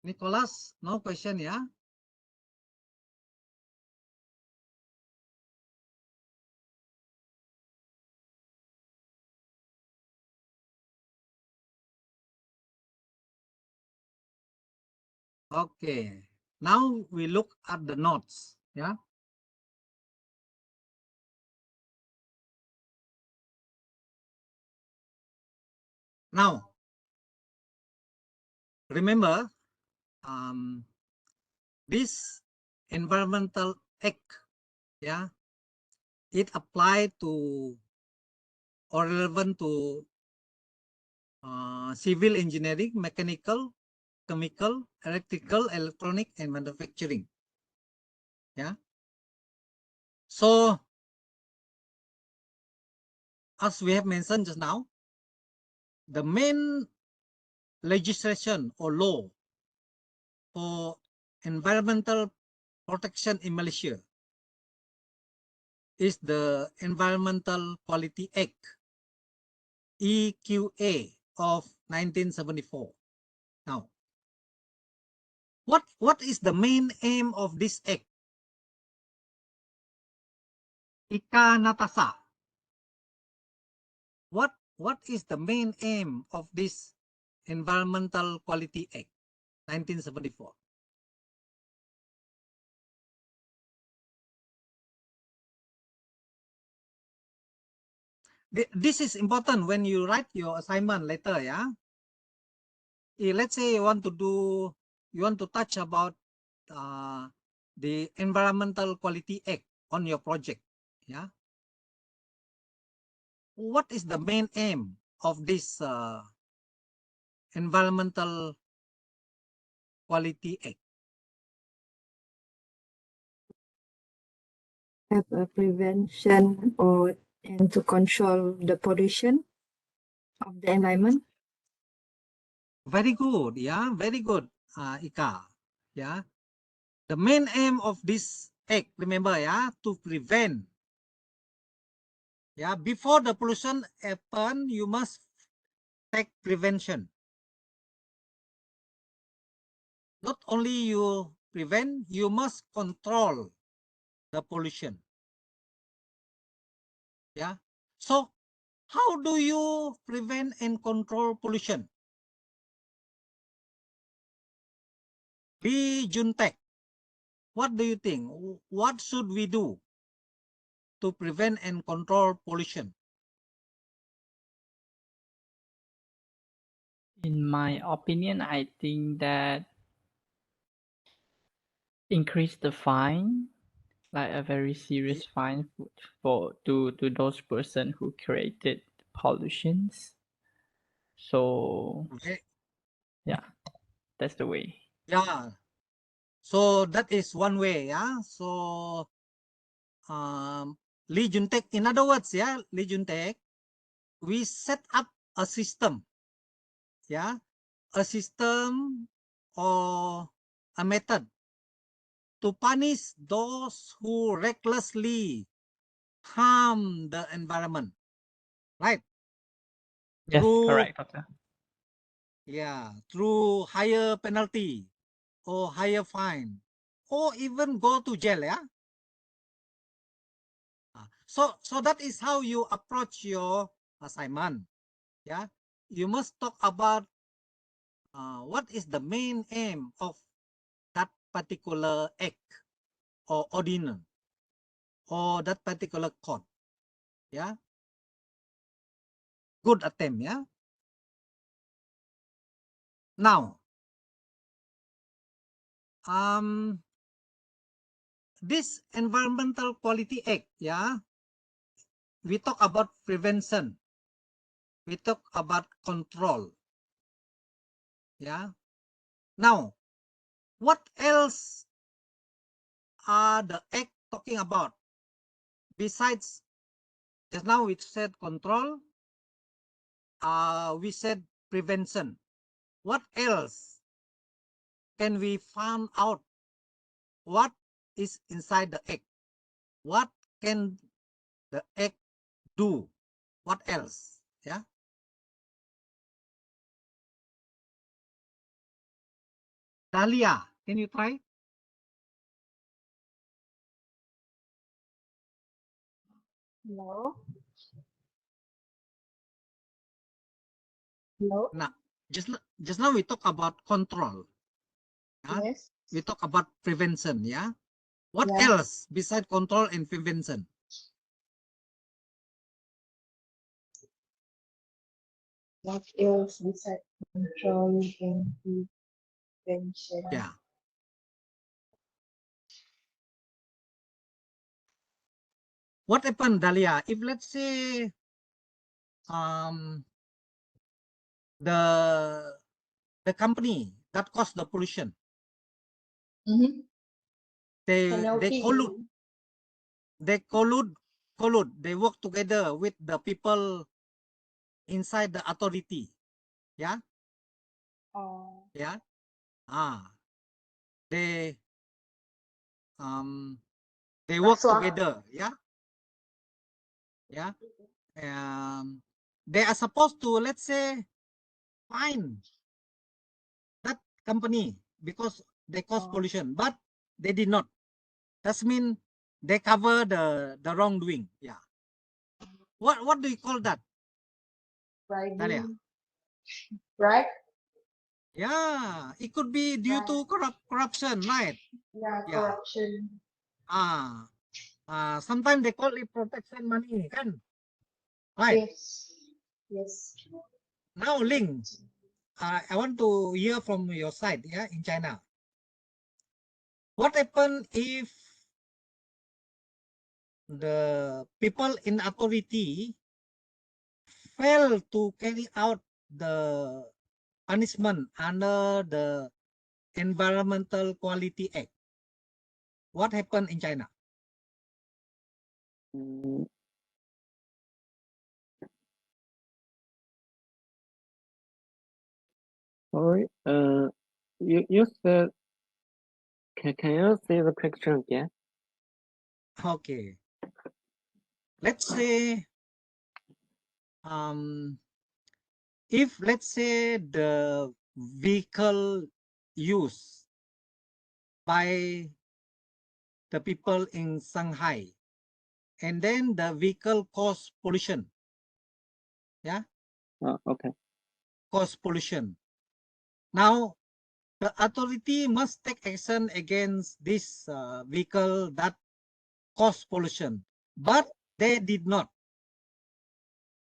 Nicholas, no question, yeah? Okay. Now we look at the notes, yeah? Now, remember, this Environmental Act, yeah, it applied to or relevant to civil engineering, mechanical, chemical, electrical, electronic, and manufacturing. Yeah. So, as we have mentioned just now, the main legislation or law for environmental protection in Malaysia is the Environmental Quality Act, EQA of 1974. Now, what is the main aim of this act? Ika Natasa. what is the main aim of this Environmental Quality Act 1974? This is important when you write your assignment later, yeah. Let's say you want to touch about the Environmental Quality Act on your project, yeah. What is the main aim of this Environmental Quality Act? Have a prevention and to control the pollution of the environment. Very good, yeah, very good, Ika, yeah. The main aim of this act, remember, yeah, to prevent, yeah, before the pollution happen, you must take prevention. Not only you prevent, you must control the pollution. Yeah. So how do you prevent and control pollution? Be Juntek. What do you think? What should we do to prevent and control pollution? In my opinion, I think that increase the fine, like a very serious fine to those person who created pollutions. So Okay. yeah, that's the way. Yeah. So that is one way. Yeah. So Lee Juntek, in other words, yeah, Lee Juntek, we set up a system. Yeah. A system or a method to punish those who recklessly harm the environment, right? Yes, Through, correct, doctor. yeah, through higher penalty or higher fine, or even go to jail, yeah. So that is how you approach your assignment, yeah. You must talk about what is the main aim of that particular act or ordinance or that particular code, yeah. Good attempt, yeah. Now, this Environmental Quality Act, yeah, we talk about prevention, we talk about control, yeah. Now, what else are the act talking about besides just now we said control, we said prevention? What else can we find out? What is inside the act? What can the act do? What else? Yeah. Dahlia, can you try? Hello. Hello. Now, just now we talk about control. Yeah? Yes. We talk about prevention. Yeah. What Yeah. else besides control and prevention? What else besides control and prevention? Yeah. What happened, Dahlia? If let's say the company that caused the pollution, they collude, they work together with the people inside the authority. Yeah. Yeah. They work together. Yeah. Yeah. They are supposed to, let's say, fine that company because they cause pollution, but they did not. That means they cover the wrongdoing. Yeah. What do you call that? Talia? Bribing. Bribe? Yeah, it could be due to corruption, right? Yeah, Yeah. corruption. Sometimes they call it protection money, kan? Right. Yes. Yes. Now, Ling, I want to hear from your side, yeah, in China. What happen if the people in authority fail to carry out the punishment under the Environmental Quality Act? What happened in China? Sorry, you said, can you see the picture again? Okay. Let's say, if let's say the vehicle used by the people in Shanghai, and then the vehicle cause pollution. Yeah. Okay. Cause pollution. Now, the authority must take action against this vehicle that cause pollution, but they did not.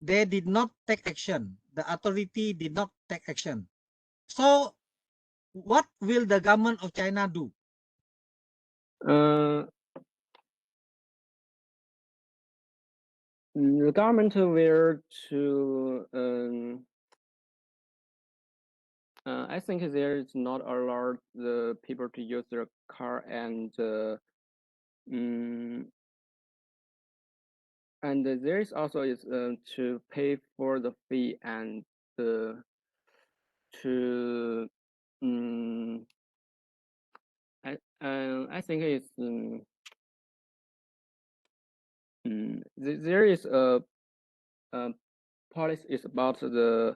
They did not take action. The authority did not take action. So, what will the government of China do? The government will to I think there is not allowed the people to use their car and there is also is to pay for the fee and to I think it's there is a policy is about the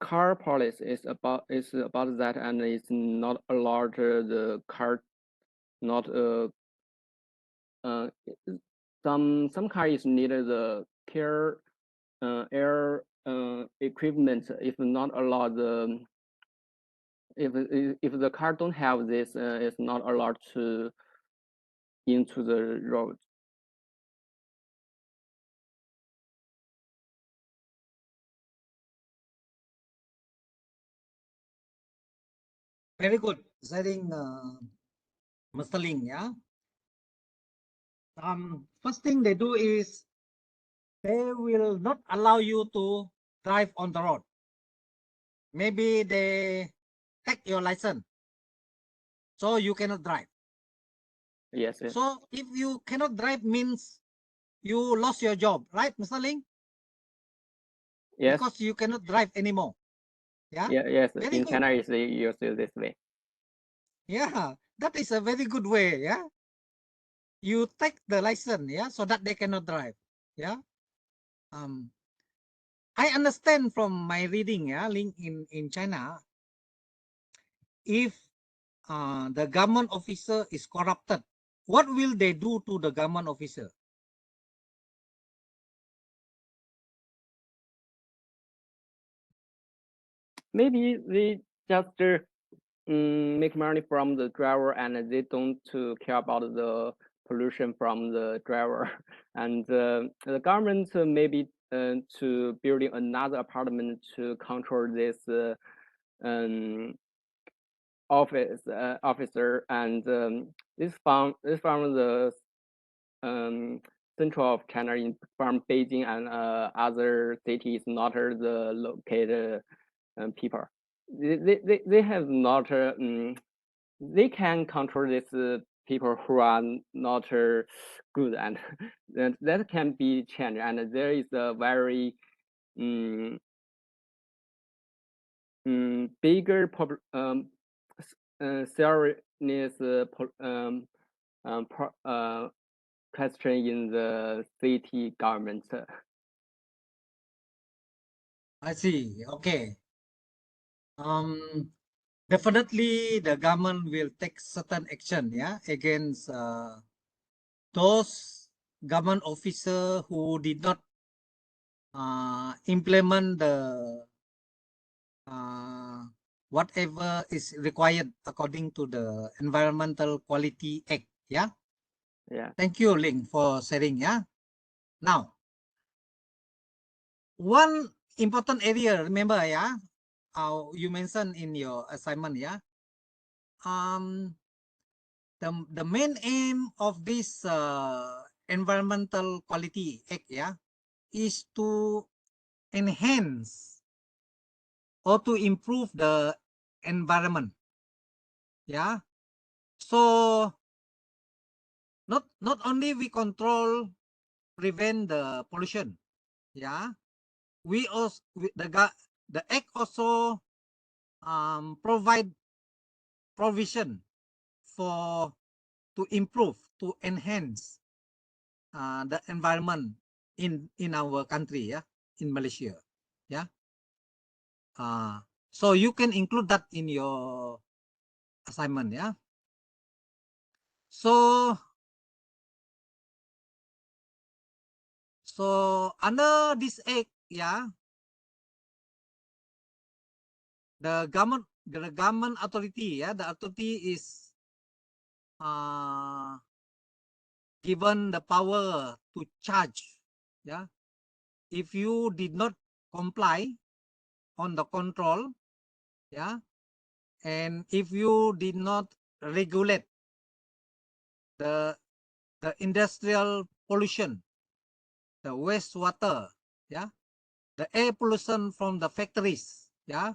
car policy is about that, and it's not allowed the car not some cars needed the care air equipment. If not allowed the if the car don't have this, it's not allowed to into the road. Very good. Sharing, Mr. Ling, yeah. First thing they do is they will not allow you to drive on the road. Maybe they take your license, so you cannot drive. Yes, yes. So if you cannot drive means you lost your job, right, Mr. Ling? Yes. Because you cannot drive anymore. Yeah. Yes. Very In good. China, is used this way. Yeah, that is a very good way. Yeah. You take the license, yeah, so that they cannot drive. Yeah. I understand from my reading, yeah, Ling, in China, if the government officer is corrupted, what will they do to the government officer? Maybe they just make money from the driver, and they don't care about the pollution from the driver. And the government maybe to building another apartment to control this officer, and this from the central of China, from Beijing and other cities, not the located people. They have not they can control these people who are not good, and that can be changed. And there is a very bigger seriousness question in the city government. I see. Okay. Definitely the government will take certain action, yeah, against those government officer who did not implement the whatever is required according to the Environmental Quality Act. Yeah. Yeah. Thank you, Ling, for sharing. Yeah. Now, one important area, remember, yeah, you mentioned in your assignment, yeah. The main aim of this Environmental Quality Act, yeah, is to enhance or to improve the environment. Yeah. So not only we control, prevent the pollution. Yeah. We also the act also provide provision for to improve, to enhance the environment in our country, yeah, in Malaysia. Yeah. So you can include that in your assignment. Yeah. So under this act, yeah, the government authority, yeah, the authority is given the power to charge, yeah, if you did not comply on the control, yeah, and if you did not regulate the industrial pollution, the wastewater, yeah, the air pollution from the factories, yeah,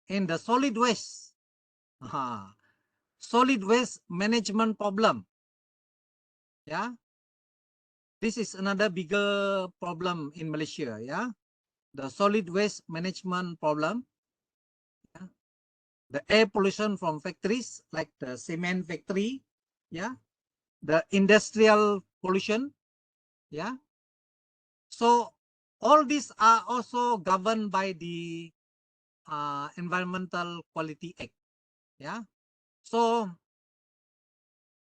and the solid waste, solid waste management problem, yeah. This is another bigger problem in Malaysia, yeah. The solid waste management problem, yeah? The air pollution from factories like the cement factory, yeah, the industrial pollution, yeah. So all these are also governed by the Environmental Quality Act, yeah. So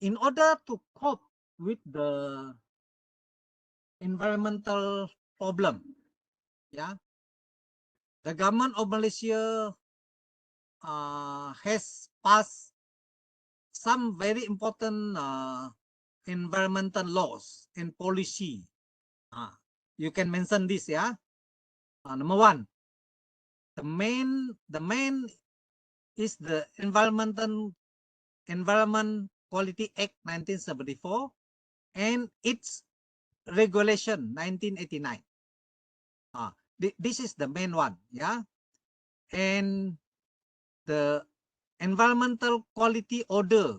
in order to cope with the environmental problem, yeah, the government of Malaysia has passed some very important environmental laws and policy. You can mention this, yeah. Number one, the main is the Environment Quality Act 1974 and its regulation 1989. This is the main one, yeah. And the Environmental Quality Order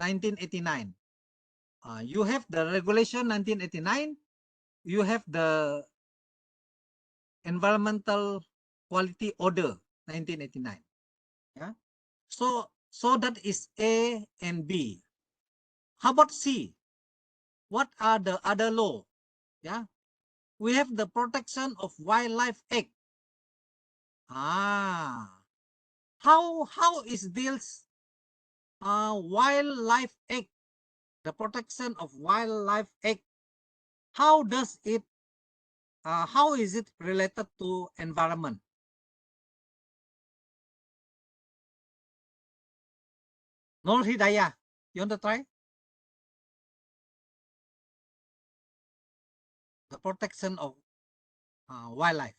1989. You have the regulation 1989. You have the Environmental Quality Order 1989. Yeah. So that is A and B. How about C? What are the other law? Yeah. We have the Protection of Wildlife Act. How is this Wildlife Act, the Protection of Wildlife Act? How does it? How is it related to environment? Nur Hidayah, you want to try? The protection of wildlife.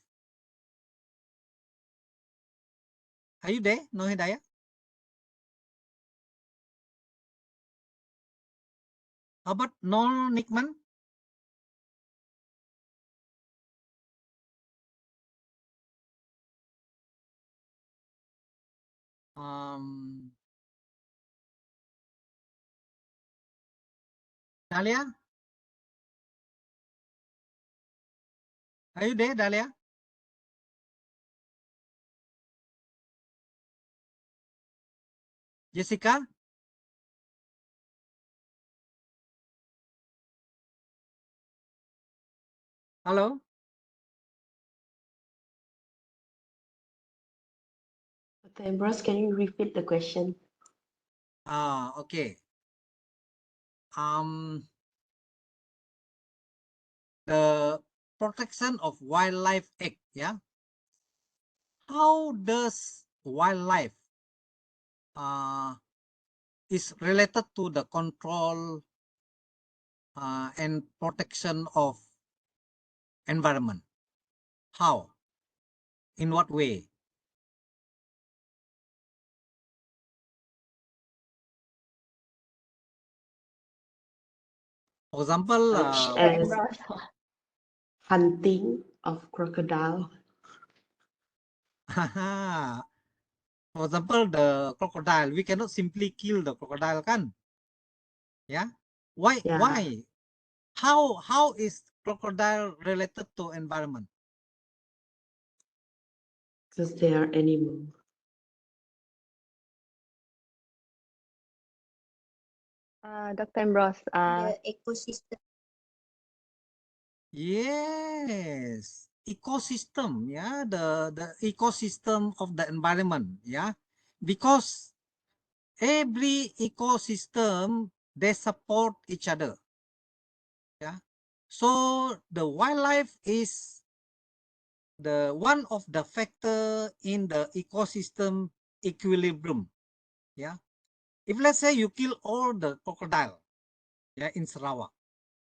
Are you there, Nur Hidayah? How about Nur Nikman? Dahlia? Are you there, Dahlia? Jessica? Hello? Dr. Ambrose, can you repeat the question? Okay. The Protection of Wildlife Act. Yeah. How does wildlife is related to the control and protection of environment? How? In what way? For example, Such Dr. as Ambrose. hunting of crocodile. for example, the crocodile, we cannot simply kill the crocodile, kan? Yeah. Why? Yeah. Why? How is crocodile related to environment? Because they are animal. Dr. Ambrose. The ecosystem. Yes, ecosystem. Yeah, the ecosystem of the environment. Yeah, because every ecosystem they support each other. Yeah, so the wildlife is the one of the factor in the ecosystem equilibrium. Yeah, if let's say you kill all the crocodile, yeah, in Sarawak,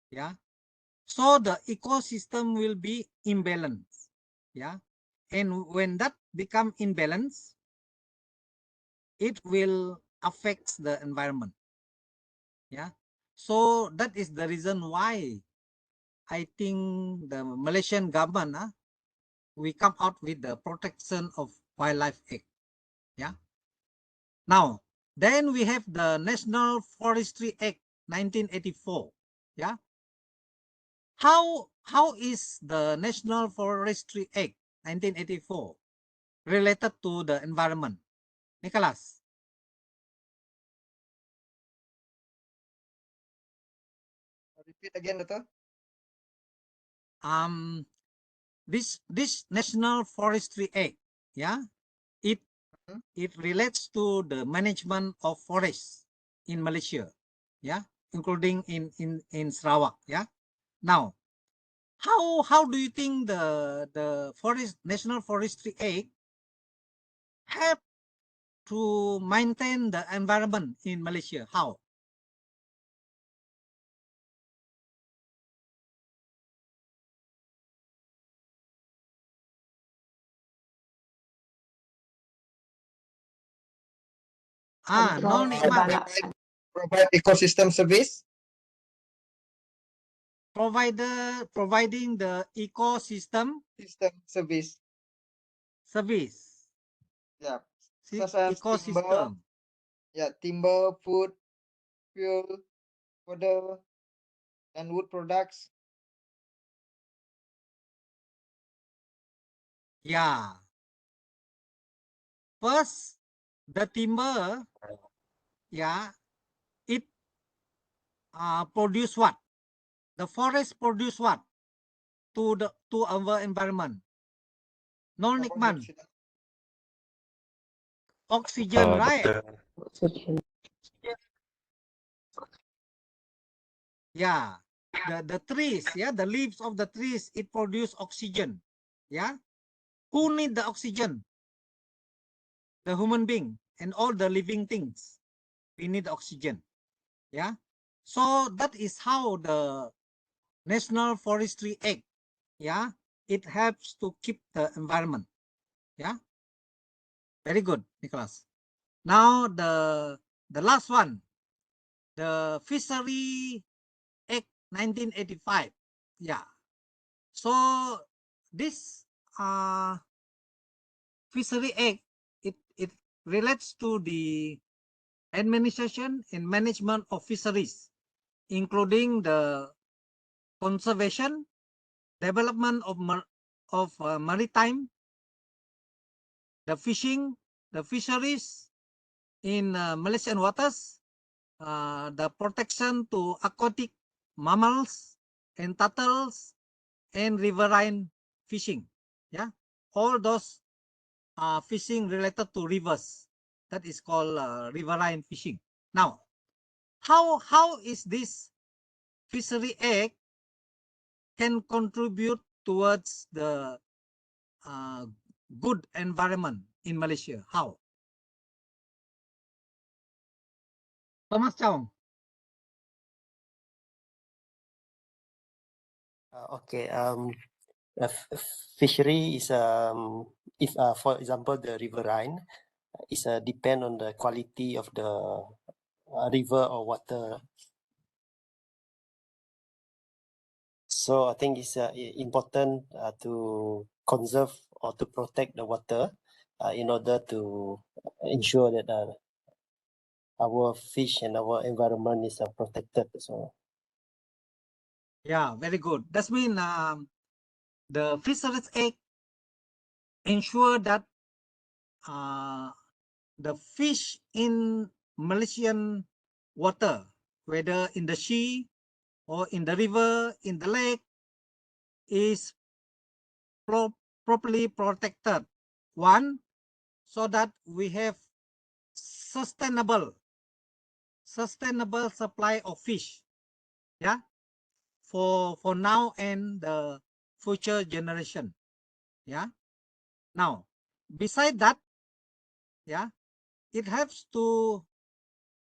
yeah, so the ecosystem will be imbalanced. Yeah, and when that become imbalanced, it will affect the environment. Yeah, so that is the reason why I think the Malaysian government we come out with the Protection of Wildlife Act. Yeah. Now, then we have the National Forestry Act 1984. Yeah. How is the National Forestry Act 1984 related to the environment? Nicholas. Repeat again, Doctor. This National Forestry Act, yeah, it relates to the management of forests in Malaysia, yeah, including in Sarawak, yeah. Now, how do you think the National Forestry Act help to maintain the environment in Malaysia? How? Control Provide ecosystem service. Providing the ecosystem service. Yeah, such as timber. Ecosystem. Yeah, timber, food, fuel, water, and wood products. Yeah. First, the timber, yeah, it produce what? The forest produce what to our environment? Non-Nikman. Oxygen, right? Oxygen. Yeah. The trees, yeah, the leaves of the trees, it produce oxygen. Yeah. Who need the oxygen? The human being and all the living things. We need oxygen. Yeah. So that is how the National Forestry Act, yeah, it helps to keep the environment. Yeah. Very good, Nicholas. Now the last one, the Fishery Act 1985. Yeah. So this Fishery Act, it relates to the administration and management of fisheries, including the conservation, development of maritime, the fishing, the fisheries in Malaysian waters, the protection to aquatic mammals and turtles, and riverine fishing. Yeah, all those fishing related to rivers, that is called riverine fishing. Now, how is this Fishery Act can contribute towards the good environment in Malaysia? How? Thomas Chong. Okay. Fishery is if for example the riverine is depend on the quality of the river or water. So I think it's important to conserve or to protect the water in order to ensure that our fish and our environment is protected. So Yeah, very good. That means the Fisheries Act ensure that the fish in Malaysian water, whether in the sea or in the river, in the lake, is properly protected. One, so that we have sustainable supply of fish, yeah, for now and the future generation, yeah. Now, beside that, yeah, it helps to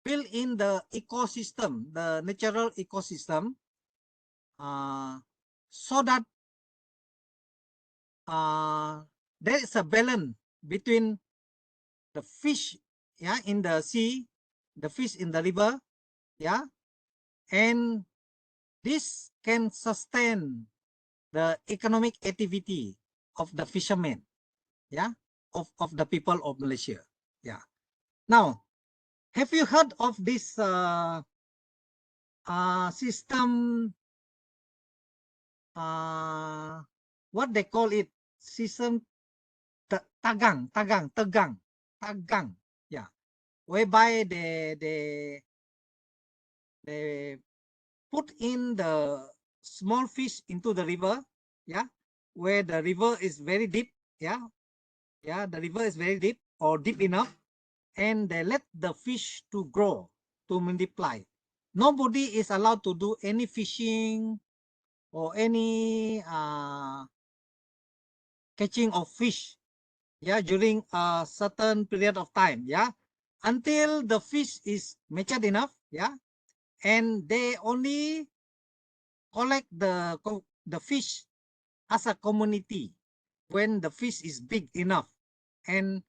build in the ecosystem, the natural ecosystem, so that there is a balance between the fish, yeah, in the sea, the fish in the river, yeah, and this can sustain the economic activity of the fishermen, yeah, of the people of Malaysia, yeah. Now, have you heard of this system? What they call it? System tagang, yeah, whereby they put in the small fish into the river, yeah, where the river is very deep, yeah, the river is very deep or deep enough, and they let the fish to grow, to multiply. Nobody is allowed to do any fishing or any catching of fish, yeah, during a certain period of time, yeah, until the fish is matured enough, yeah, and they only collect the fish as a community when the fish is big enough, and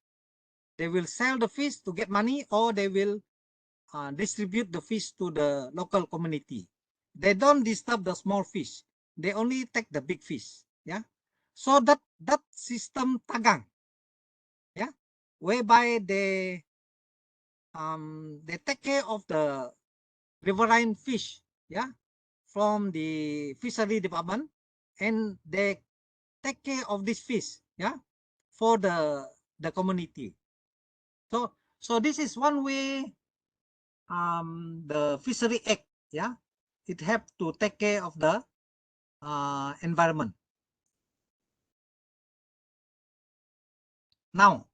they will sell the fish to get money, or they will distribute the fish to the local community. They don't disturb the small fish. They only take the big fish, yeah. So that system tagang, yeah, whereby they take care of the riverine fish, yeah, from the fishery department, and they take care of this fish, yeah, for the community. So this is one way the Fishery Act, yeah, it helps to take care of the environment. Now,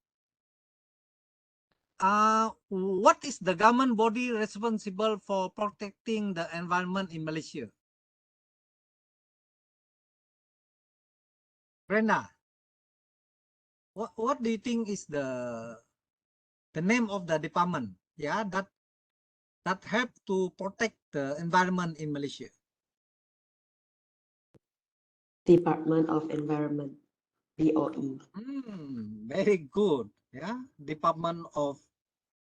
what is the government body responsible for protecting the environment in Malaysia? Brenda, what do you think is the name of the department, yeah, that help to protect the environment in Malaysia? Department of Environment, DOE. Very good, yeah, Department of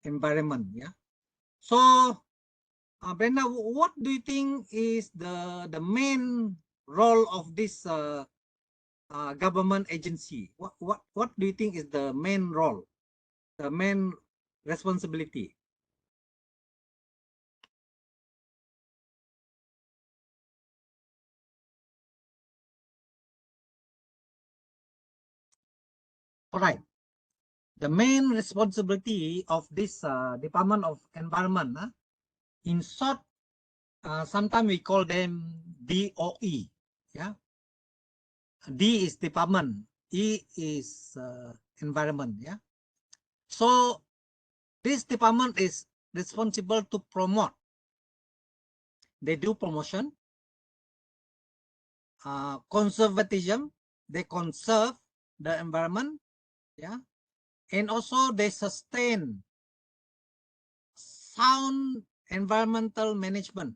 Environment, yeah. So, Brenda, what do you think is the main role of this government agency? What do you think is the main role, the main responsibility? All right. The main responsibility of this Department of Environment, in short, sometimes we call them DOE. Yeah. D is department, E is environment. Yeah. So this department is responsible to promote. They do promotion. conservatism. They conserve the environment, yeah, and also they sustain sound environmental management,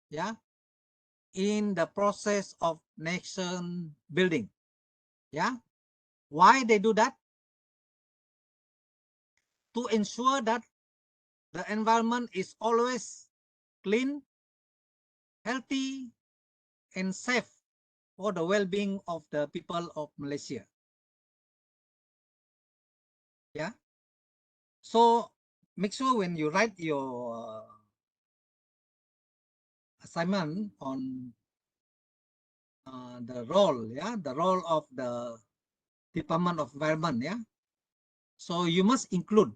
yeah, in the process of nation building, yeah. Why they do that? To ensure that the environment is always clean, healthy, and safe for the well-being of the people of Malaysia. Yeah. So make sure when you write your assignment on the role, yeah, the role of the Department of Environment, yeah. So you must include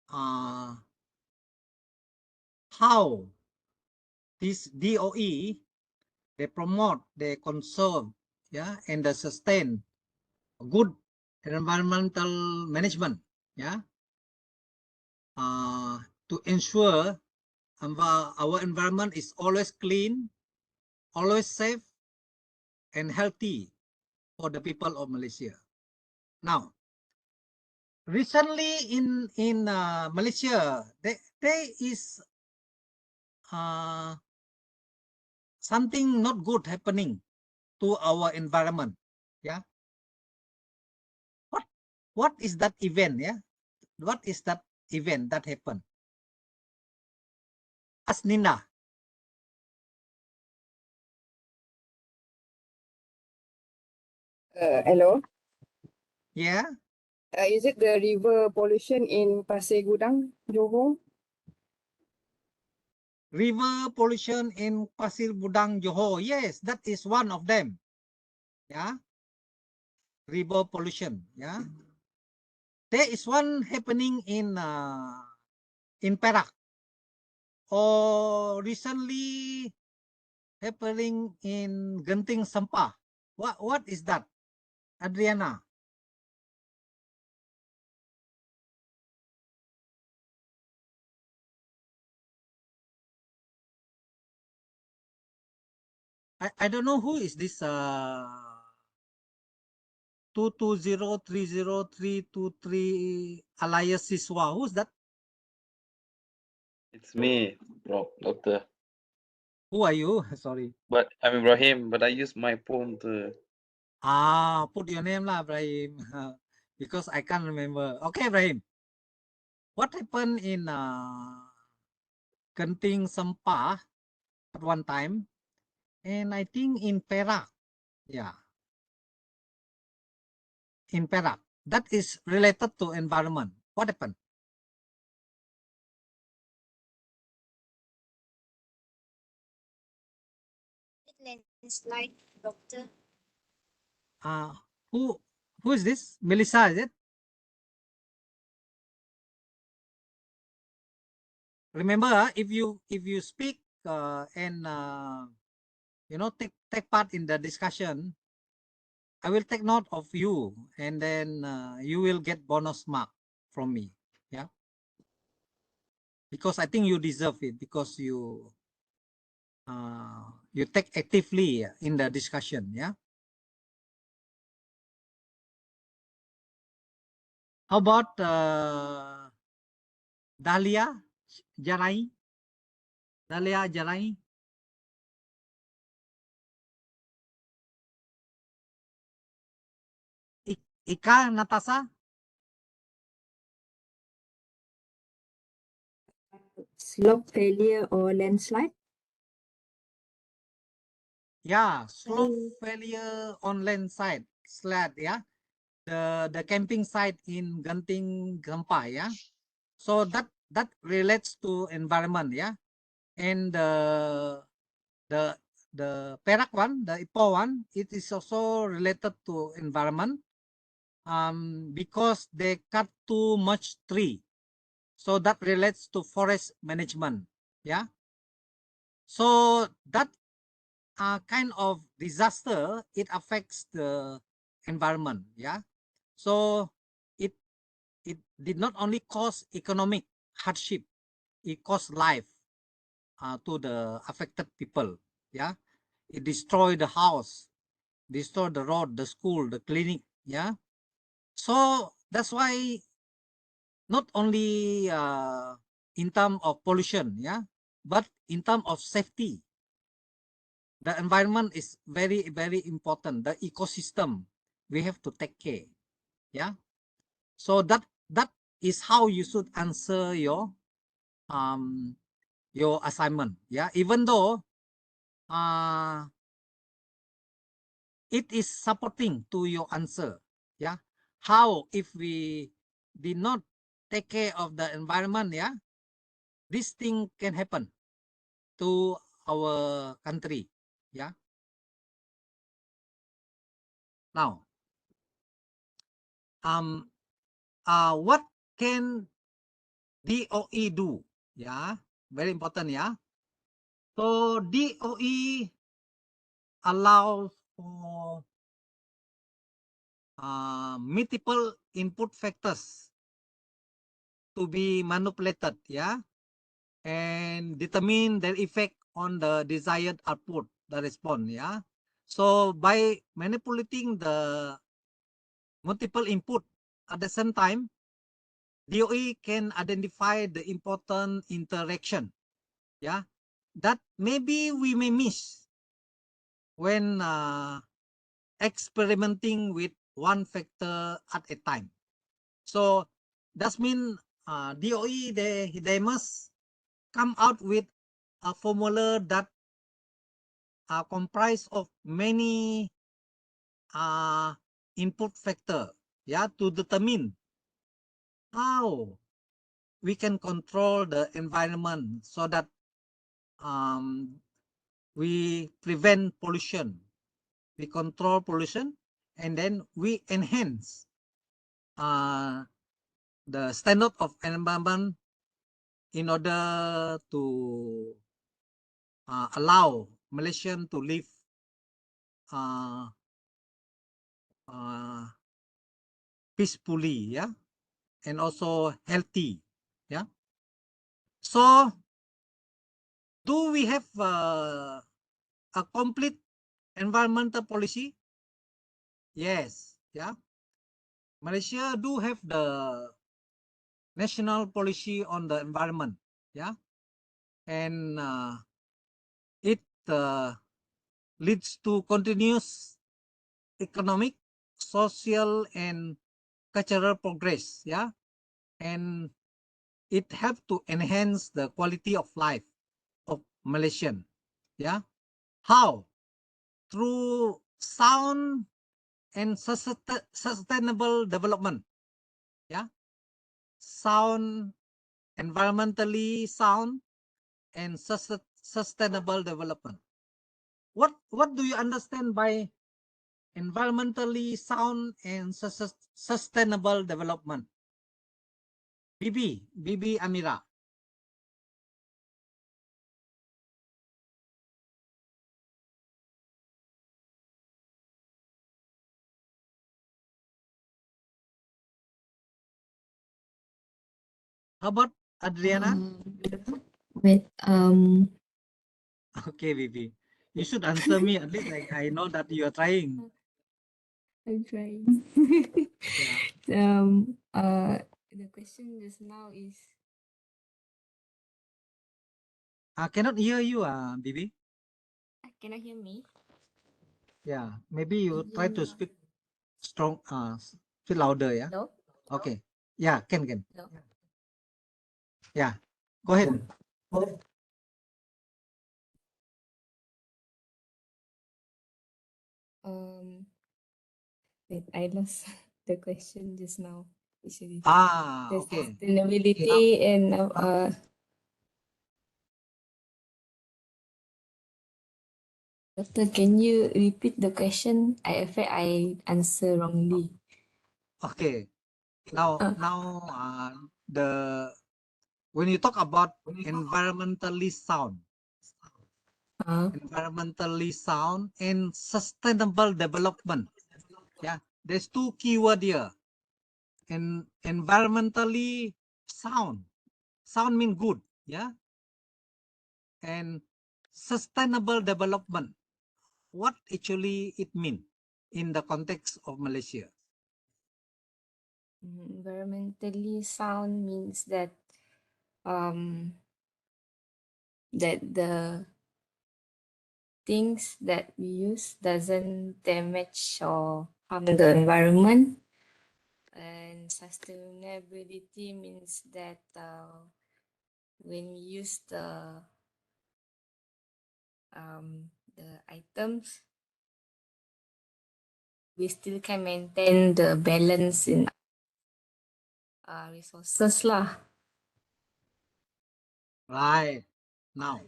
how this DOE, they promote, they conserve, yeah, and they sustain good environmental management, yeah, to ensure our environment is always clean, always safe, and healthy for the people of Malaysia. Now, recently in Malaysia, there is something not good happening to our environment. Yeah. What is that event? Yeah. What is that event that happened? Ask Nina. Hello. Yeah. Is it the river pollution in Pasir Gudang, Johor? River pollution in Pasir Gudang, Johor. Yes, that is one of them. Yeah. River pollution. Yeah. There is one happening in Perak. Or recently happening in Genting Sampah. What is that, Adriana? I don't know who is this 220303323 alias Siswa. Who's that? It's me, bro, doctor. Who are you? Sorry. But I'm Ibrahim, but I use my phone to. Put your name lah, Ibrahim. Because I can't remember. Okay, Ibrahim. What happened in Genting Sampah at one time? And I think in Perak. Yeah. In Perak. That is related to environment. What happened? Landslide, doctor. Who is this? Melissa, is it? Remember, if you speak and you know take part in the discussion, I will take note of you, and then you will get bonus mark from me. Yeah, because I think you deserve it because you take actively in the discussion. Yeah. How about Dahlia Jarai? Dahlia Jarai. Ika Natasha. Slope failure or landslide? Yeah, slope failure on land side, slab, yeah. The camping site in Genting Sampah, yeah. So that relates to environment, yeah. And the Perak one, the Ipoh one, it is also related to environment. Because they cut too much tree. So that relates to forest management, yeah. So that kind of disaster, it affects the environment, yeah. So it did not only cause economic hardship, it caused life to the affected people, yeah. it destroy the house, destroy the road, the school, the clinic. Yeah. So that's why not only in terms of pollution, yeah, but in terms of safety, the environment is very, very important. The ecosystem we have to take care. Yeah. So that is how you should answer your assignment. Yeah. Even though it is supporting to your answer. Yeah. How if we did not take care of the environment, yeah, this thing can happen to our country. Yeah. Now, what can DOE do? Yeah, very important. Yeah. So DOE allows for multiple input factors to be manipulated. Yeah. And determine their effect on the desired output, the response. Yeah. So by manipulating the multiple input at the same time, DOE can identify the important interaction. Yeah. That maybe we may miss when experimenting with one factor at a time. So that means DOE, they must come out with a formula that are comprised of many input factor, yeah, to determine how we can control the environment so that we prevent pollution, we control pollution, and then we enhance the standard of environment in order to allow Malaysian to live peacefully, yeah, and also healthy. Yeah. So do we have a complete environmental policy? Yes. Yeah. Malaysia do have the national policy on the environment. Yeah. And it leads to continuous economic, social, and cultural progress. Yeah. And it helps to enhance the quality of life of Malaysian. Yeah. How? Through sound and sustainable development. Yeah. Sound, environmentally sound, and sustainable development. What do you understand by environmentally sound and sustainable development? Bibi Amira. How about Adriana? Wait, Okay, Bibi. You should answer me. At least I know that you are trying. I'm trying. Yeah. The question just now is I cannot hear you, Bibi. cannot hear me? Yeah. Maybe you try to Again. speak strong, speak louder. Yeah. Hello? Okay. Yeah. Can. Hello? Yeah. Go ahead. Wait, I lost the question just now. Actually, the Okay. sustainability and Doctor, can you repeat the question? I feel I answer wrongly. Okay. Now, when you talk about environmentally sound and sustainable development, yeah, there's two keyword here. Environmentally sound mean good, yeah, and sustainable development. what actually it mean in the context of Malaysia? Environmentally sound means that that the things that we use doesn't damage or harm the environment. And sustainability means that when we use the items, we still can maintain the balance in resources lah. Right. Now,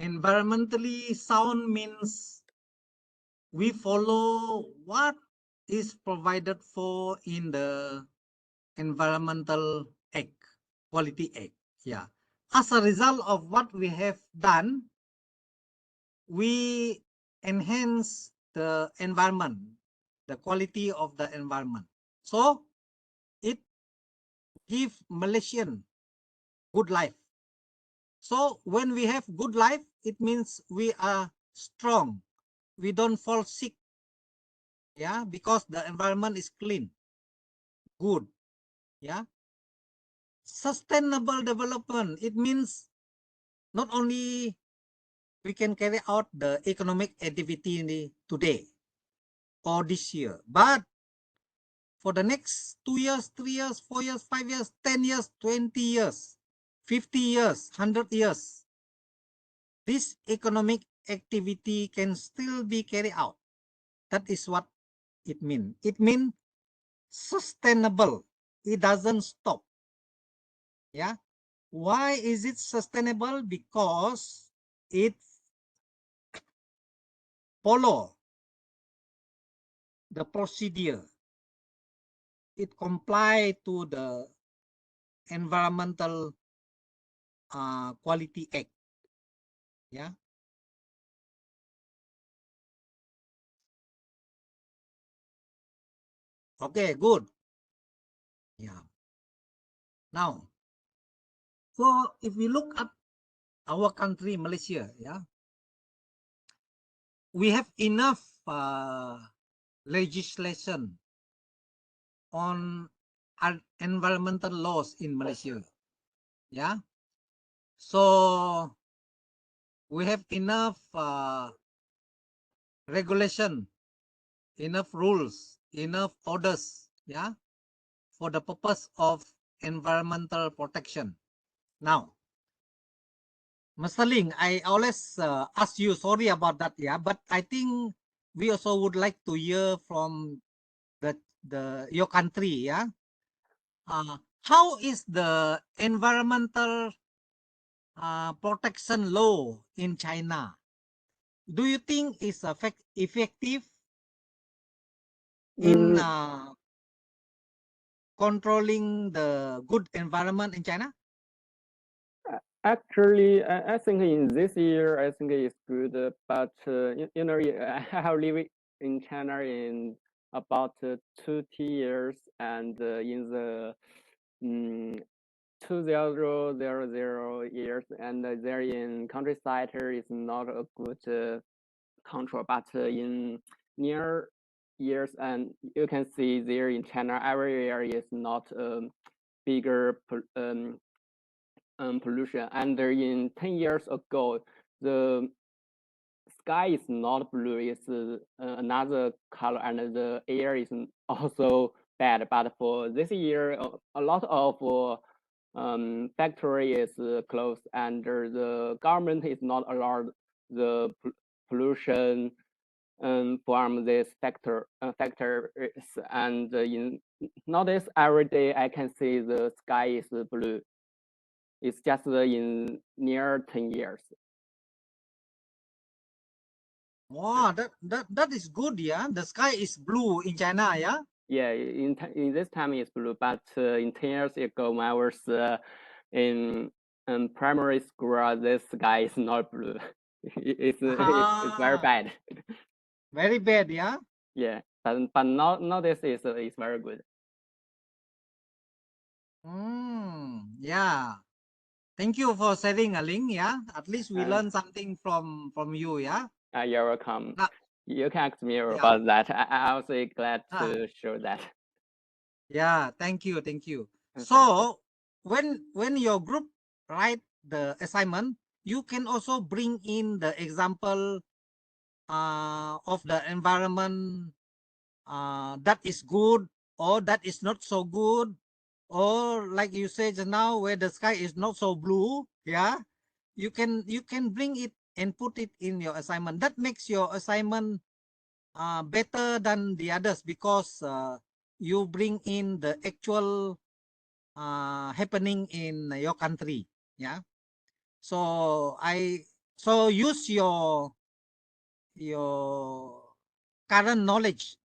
environmentally sound means we follow what is provided for in the Environmental Act, Quality Act. Yeah. As a result of what we have done, we enhance the environment, the quality of the environment. So it gives Malaysian good life. So when we have good life, it means we are strong. We don't fall sick. Yeah, because the environment is clean, good. Yeah. Sustainable development, it means not only we can carry out the economic activity today or this year, but for the next 2 years, 3 years, 4 years, 5 years, 10 years, 20 years, 50 years, 100 years, this economic activity can still be carried out. That is what it means. It means sustainable. It doesn't stop. Yeah. Why is it sustainable? Because it follow the procedure. It comply to the Environmental Quality Act. Yeah. Okay, good. Yeah. Now, so if we look at our country, Malaysia, yeah, we have enough legislation on environmental laws in Malaysia. Yeah. So we have enough regulation, enough rules, enough orders, yeah, for the purpose of environmental protection. Now, Mr. Ling, I always ask you, sorry about that, yeah, but I think we also would like to hear from your country, yeah. How is the environmental protection law in China? Do you think it's effective in controlling the good environment in China? Actually, I think in this year, I think it's good, but you know, I have lived in China in about 20 years, and in the 2000 years, and there in countryside is not a good control, but in near years, and you can see there in China, everywhere is not bigger pollution. And in 10 years ago, the sky is not blue, it's another color, and the air is also bad. But for this year, a lot of factory is closed, and the government is not allowed the pollution from this factories. And in nowadays, every day I can see the sky is blue. It's just in near 10 years. Wow, that is good, yeah. The sky is blue in China, yeah. Yeah, in this time it's blue, but in 10 years ago, when I was in primary school, this sky is not blue. It's very bad. Very bad, yeah. Yeah, but now this is very good. Yeah. Thank you for sharing, Ling. Yeah, at least we learned something from you. Yeah. You're welcome. Now, You can ask me yeah. about that. I'm also glad Ah. to show that. Yeah, thank you, thank you. Okay. So when your group write the assignment, you can also bring in the example of the environment that is good or that is not so good, or like you said just now, where the sky is not so blue. Yeah, you can bring it and put it in your assignment. That makes your assignment better than the others, because you bring in the actual happening in your country. Yeah, so use your current knowledge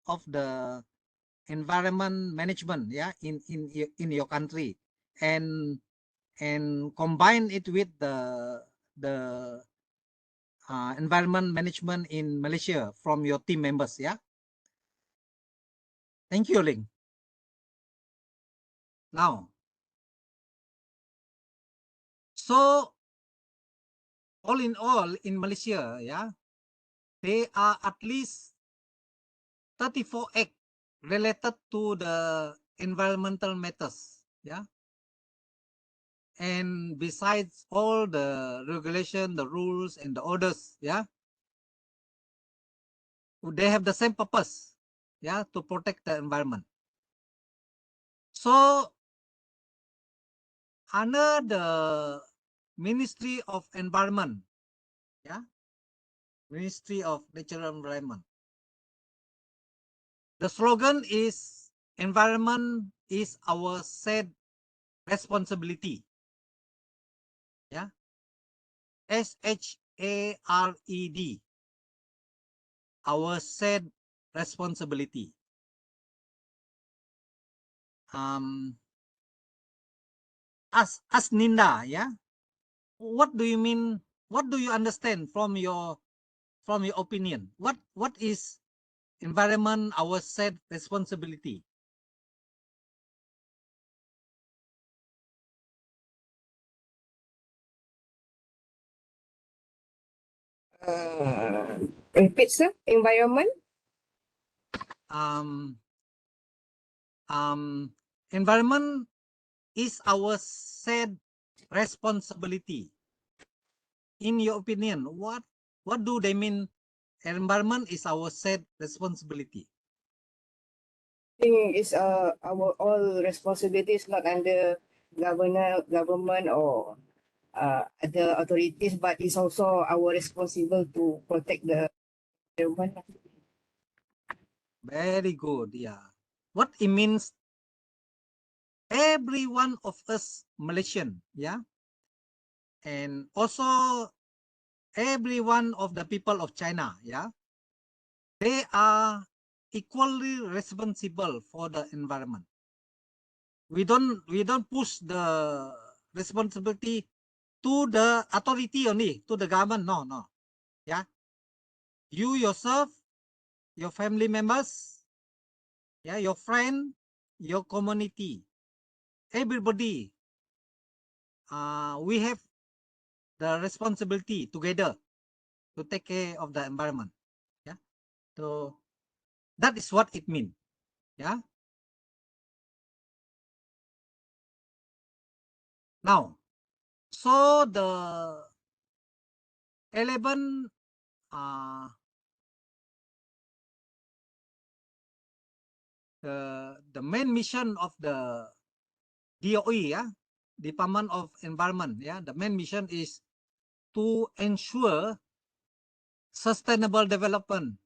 of the environment management, yeah, in your country, and combine it with the environment management in Malaysia from your team members. Yeah, thank you, Ling. Now, so all in all, in Malaysia, yeah, there are at least 34 acts related to the environmental matters. Yeah, and besides all the regulation, the rules, and the orders, yeah, they have the same purpose, yeah, to protect the environment. So under the Ministry of Environment, yeah, Ministry of Natural Environment, the slogan is "Environment is our shared responsibility." Yeah, SHARED, our shared responsibility. As Ninda, yeah, what do you mean? What do you understand from your opinion? What is environment our shared responsibility? Repeat, sir. Environment. Environment is our shared responsibility. In your opinion, what do they mean? Environment is our shared responsibility. I think it's our all responsibilities, not under government or other authorities, but it's also our responsible to protect the environment. Very good. Yeah. What it means, every one of us Malaysian, yeah, and also every one of the people of China, yeah, they are equally responsible for the environment. We don't push the responsibility to the authority only, to the government. No. Yeah. You yourself, your family members, yeah, your friend, your community, everybody, we have the responsibility together to take care of the environment. Yeah. So that is what it means. Yeah. Now, so the 11 the main mission of the DOE, yeah, Department of Environment, yeah, the main mission is to ensure sustainable development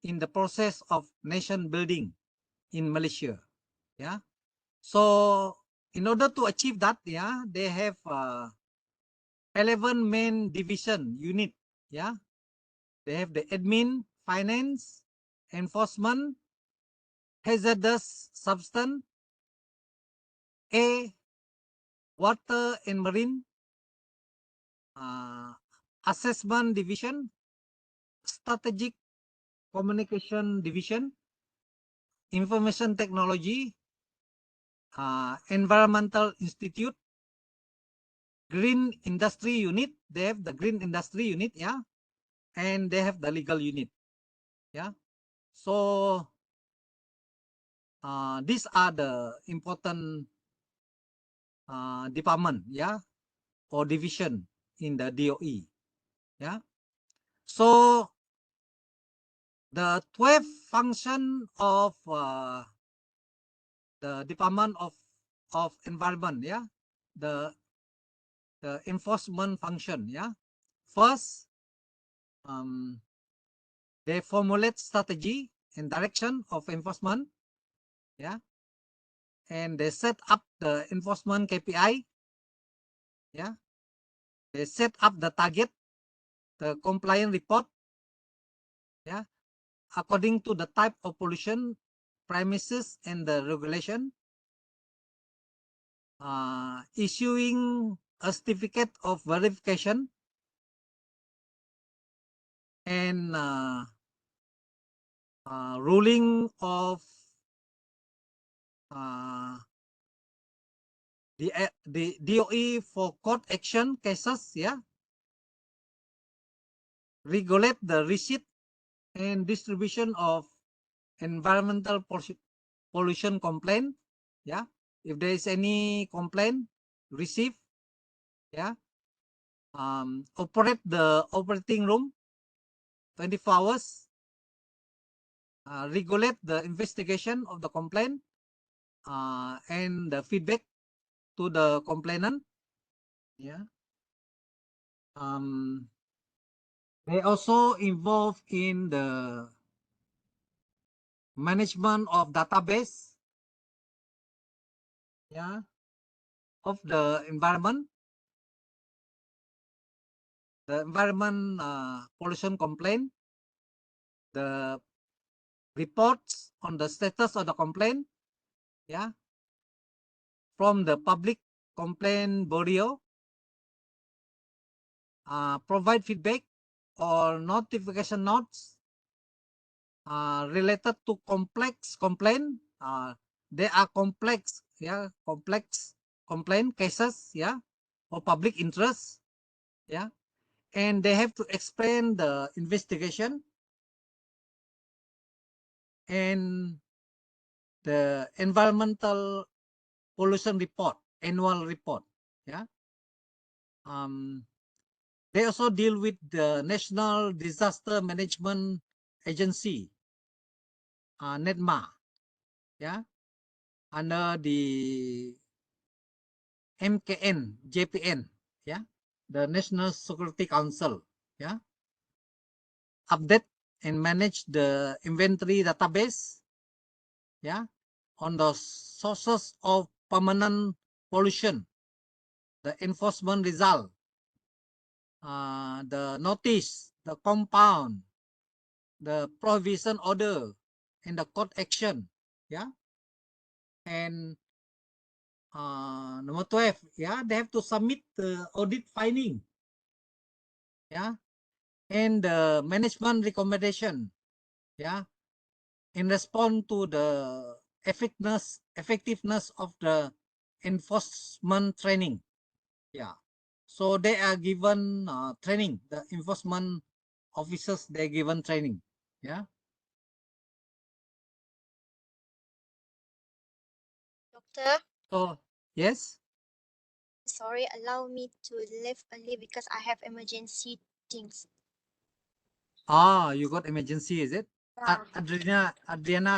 in the process of nation building in Malaysia. Yeah. So in order to achieve that, yeah, they have 11 main division unit. Yeah. They have the admin, finance, enforcement, hazardous substance, water and marine, assessment division, strategic communication division, information technology, environmental institute, green industry unit. They have the green industry unit, yeah, and they have the legal unit. Yeah. So these are the important department, yeah, or division in the DOE. Yeah. So the 12 function of the Department of Environment, yeah, the enforcement function, yeah. First, they formulate strategy and direction of enforcement, yeah, and they set up the enforcement KPI, yeah. They set up the target, the compliance report, yeah, according to the type of pollution, premises, and the regulation. Issuing a certificate of verification and ruling of the DOE for court action cases, yeah, regulate the receipt and distribution of environmental pollution complaint, yeah, if there is any complaint received, yeah, operate the operating room 24 hours, regulate the investigation of the complaint and the feedback to the complainant, yeah. They also involved in the management of database, yeah, of the environment pollution complaint, the reports on the status of the complaint, yeah, from the public complaint bureau, provide feedback or notification notes related to complex complaint. They are complex, yeah, complex complaint cases, yeah, or public interest, yeah, and they have to explain the investigation and the environmental pollution report, annual report, yeah. They also deal with the National Disaster Management Agency, NEDMA, yeah, under the MKN, JPN, yeah, the National Security Council, yeah, update and manage the inventory database, yeah, on the sources of permanent pollution, the enforcement result, the notice, the compound, the prohibition order, and the court action, yeah. And number 12, yeah, they have to submit the audit finding, yeah, and the management recommendation, yeah, in response to the effectiveness of the enforcement training, yeah. So they are given training, the enforcement officers, they're given training, yeah. Doctor, So yes. sorry, allow me to leave early because I have emergency things. You got emergency, is it? Adriana,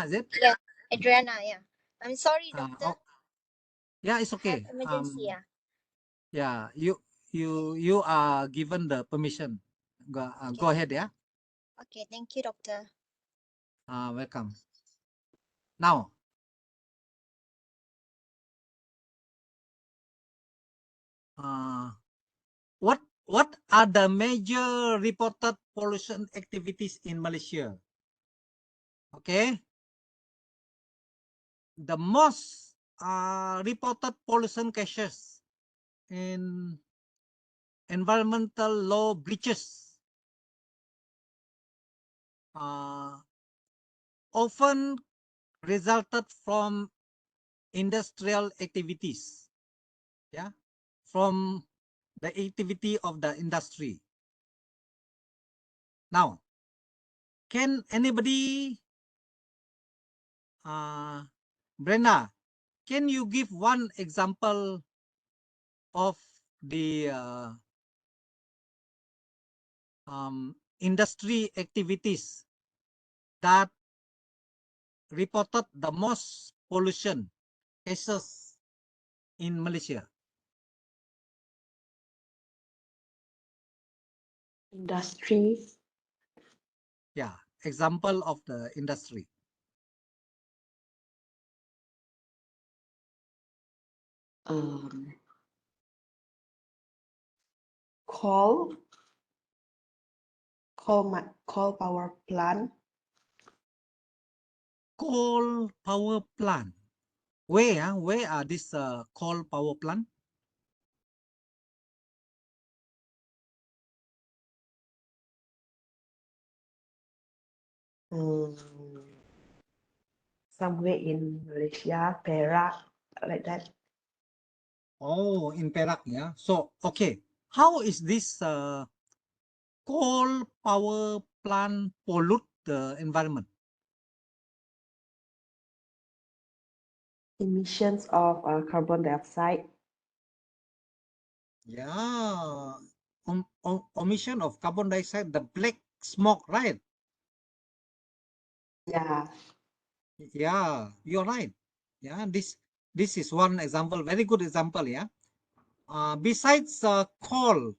is it? Yeah, Adriana, yeah. I'm sorry, doctor. Yeah, it's I have okay. emergency, yeah. Yeah, you are given the permission. Go ahead, yeah. Okay, thank you, doctor. Welcome. Now, what are the major reported pollution activities in Malaysia? Okay. The most reported pollution cases in environmental law breaches often resulted from industrial activities, yeah, from the activity of the industry. Now, can anybody, Brenda, can you give one example of the industry activities that reported the most pollution cases in Malaysia? Industries. Yeah, example of the industry. Coal power plant. Coal power plant. Where are this coal power plant? Somewhere in Malaysia, Perak, like that. Oh, in Perak, yeah. So, okay, how is this coal power plant pollute the environment? Emissions of carbon dioxide. Yeah, emission of carbon dioxide, the black smoke, right? Yeah. Yeah, you're right. Yeah, this is one example, very good example. Yeah. Besides coal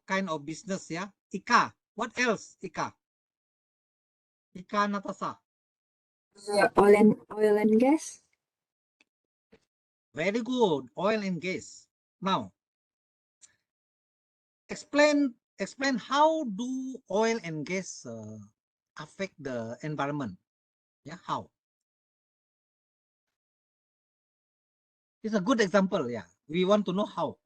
kind of business. Yeah. Ika. What else? Ika. Ika Natasha. Oil and gas. Very good. Oil and gas. Now, explain how do oil and gas affect the environment? Yeah, how? It's a good example. Yeah, we want to know how.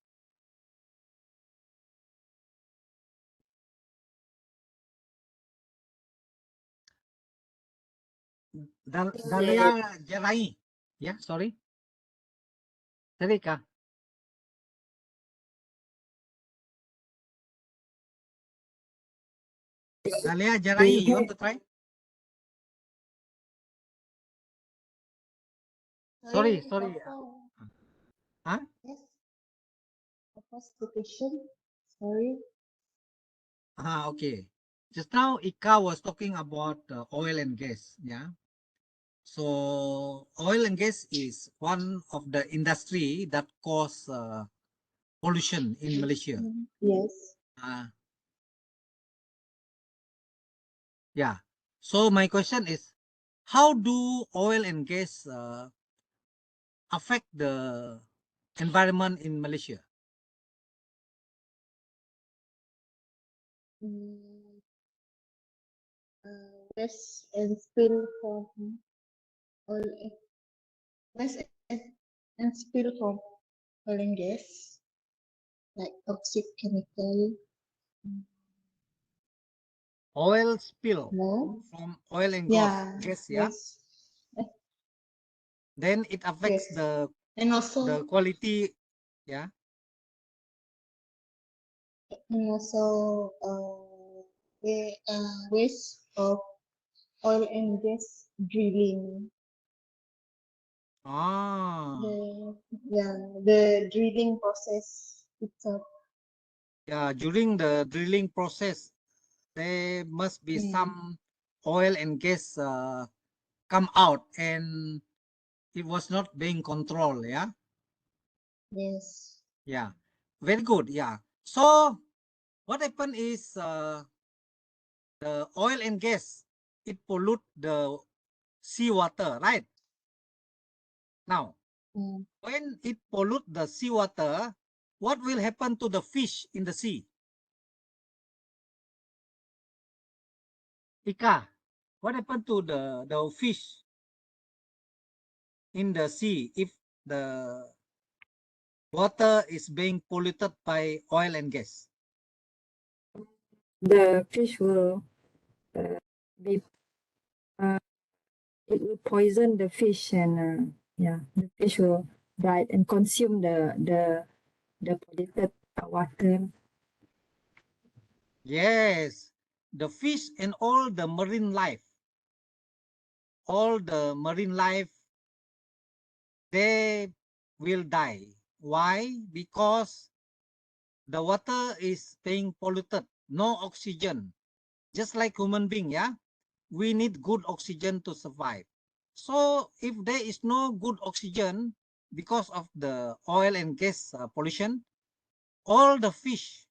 Dalia Jarai. Yeah, sorry. Terika. Dalia Jarai, you want to try? Sorry. Huh? Yes. What's the question? Sorry. Okay. Just now, Ika was talking about oil and gas. Yeah. So oil and gas is one of the industry that cause pollution in Malaysia. Yes. Yeah. So my question is, how do oil and gas affect the environment in Malaysia? Waste and spill from oil waste and spill from oil and gas, like toxic chemical. Oil spill No. from oil and Yeah. gas, yeah. Yes. Then it affects Yes. And also the quality, yeah. and also waste of oil and gas drilling. The drilling process itself. Yeah, during the drilling process, there must be some oil and gas come out, and it was not being controlled. Yeah. Yes. Yeah. Very good. Yeah. So what happened is the oil and gas, it pollute the seawater, right? Now, when it pollute the seawater, what will happen to the fish in the sea? Ika, what happened to the fish in the sea if the water is being polluted by oil and gas? The fish will be it will poison the fish, and the fish will die and consume the polluted water. Yes, the fish and all the marine life, they will die. Why? Because the water is being polluted, no oxygen. Just like human being, yeah, we need good oxygen to survive. So if there is no good oxygen because of the oil and gas pollution, all the fish,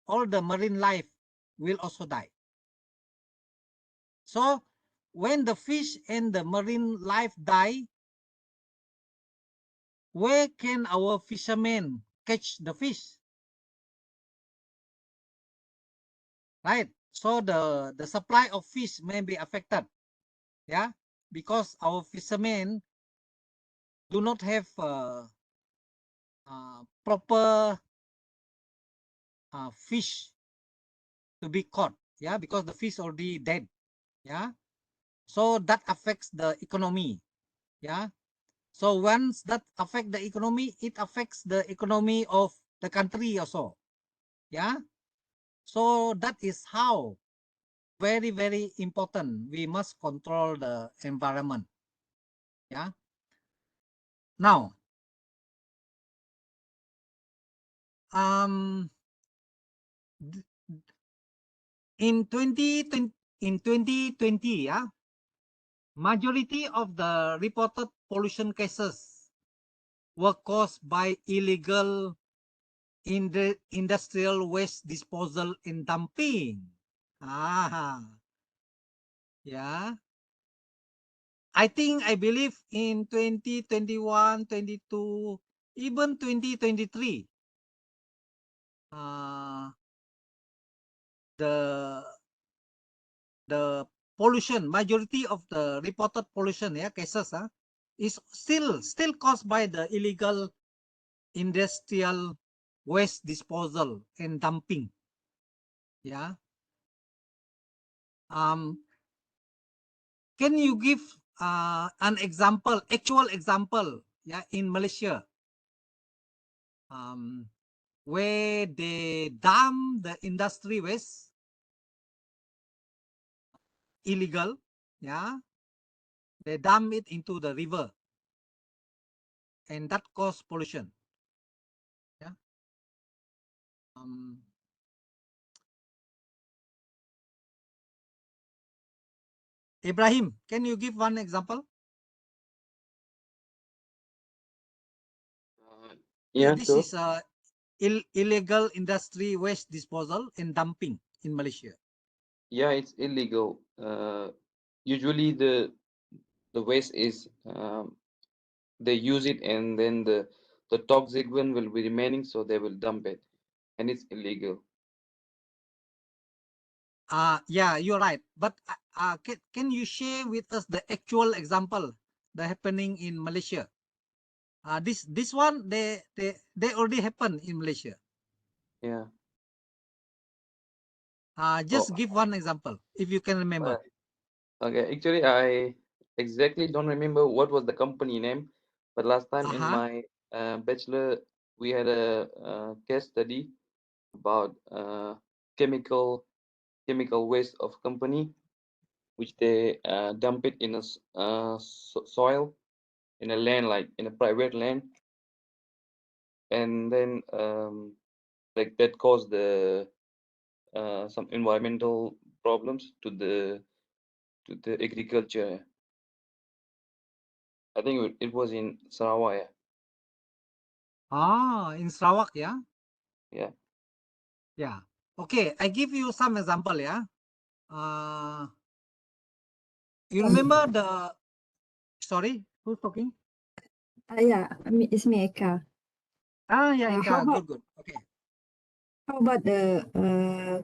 all the marine life will also die. So when the fish and the marine life die, where can our fishermen catch the fish? Right? So the supply of fish may be affected. Yeah, because our fishermen do not have proper fish to be caught. Yeah, because the fish already dead. Yeah, so that affects the economy. Yeah, so once that affect the economy, it affects the economy of the country also. Yeah, so that is how very, very important. We must control the environment. Yeah. Now, in 2020, yeah, majority of the reported pollution cases were caused by illegal industrial waste disposal and dumping. Yeah. I believe in 2021, 22, even 2023, the pollution, majority of the reported pollution, yeah, cases, is still caused by the illegal industrial waste disposal and dumping. Yeah. Can you give an example, actual example, yeah, in Malaysia, where they dump the industry waste illegal, yeah, they dump it into the river, and that cause pollution. Yeah. Ibrahim, can you give one example? Yeah, This sure. is illegal industry waste disposal and dumping in Malaysia. Yeah, it's illegal. Usually the waste is they use it and then the toxic one will be remaining, so they will dump it, and it's illegal. Yeah, you're right. But can you share with us the actual example that happening in Malaysia? This one they already happened in Malaysia. Yeah. Just give one example if you can remember. Okay, actually, I exactly don't remember what was the company name, but last time in my bachelor, we had a case study about chemical waste of company, which they dump it in a soil, in a land, like in a private land, and then like that caused the some environmental problems to the agriculture. I think it was in Sarawak. In Sarawak, yeah. Yeah. Yeah. Okay, I give you some example, yeah. You remember the? Sorry, who's talking? Yeah, I mean, it's me, Eka. Yeah, Eka. How about, Good. Okay. How about the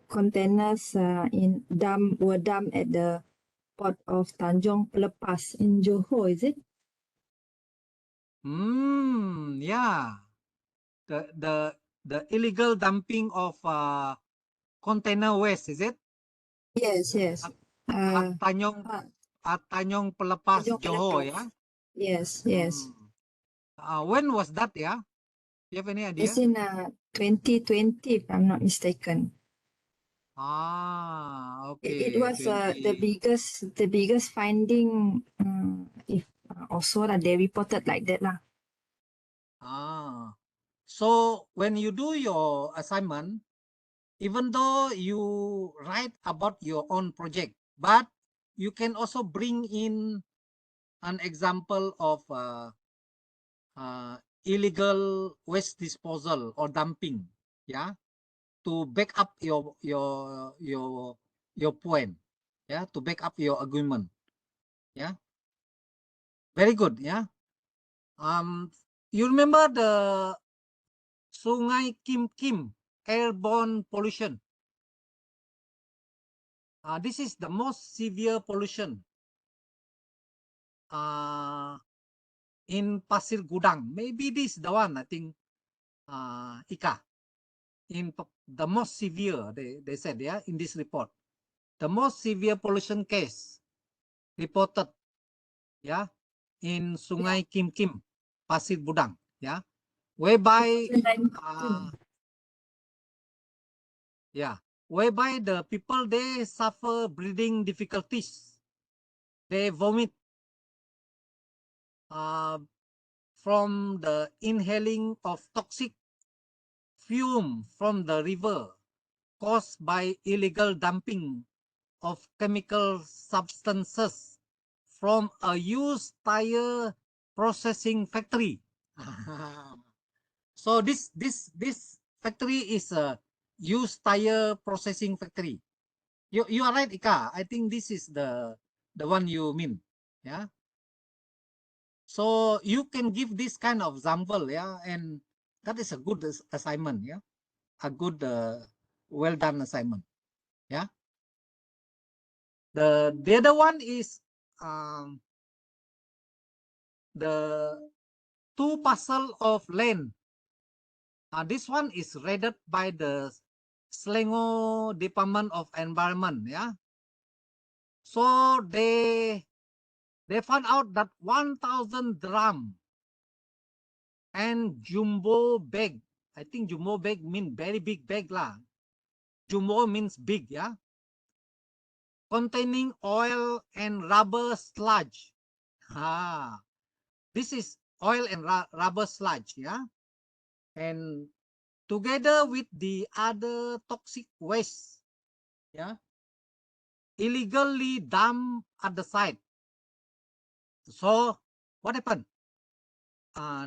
containers were dumped at the port of Tanjung Pelepas in Johor, is it? Yeah. The illegal dumping of container waste, is it? Yes. At Tanjung Pelepas, Johor, yeah. Yes. When was that, yeah? Do you have any idea? It's in 2020, if I'm not mistaken. It Okay, was the biggest finding. If also lah, they reported like that lah. So when you do your assignment, even though you write about your own project, but you can also bring in an example of illegal waste disposal or dumping, yeah, to back up your point, yeah, to back up your argument, yeah. Very good, yeah. You remember the Sungai Kim Kim airborne pollution? This is the most severe pollution in Pasir Gudang. Maybe this is the one, I think, Ika. The most severe, they said, yeah, in this report. The most severe pollution case reported, yeah, in Sungai Kim Kim, Pasir Gudang, yeah, whereby, whereby the people, they suffer breathing difficulties. They vomit from the inhaling of toxic fume from the river caused by illegal dumping of chemical substances from a used tire processing factory. So this factory is a used tire processing factory. You are right, Ika. I think this is the one you mean. Yeah. So you can give this kind of example, yeah, and that is a good assignment, yeah, a good, well done assignment, yeah. The other one is the 2 parcel of land. This one is raided by the Selangor Department of Environment, yeah. So they found out that 1,000 drum and jumbo bag. I think jumbo bag mean very big bag lah. Jumbo means big, yeah. Containing oil and rubber sludge. This is oil and rubber sludge, yeah. And together with the other toxic waste, yeah, illegally dumped at the site. So what happened?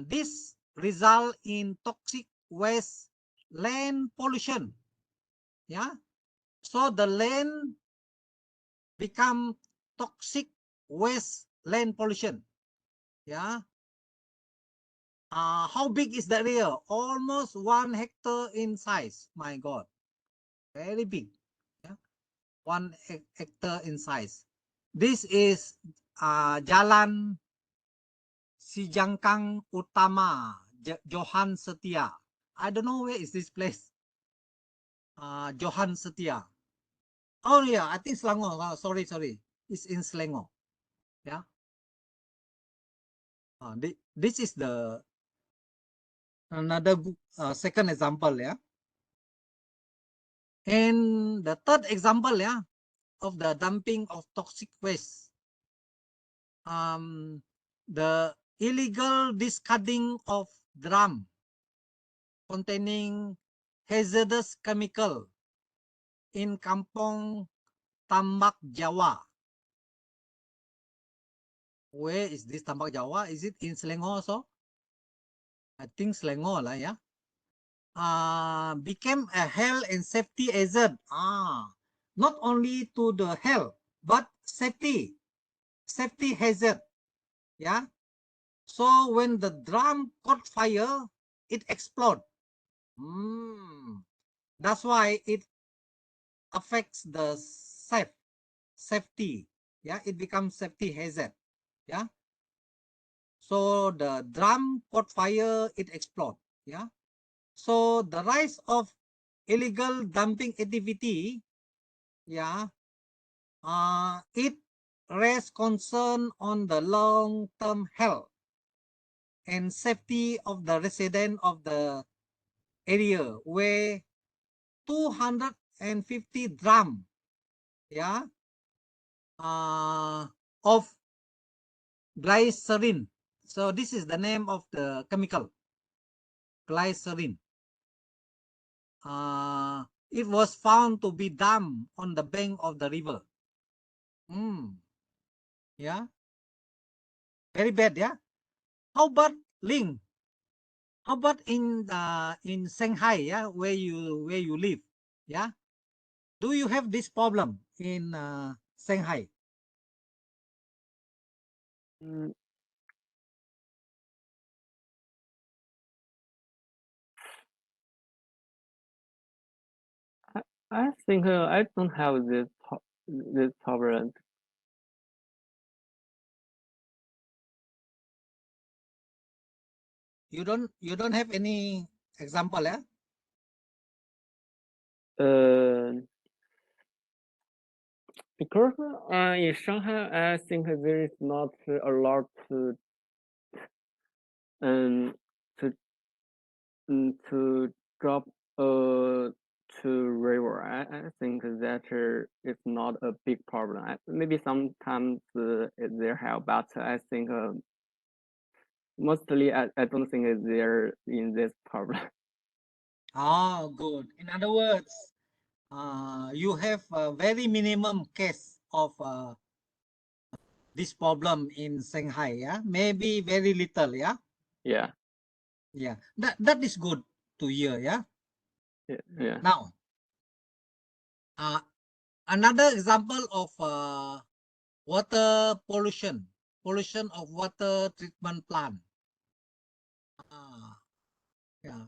This result in toxic waste land pollution, yeah. So the land become toxic waste land pollution, yeah. How big is that area? Almost 1 hectare in size. My God, very big, yeah. 1 hectare in size. This is Jalan Sijangkang Utama, Johan Setia. I don't know where is this place. Johan Setia. Oh yeah, I think Selangor. Sorry. It's in Selangor. Yeah. This is the another second example. Yeah. And the third example, yeah, of the dumping of toxic waste. The illegal discarding of drum containing hazardous chemical in Kampong Tambak Jawa. Where is this Tambak Jawa? Is it in Selangor also? I think Selangor lah, yeah. Became a health and safety hazard. Not only to the health, but safety hazard. Yeah. So when the drum caught fire, it exploded. That's why it affects the safety. Yeah, it becomes safety hazard. Yeah. So the drum caught fire, it exploded. Yeah. So the rise of illegal dumping activity, yeah, it raised concern on the long-term health and safety of the resident of the area where 200 250 drum, yeah, of glycerin. So this is the name of the chemical, glycerin. It was found to be dumped on the bank of the river. Yeah, very bad. Yeah. How about Ling? How about in Shanghai? Yeah, where you live? Yeah. Do you have this problem in Shanghai? Mm, I think I don't have this tolerance. You don't have any example, yeah? Because in Shanghai, I think there is not a lot um to to drop to river. I think that it's not a big problem. Maybe sometimes they have, but I think mostly I don't think they're in this problem. Oh, good. In other words, you have a very minimum case of this problem in Shanghai, yeah? Maybe very little, yeah? Yeah. Yeah, that is good to hear, yeah? Yeah. Now, another example of water pollution of water treatment plant. Yeah,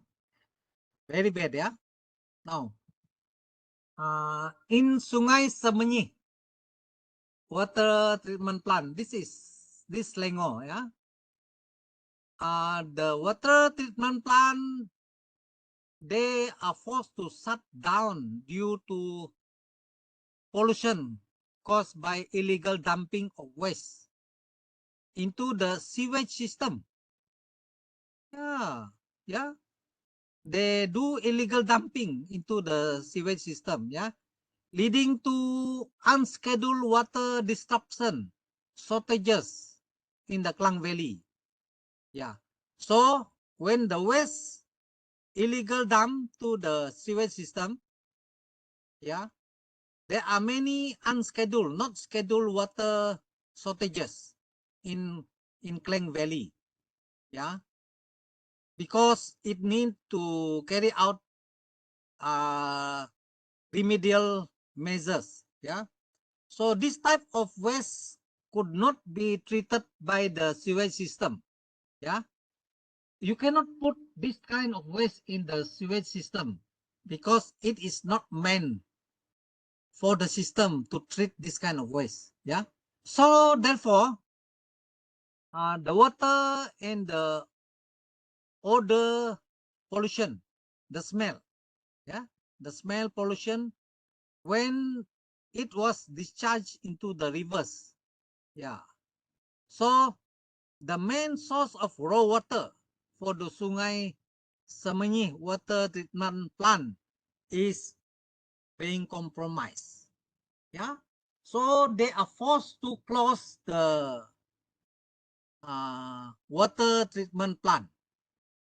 very bad, yeah? Now, in Sungai Semenyih water treatment plant, this Selangor, yeah? The water treatment plant, they are forced to shut down due to pollution caused by illegal dumping of waste into the sewage system. Yeah. They do illegal dumping into the sewage system, yeah, leading to unscheduled water disruption, shortages in the Klang Valley. Yeah. So when the waste illegal dump to the sewage system, yeah, there are many unscheduled, not scheduled water shortages in Klang Valley. Yeah. Because it need to carry out remedial measures. Yeah. So this type of waste could not be treated by the sewage system. Yeah. You cannot put this kind of waste in the sewage system because it is not meant for the system to treat this kind of waste. Yeah. So therefore, the water and the odor pollution, the smell, yeah, the smell pollution when it was discharged into the rivers. Yeah. So the main source of raw water for the Sungai Semenyih water treatment plant is being compromised. Yeah. So they are forced to close the water treatment plant.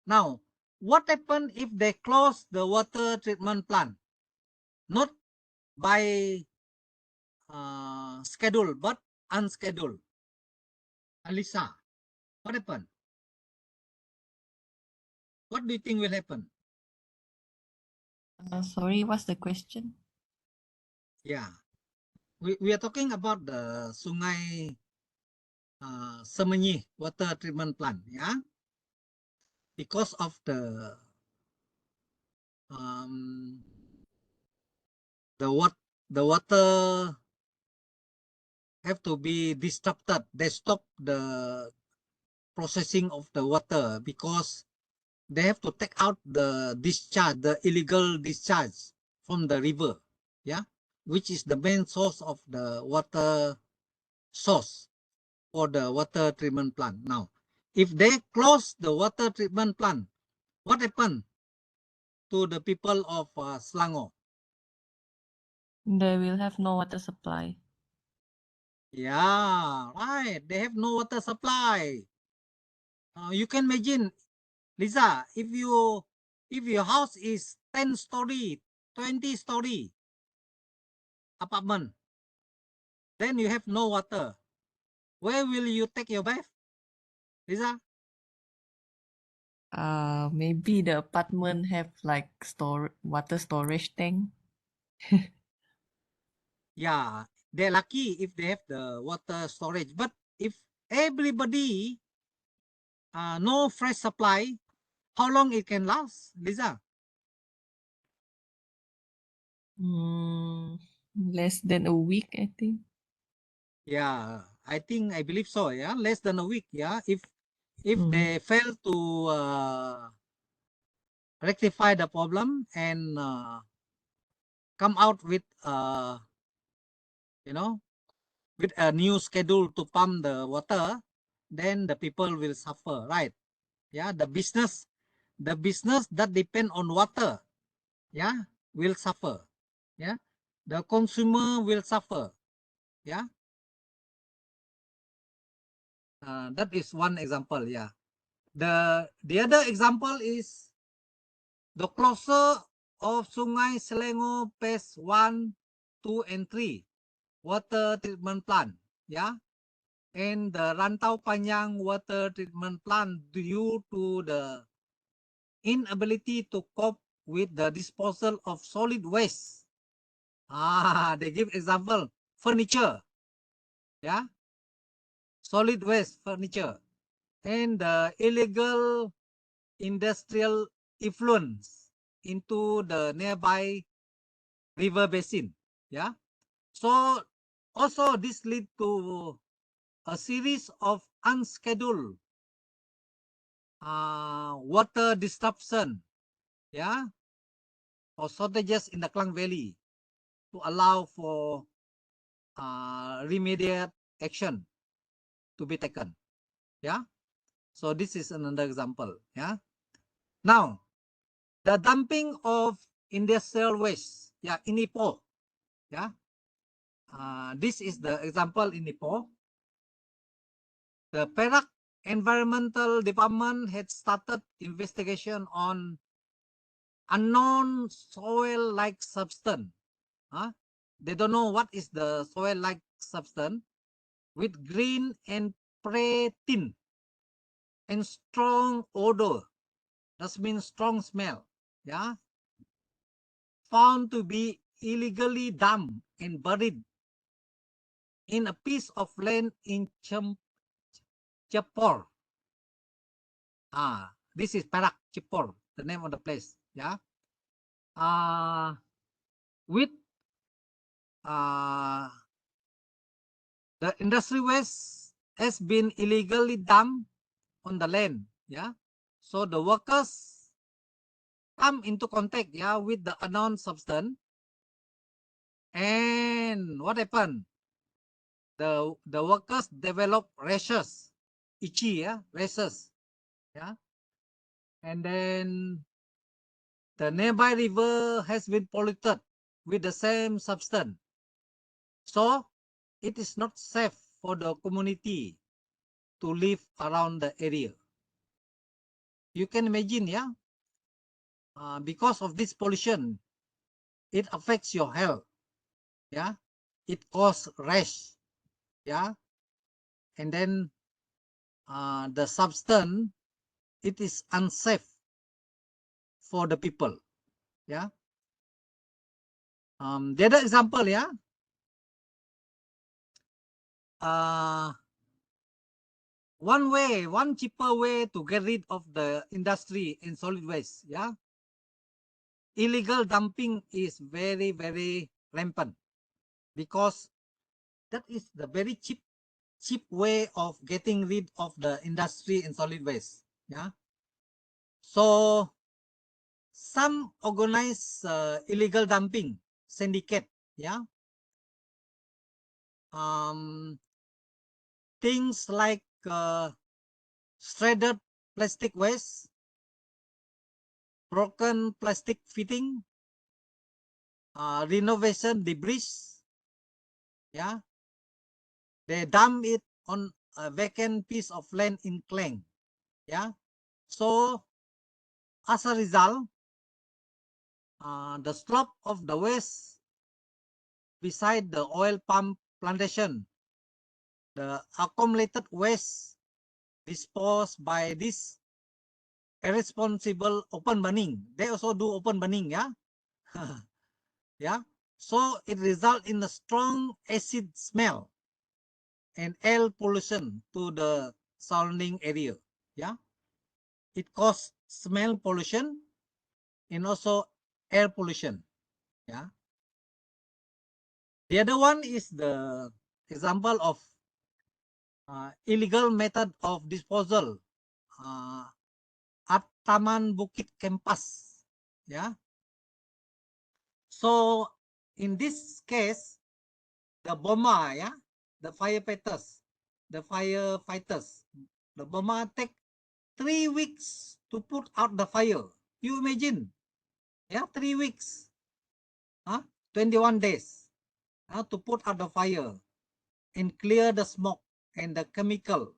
Now, what happens if they close the water treatment plant? Not by schedule, but unscheduled. Alisa, what happened? What do you think will happen? Sorry, what's the question? Yeah, we are talking about the Sungai Semenyih water treatment plant. Yeah, because of the water have to be disrupted. They stop the processing of the water because they have to take out the discharge, the illegal discharge from the river, yeah, which is the main source of the water source for the water treatment plant. Now, if they close the water treatment plant, what happened to the people of Selangor? They will have no water supply. Yeah, right. They have no water supply. You can imagine, Lisa, if your house is 10-story, 20-story apartment, then you have no water. Where will you take your bath, Lisa? Maybe the apartment have like water storage tank. Yeah, they're lucky if they have the water storage. But if everybody no fresh supply, how long it can last, Lisa? Less than a week, I think. Yeah, I believe so. Yeah, less than a week. Yeah, if they fail to rectify the problem and come out with you know with a new schedule to pump the water, then the people will suffer, right? Yeah, the business that depend on water, yeah, will suffer. Yeah, the consumer will suffer. Yeah, that is one example. Yeah, the other example is the closure of Sungai Selengo phase 1, 2, and 3 water treatment plant. Yeah, and the Rantau Panjang water treatment plant due to the inability to cope with the disposal of solid waste. They give example, furniture, yeah, solid waste furniture, and the illegal industrial influence into the nearby river basin, yeah. So also this lead to a series of unscheduled water disruption, yeah, or shortages in the Klang Valley to allow for remediate action to be taken. Yeah. So this is another example. Yeah. Now, the dumping of industrial waste. Yeah, in Ipoh. Yeah. This is the example in Ipoh. The Perak Environmental Department had started investigation on unknown soil-like substance. They don't know what is the soil-like substance with green and pratin and strong odor. That means strong smell. Yeah, found to be illegally dumped and buried in a piece of land in Chepor. This is Perak Chepor, the name of the place. Yeah. With the industry waste has been illegally dumped on the land. Yeah. So the workers come into contact, yeah, with the unknown substance. And what happened? The workers develop rashes, itchy, yeah, rashes, yeah. And then the nearby river has been polluted with the same substance. So it is not safe for the community to live around the area. You can imagine, yeah, because of this pollution, it affects your health. Yeah, it causes rash. Yeah, and then the substance, it is unsafe for the people. Yeah. The other example, yeah. One cheaper way to get rid of the industry in solid waste, yeah. Illegal dumping is very, very rampant because that is the very cheap way of getting rid of the industry in solid waste. Yeah. So some organize illegal dumping syndicate. Yeah. Things like shredded plastic waste, broken plastic fitting, renovation debris. Yeah, they dump it on a vacant piece of land in Klang. Yeah, so as a result, the slope of the waste beside the oil palm plantation, the accumulated waste disposed by this irresponsible open burning. They also do open burning, yeah. Yeah, so it results in a strong acid smell and air pollution to the surrounding area. Yeah, it causes smell pollution and also air pollution. Yeah, the other one is the example of illegal method of disposal at Taman Bukit campus. Yeah, so in this case, the BOMA, yeah, the firefighters, the BOMA take 3 weeks to put out the fire. You imagine, yeah, 3 weeks, 21 days, to put out the fire and clear the smoke and the chemical,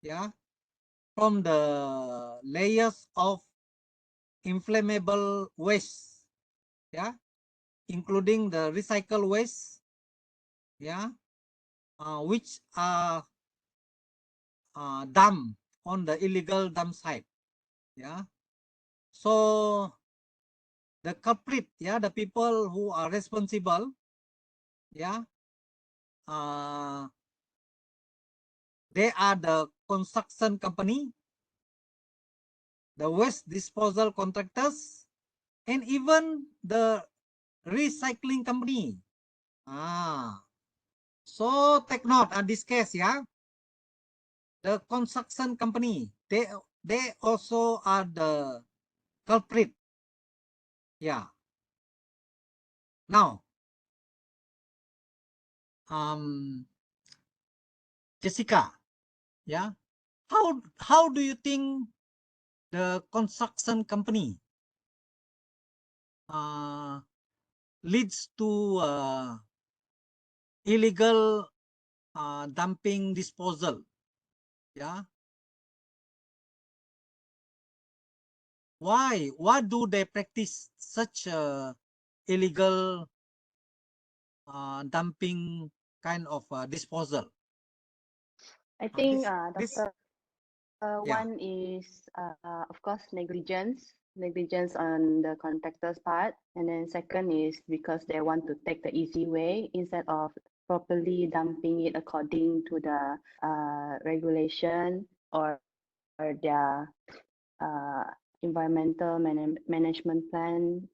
yeah, from the layers of inflammable waste, yeah, including the recycle waste, yeah, which are dump on the illegal dump site. Yeah, so the culprit, yeah, the people who are responsible, yeah, they are the construction company, the waste disposal contractors, and even the recycling company. So take note on this case, yeah. The construction company, they also are the culprit. Yeah. Now, Jessica, yeah, how do you think the construction company leads to illegal dumping disposal? Yeah, why do they practice such illegal dumping kind of disposal? I think, This Doctor, yeah. one is, of course, negligence on the contractor's part. And then second is because they want to take the easy way instead of properly dumping it according to the regulation or their environmental management plan.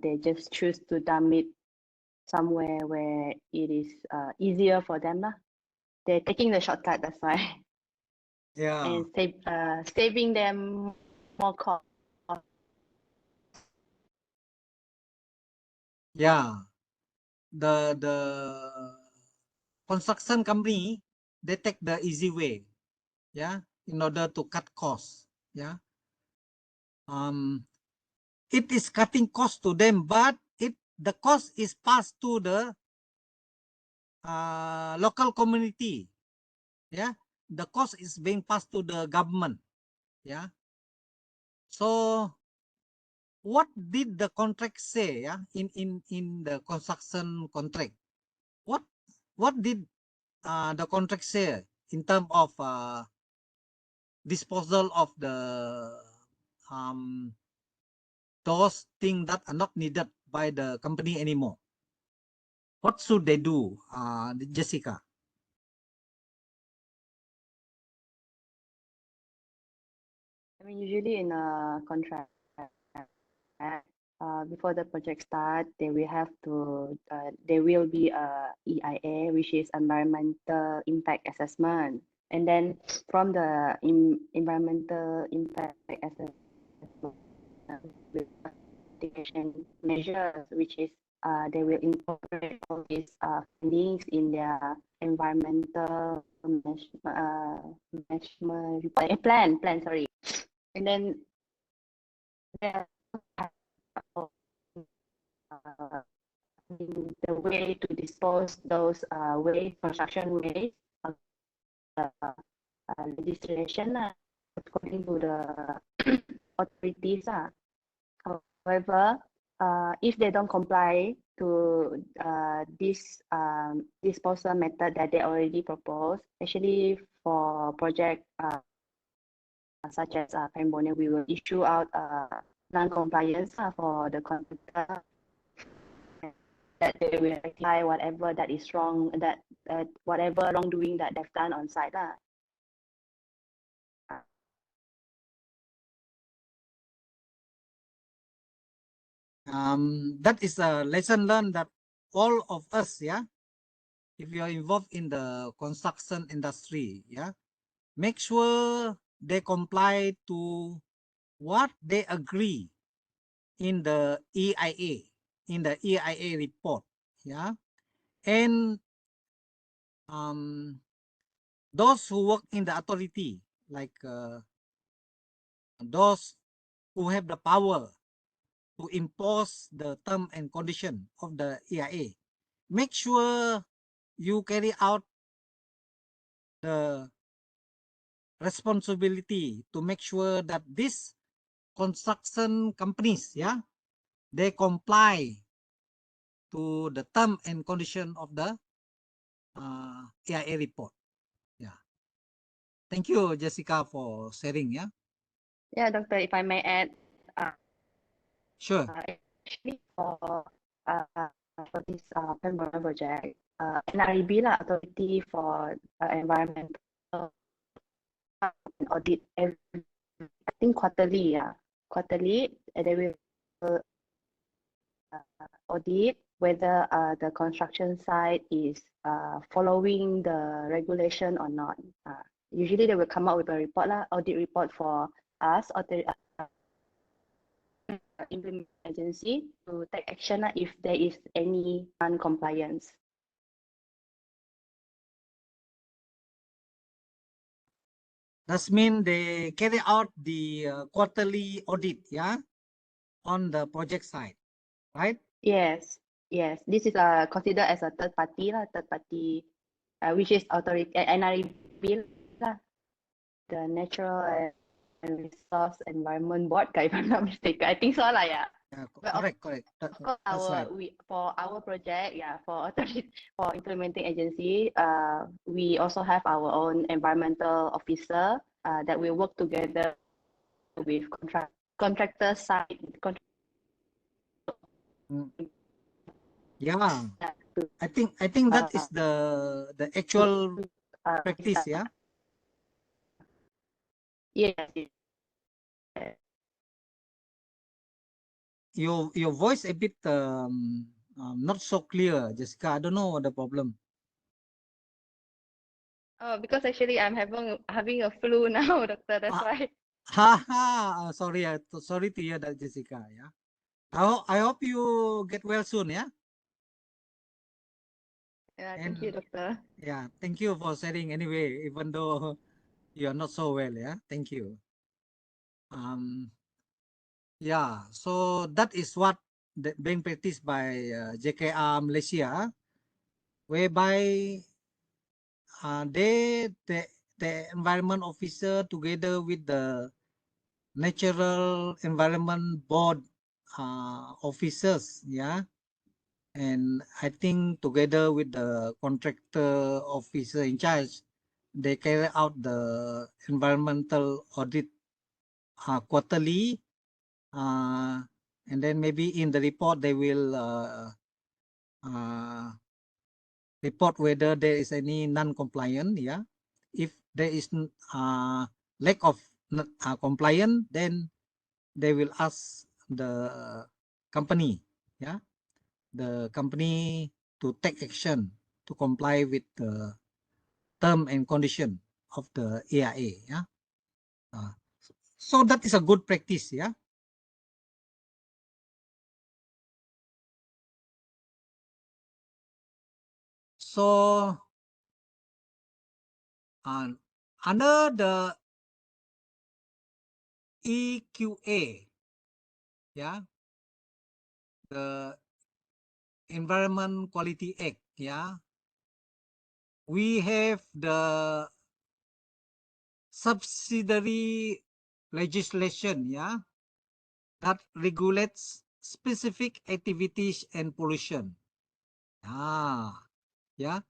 They just choose to dump it somewhere where it is easier for them. They're taking the shortcut, that's why. Yeah. And saving them more cost. Yeah. The construction company, they take the easy way, yeah, in order to cut costs. Yeah. It is cutting cost to them, but the cost is passed to the local community. Yeah, the cost is being passed to the government. Yeah. So what did the contract say? Yeah, in the construction contract, what did the contract say in terms of disposal of the those things that are not needed by the company anymore? What should they do, Jessica? I mean, usually in a contract, before the project start, they will have to, there will be a EIA, which is Environmental Impact Assessment. And then from the environmental impact assessment, mitigation measures, which is they will incorporate all these findings in their environmental management plan, sorry. And then there the way to dispose those waste, construction waste, legislation according to the authorities. However, if they don't comply to this disposal method that they already proposed, actually for project such as Cambodia, we will issue out non-compliance for the contractor, that they will rectify whatever that is wrong, that whatever wrongdoing that they've done on site. That is a lesson learned that all of us, yeah, if you are involved in the construction industry, yeah, make sure they comply to what they agree in the EIA report, yeah, and those who work in the authority, like those who have the power to impose the term and condition of the EIA, make sure you carry out the responsibility to make sure that these construction companies, yeah, they comply to the term and condition of the EIA report. Yeah. Thank you, Jessica, for sharing. Yeah. Yeah, Doctor, if I may add. Sure. Actually, for this Pembroke project, NREB Authority for Environmental Audit, I think quarterly, they will audit whether the construction site is following the regulation or not. Usually they will come up with a report, audit report for us, or the implement agency to take action if there is any non-compliance. That means they carry out the quarterly audit, yeah, on the project side, right? Yes, yes. This is considered as a third party, which is authority NREB, the Natural and Resource Environment Board, if I'm not mistaken. I think so, yeah. Correct. Of course, for our project, for implementing agency, we also have our own environmental officer that will work together with contractor side. Yeah, I think that is the actual practice, yeah. Yes. Your voice a bit not so clear, Jessica. I don't know what the problem. Oh, because actually I'm having a flu now, doctor. That's why. Sorry, sorry to hear that, Jessica. Yeah. I hope you get well soon. Yeah. Yeah. Thank you, doctor. Yeah. Thank you for sharing. Anyway, even though you are not so well. Yeah. Thank you. Yeah. So that is what being practiced by JKR Malaysia, whereby the environment officer together with the natural environment board officers, yeah, and I think together with the contractor officer in charge, they carry out the environmental audit quarterly, and then maybe in the report they will report whether there is any non-compliant. Yeah, if there is lack of compliant, then they will ask the company, yeah, the company to take action to comply with the term and condition of the AIA. Yeah, so that is a good practice. Yeah. So under the EQA, yeah, the Environment Quality Act. Yeah, we have the subsidiary legislation. Yeah, that regulates specific activities and pollution. Yeah,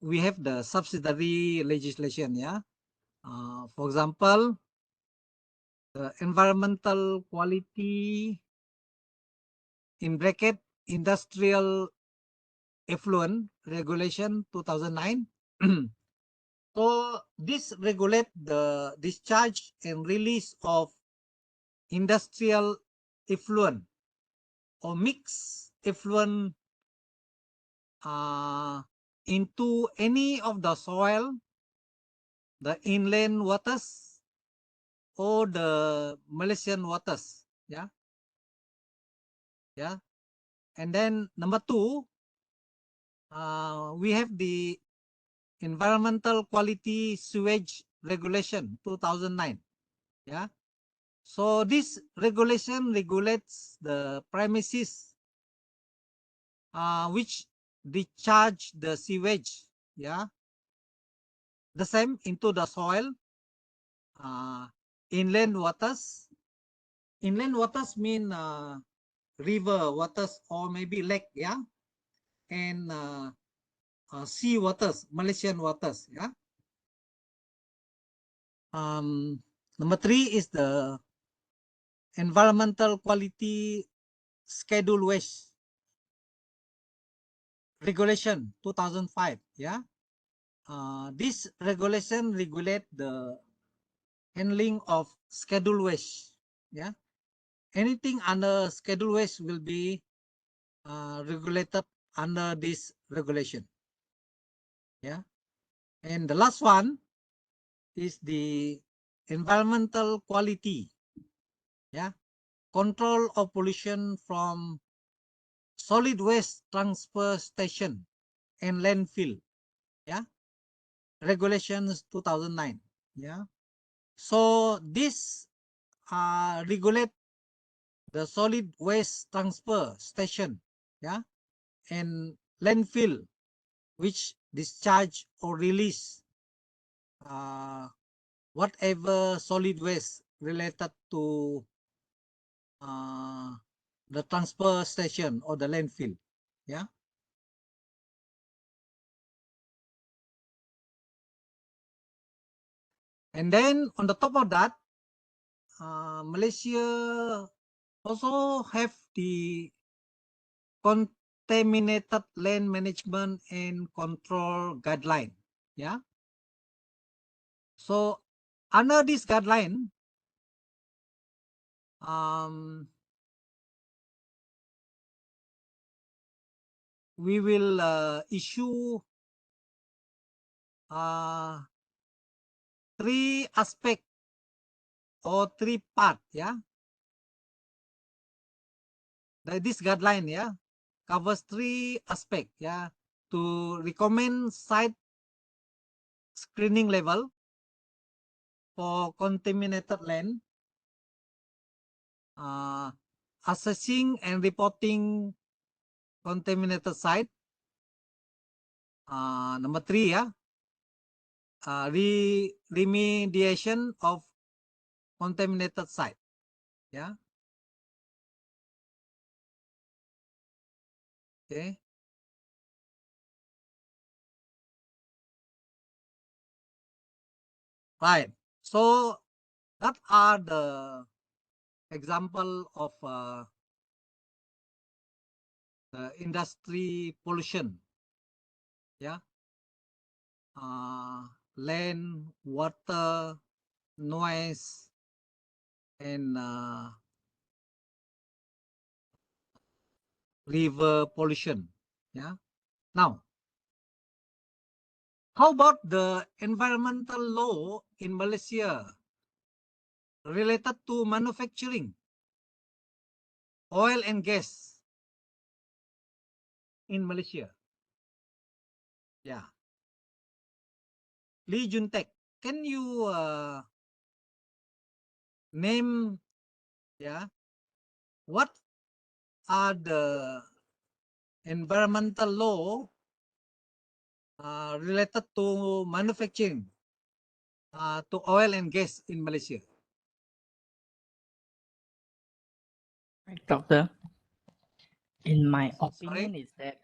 we have the subsidiary legislation. Yeah, for example, the environmental quality in bracket industrial effluent regulation 2009. So this regulate the discharge and release of industrial effluent or mixed effluent into any of the soil, the inland waters, or the Malaysian waters. Yeah. Yeah. And then number 2, we have the Environmental Quality Sewage Regulation 2009. Yeah. So this regulation regulates the premises which discharge the sewage. Yeah. The same into the soil, inland waters. Inland waters mean river waters or maybe lake. Yeah. And sea waters, Malaysian waters. Yeah. Number 3 is the Environmental Quality Schedule Waste Regulation 2005. Yeah. This regulation regulate the handling of schedule waste. Yeah. Anything under schedule waste will be regulated under this regulation. Yeah. And the last one is the environmental quality. Yeah. Control of pollution from solid waste transfer station and landfill. Yeah. Regulations 2009. Yeah. So this regulate the solid waste transfer station. Yeah. And landfill which discharge or release whatever solid waste related to the transfer station or the landfill. Yeah. And then on the top of that, Malaysia also have the contaminated land management and control guideline. Yeah. So under this guideline, we will issue 3 aspect or 3 part. Yeah. This guideline, yeah, covers 3 aspect. Yeah. To recommend site screening level for contaminated land, assessing and reporting contaminated site. Number 3, yeah, remediation of contaminated site. Yeah. Okay. Right. So that are the example of the industry pollution. Yeah. Land, water, noise, and river pollution. Yeah. Now, how about the environmental law in Malaysia related to manufacturing, oil and gas in Malaysia? Yeah. Lee Juntek, can you name, yeah, what are the environmental law related to manufacturing to oil and gas in Malaysia? Doctor, in my opinion, is that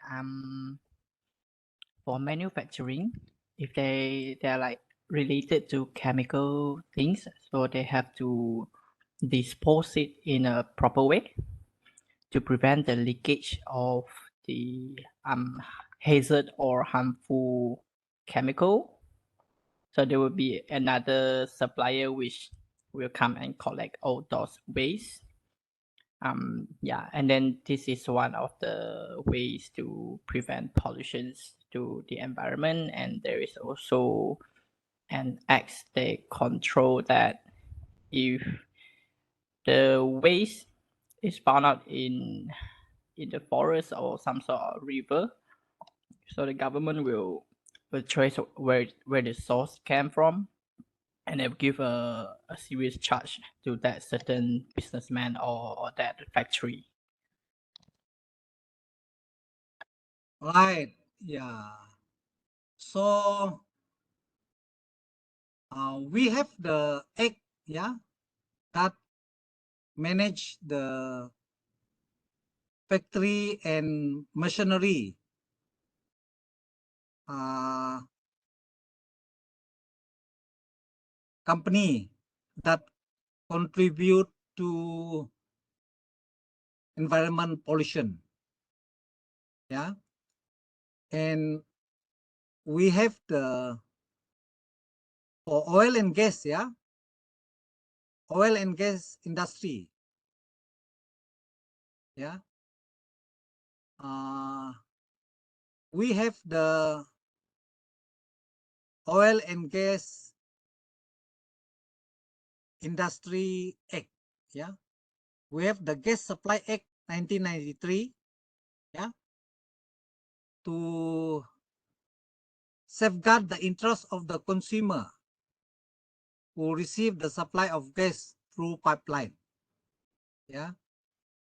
for manufacturing, if they're like related to chemical things, so they have to dispose it in a proper way to prevent the leakage of the hazard or harmful chemical. So there will be another supplier which will come and collect all those waste. Yeah, and then this is one of the ways to prevent pollutions to the environment, and there is also an act they control that if the waste is found out in the forest or some sort of river, so the government will trace where the source came from, and they'll give a serious charge to that certain businessman or that factory. Right. Yeah. So we have the act, yeah, that manage the factory and machinery company that contribute to environment pollution. Yeah. And we have the for oil and gas, yeah, oil and gas industry. Yeah. We have the Oil and Gas Industry Act. Yeah. We have the Gas Supply Act 1993. Yeah. To safeguard the interest of the consumer who receive the supply of gas through pipeline. Yeah.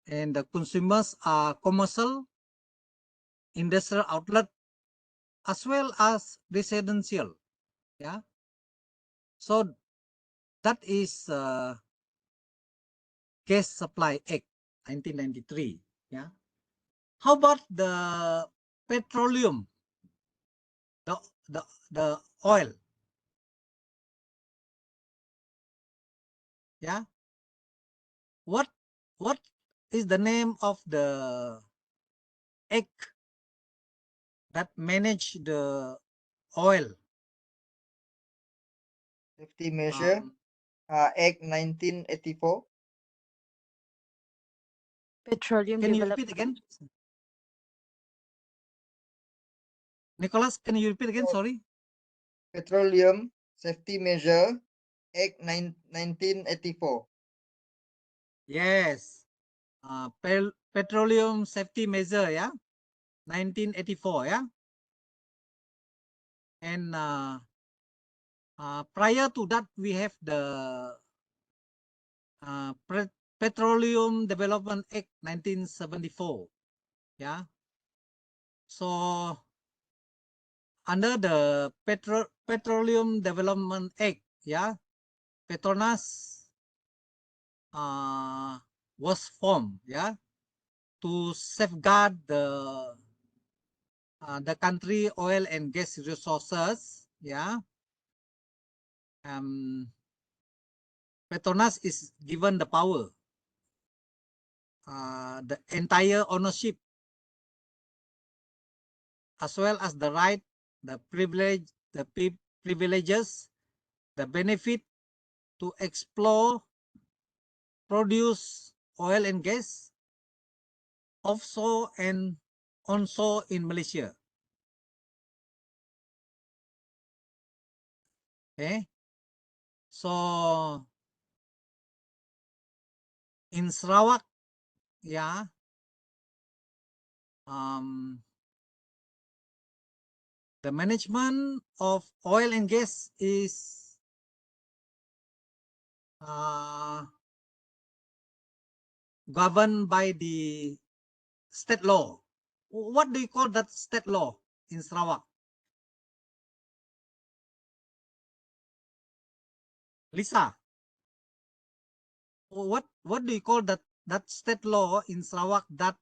And the consumers are commercial, industrial outlet, as well as residential. Yeah. So that is Gas Supply Act 1993. Yeah. How about the petroleum, the oil? Yeah. What is the name of the act that manage the oil? Safety measure, Act 1984. Petroleum Can you Development. repeat again? Nicholas, can you repeat again? Sorry. Petroleum Safety Measure, Act 1984. Yes. Petroleum Safety Measure, yeah, 1984, yeah. And prior to that, we have the Petroleum Development Act 1974. Yeah. So under the Petroleum Development Act, yeah, Petronas was formed, yeah, to safeguard the country oil and gas resources, yeah. Petronas is given the power, the entire ownership, as well as the right, the privilege, the privileges, the benefit to explore, produce oil and gas offshore and onshore in Malaysia. Okay. So in Sarawak, yeah, the management of oil and gas is governed by the state law. What do you call that state law in Sarawak? Lisa, what do you call that state law in Sarawak that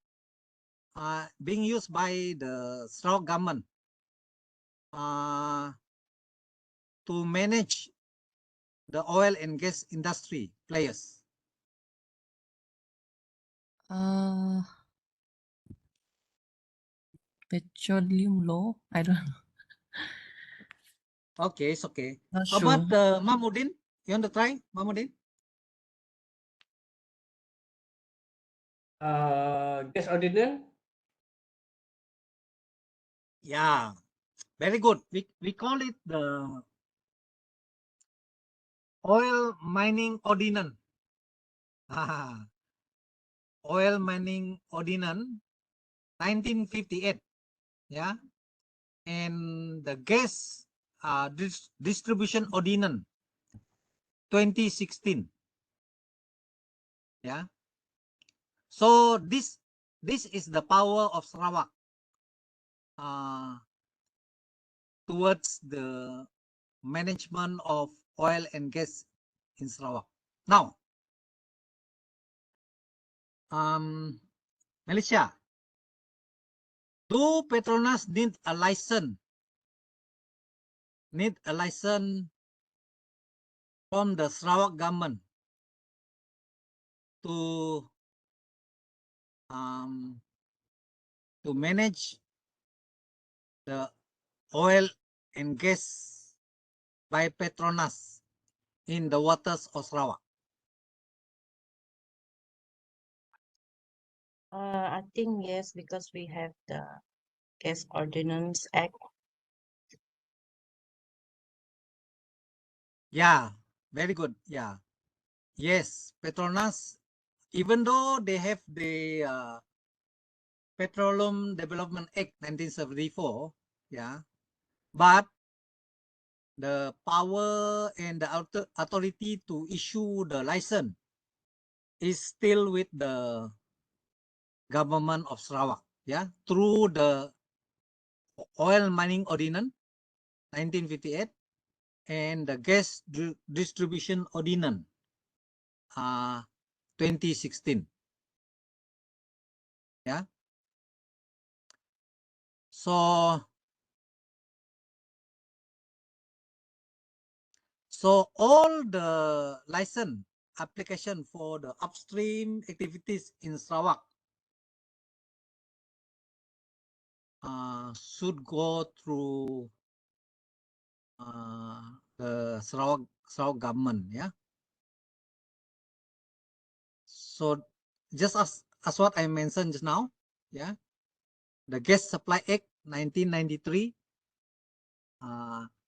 being used by the Sarawak government to manage the oil and gas industry players? Petroleum law? I don't know. Okay, it's okay. Not How sure. about Mahmudin? You want to try, Mahmudin? Gas ordinance? Yeah, very good. We call it the oil mining ordinance. Oil mining ordinance 1958. Yeah, and the gas distribution ordinance 2016. Yeah. So this is the power of Sarawak towards the management of oil and gas in Sarawak. Now, Malaysia, do Petronas need a license? Need a license from the Sarawak government to manage the oil and gas by Petronas in the waters of Sarawak? I think yes, because we have the Gas Ordinance Act. Yeah, very good. Yeah. Yes, Petronas, even though they have the Petroleum Development Act 1974, yeah, but the power and the authority to issue the license is still with the government of Sarawak, yeah, through the Oil Mining Ordinance 1958 and the Gas Distribution Ordinance 2016. Yeah. So all the license application for the upstream activities in Sarawak should go through the Sarawak government. Yeah. So just as what I mentioned just now, yeah, the Gas Supply Act 1993.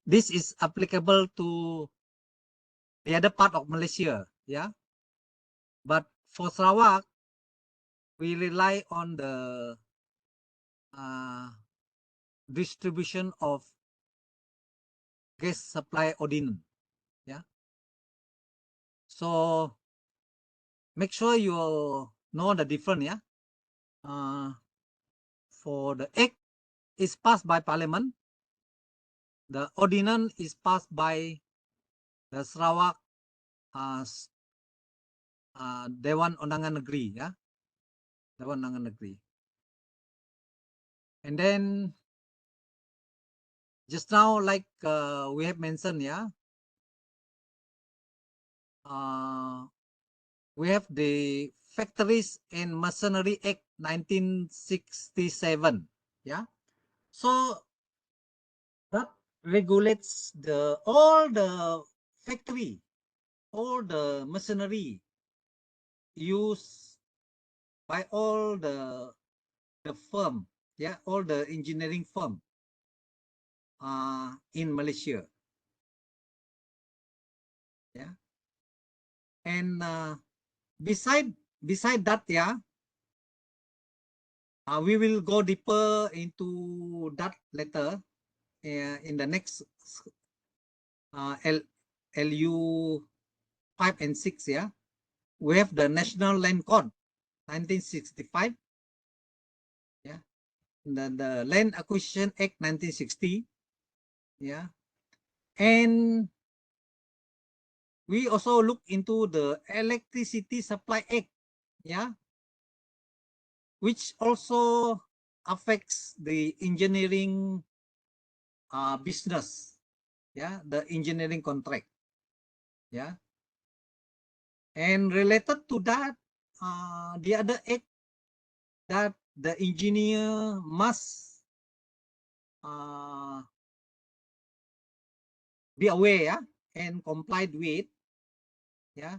This is applicable to the other part of Malaysia, yeah. But for Sarawak, we rely on the distribution of gas supply ordinance, yeah. So make sure you know the difference, yeah. For the act is passed by Parliament, the ordinance is passed by the Sarawak Dewan Undangan Negeri, yeah. Dewan Undangan Negeri. And then just now, like we have mentioned, yeah, we have the Factories and Machinery Act 1967, yeah. So that regulates all the factory, all the machinery used by all the firm, yeah, all the engineering firm in Malaysia, yeah. And beside that, yeah, we will go deeper into that later in the next LU 5 and 6, yeah. We have the National Land Code 1965, yeah. the Land Acquisition Act 1960. Yeah. And we also look into the Electricity Supply Act. Yeah. Which also affects the engineering business. Yeah. The engineering contract. Yeah. And related to that, the other act that the engineer must be aware and complied with, yeah,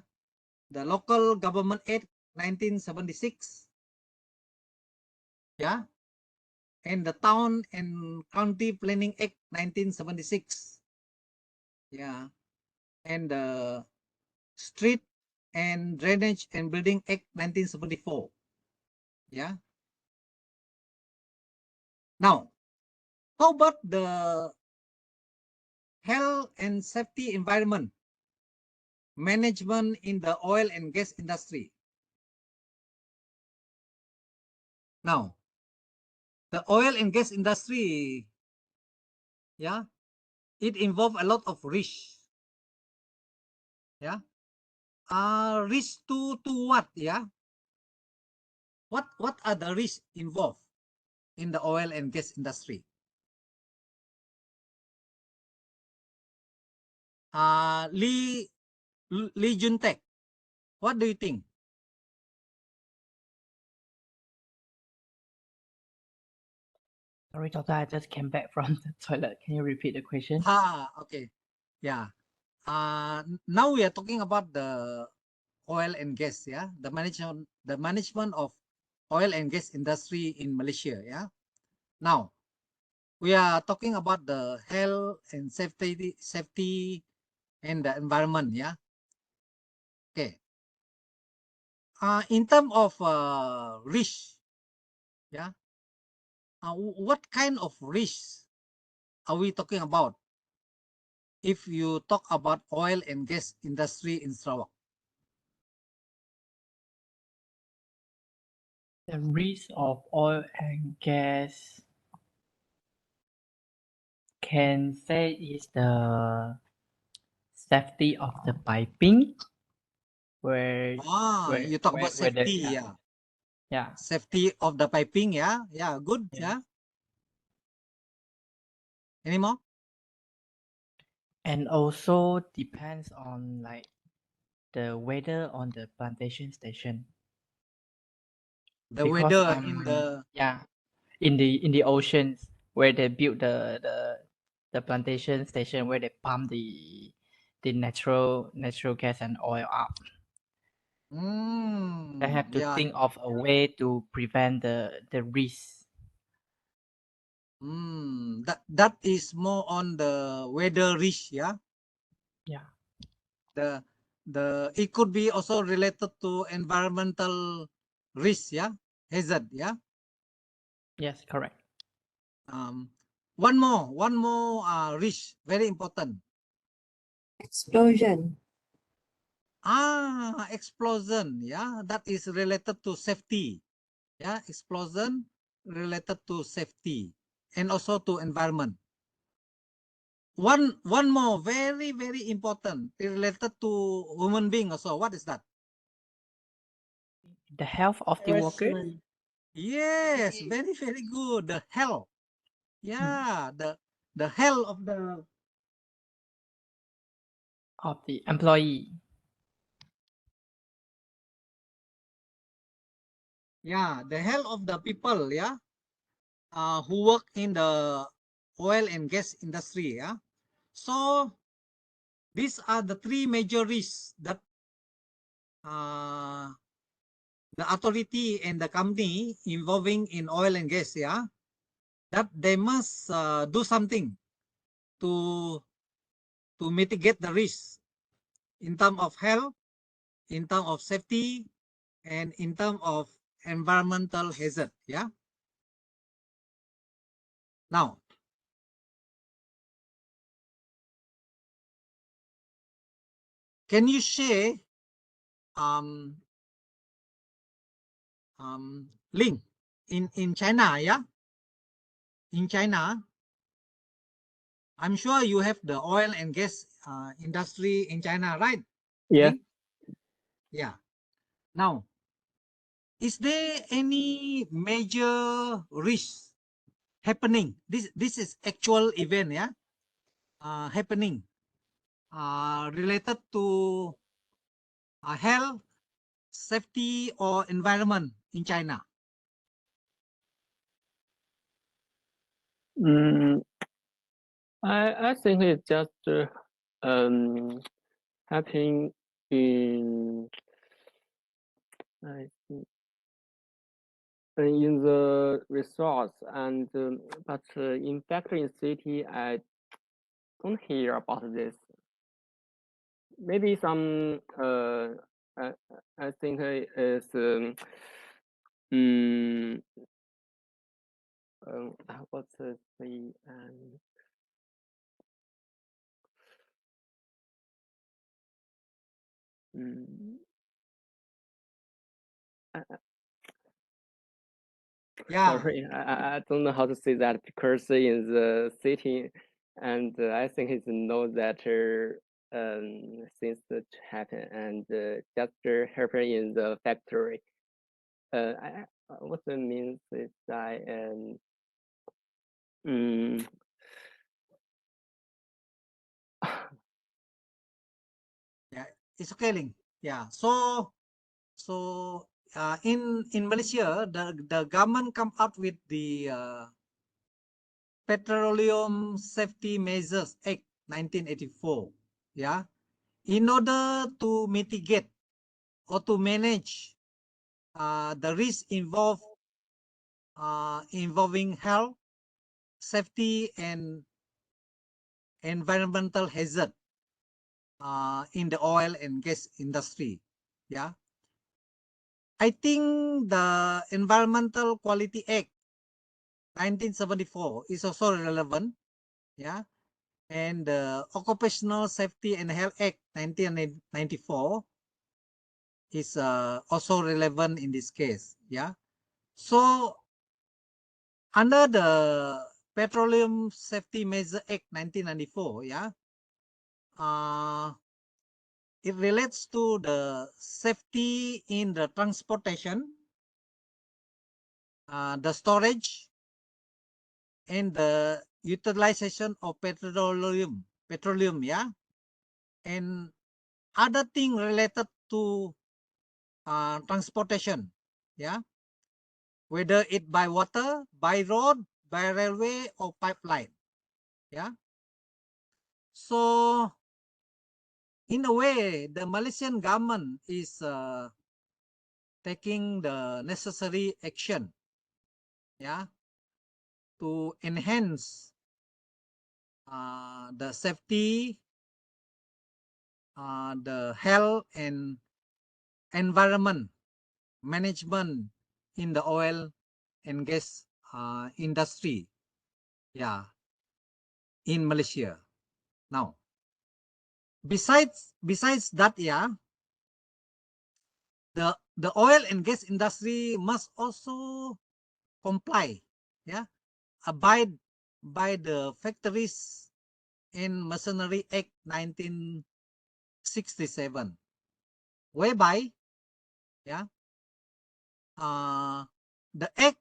the Local Government Act 1976, yeah, and the Town and County Planning Act 1976, yeah, and the Street and Drainage and Building Act 1974, yeah. Now, how about the health and safety environment management in the oil and gas industry? Now, the oil and gas industry, yeah, it involves a lot of risk. Yeah. Risk to what? Yeah. What are the risks involved in the oil and gas industry? Lee Juntek, what do you think? Sorry, Doctor, I just came back from the toilet. Can you repeat the question? Okay. Yeah. Now we are talking about the oil and gas, yeah, the management of oil and gas industry in Malaysia, yeah. Now we are talking about the health and safety and the environment, yeah. Okay. In terms of risk, yeah, what kind of risk are we talking about if you talk about oil and gas industry in Sarawak? The risk of oil and gas can say is the safety of the piping, where You talk about where the, safety, yeah. yeah. Safety of the piping, yeah. Good, yeah. Any more? And also depends on like the weather on the plantation station. The Because, weather in the yeah, in the oceans where they build the plantation station where they pump the natural gas and oil up. They have to yeah. think of a way to prevent the risk. That is more on the weather risk, yeah. Yeah. It could be also related to environmental risk, yeah, hazard, yeah. Yes, correct. One more risk, very important. Explosion. Explosion, yeah, that is related to safety, yeah. Explosion related to safety and also to environment. One more very important related to human being also. What is that? The health of the workers. Harassment. Yes, very good. The health, yeah, the health of the employee. Yeah, the health of the people, yeah, who work in the oil and gas industry, yeah. So these are the three major risks that the authority and the company involving in oil and gas, yeah, that they must do something to mitigate the risk in terms of health, in terms of safety, and in terms of environmental hazard, yeah. Now, can you share link in China, yeah? in China, I'm sure you have the oil and gas industry in China, right? Yeah. Ling? Yeah. Now, is there any major risk happening? This is actual event, yeah, happening related to health, safety, or environment in China? I think it's just happening in I think in the resorts and but in factory in city I don't hear about this. Maybe some I, I think is what's the Yeah. sorry, I don't know how to say that because in the city, and I think it's know that things that happen and just happen in the factory. What it means is I Yeah, it's okay, Ling. Yeah. So in Malaysia, the government come up with the Petroleum Safety Measures Act 1984. Yeah, in order to mitigate or to manage the risk involving health, safety, and environmental hazard in the oil and gas industry. Yeah, I think the Environmental Quality Act 1974 is also relevant. Yeah, and the Occupational Safety and Health Act 1994 is also relevant in this case. Yeah, so under the Petroleum Safety Measure Act 1994, yeah, it relates to the safety in the transportation, the storage, and the utilization of petroleum, yeah, and other thing related to transportation, yeah, whether it by water, by road, by railway, or pipeline, yeah. So in a way, the Malaysian government is taking the necessary action, yeah, to enhance the safety, the health, and environment management in the oil and gas industry, yeah, in Malaysia. Now, besides that, yeah, the oil and gas industry must also comply, yeah, abide by the Factories and Machinery Act 1967, whereby, yeah, the act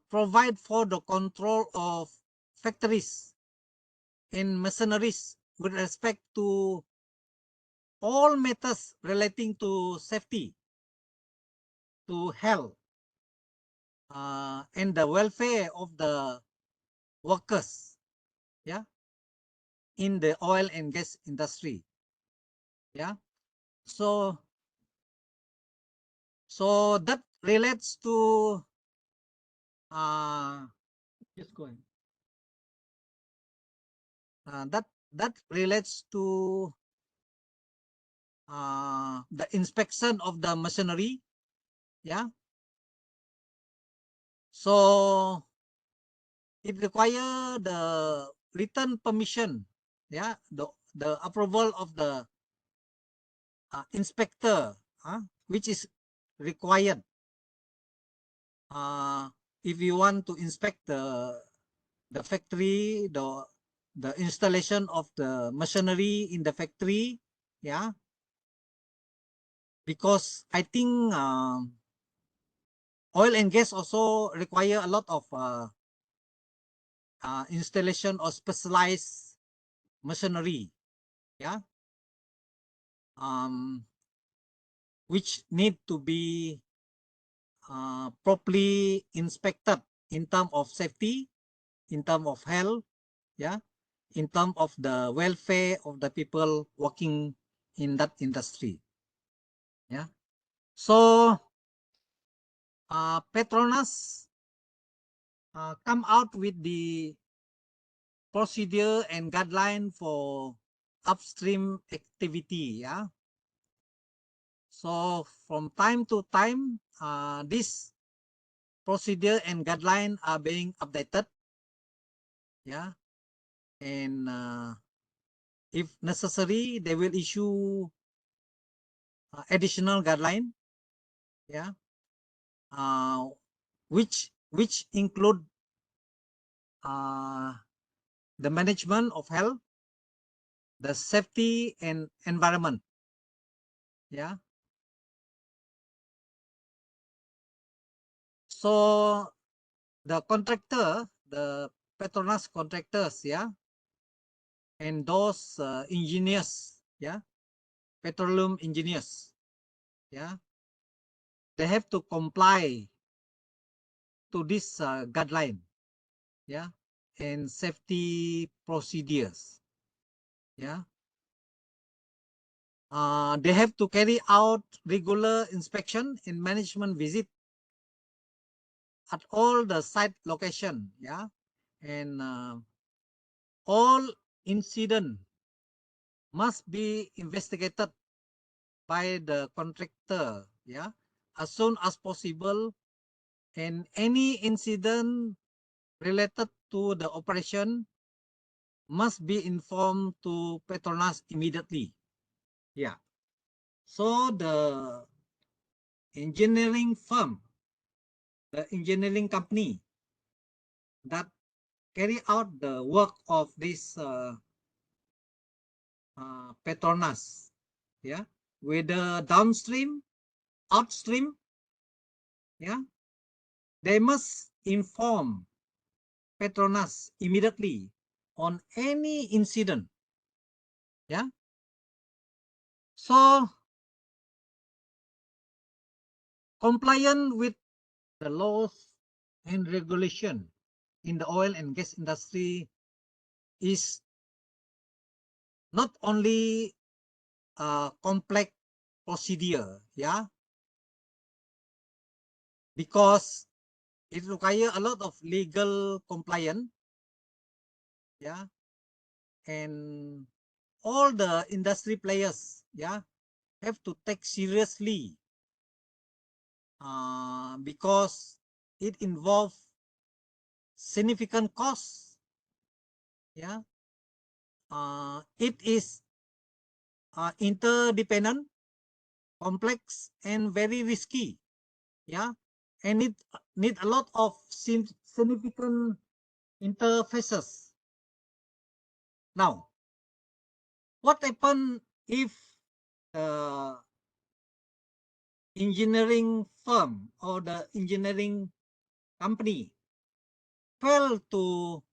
provide for the control of factories and machineries with respect to all matters relating to safety, to health, and the welfare of the workers, yeah, in the oil and gas industry, yeah. So that relates to just going that relates to the inspection of the machinery, yeah. So it require the written permission, yeah, the approval of the inspector, which is required if you want to inspect the factory, the installation of the machinery in the factory, yeah, because I think oil and gas also require a lot of installation of specialized machinery, yeah, which need to be properly inspected in terms of safety, in terms of health, yeah, in terms of the welfare of the people working in that industry, yeah. So Petronas come out with the procedure and guideline for upstream activity, yeah. So from time to time, this procedure and guideline are being updated, yeah, and if necessary, they will issue additional guideline, yeah, which include the management of health, the safety and environment, yeah. So the contractor, the Petronas contractors, yeah, and those engineers, yeah, petroleum engineers, yeah, they have to comply to this guideline, yeah, and safety procedures, yeah. They have to carry out regular inspection and management visit at all the site location, yeah, and all incident must be investigated by the contractor, yeah, as soon as possible, and any incident related to the operation must be informed to Petronas immediately, yeah. So the engineering firm, the engineering company that carry out the work of this Petronas, yeah, whether downstream, upstream, yeah, they must inform Petronas immediately on any incident, yeah. So compliant with the laws and regulation in the oil and gas industry is not only a complex procedure, yeah, because it requires a lot of legal compliance, yeah, and all the industry players, yeah, have to take seriously because it involves significant costs, yeah. It is interdependent, complex, and very risky, yeah, and it need a lot of significant interfaces. Now, what happen if the engineering firm or the engineering company fail to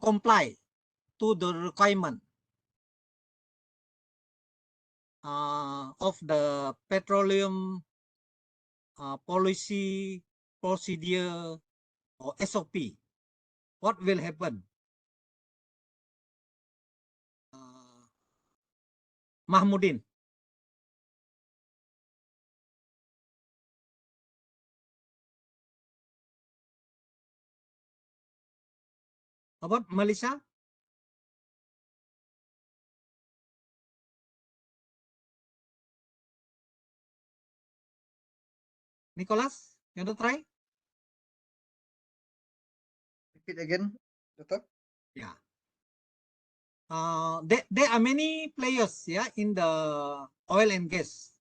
comply to the requirement of the petroleum policy procedure or SOP? What will happen? Mahmudin. About Malaysia? Nicholas, you want to try? Repeat again, Doctor. Yeah. There are many players, yeah, in the oil and gas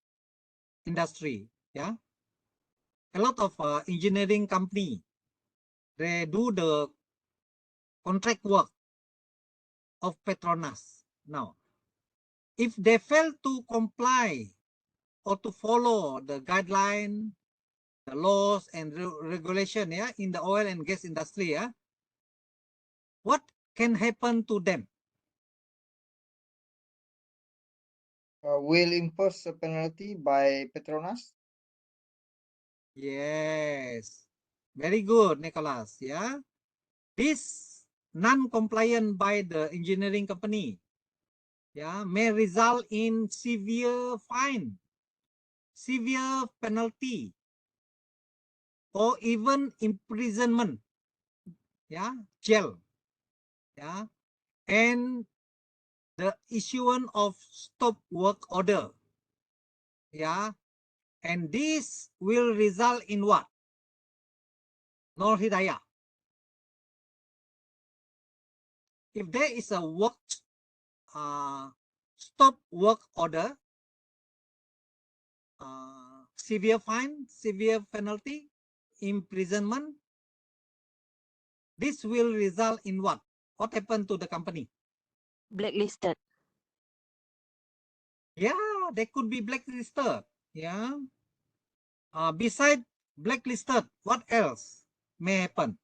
industry, yeah. a lot of engineering company, they do the contract work of Petronas. Now, if they fail to comply or to follow the guideline, the laws and regulation, yeah, in the oil and gas industry, yeah, what can happen to them? Will impose a penalty by Petronas? Yes, very good, Nicholas. Yeah, this non-compliant by the engineering company, yeah, may result in severe fine, severe penalty, or even imprisonment. Yeah, jail. Yeah, and the issuance of stop work order. Yeah, and this will result in what? Nur Hidayah. If there is a stop work order, severe fine, severe penalty, imprisonment, this will result in what? What happened to the company? Blacklisted. Yeah, they could be blacklisted. Yeah. Beside blacklisted, what else may happen?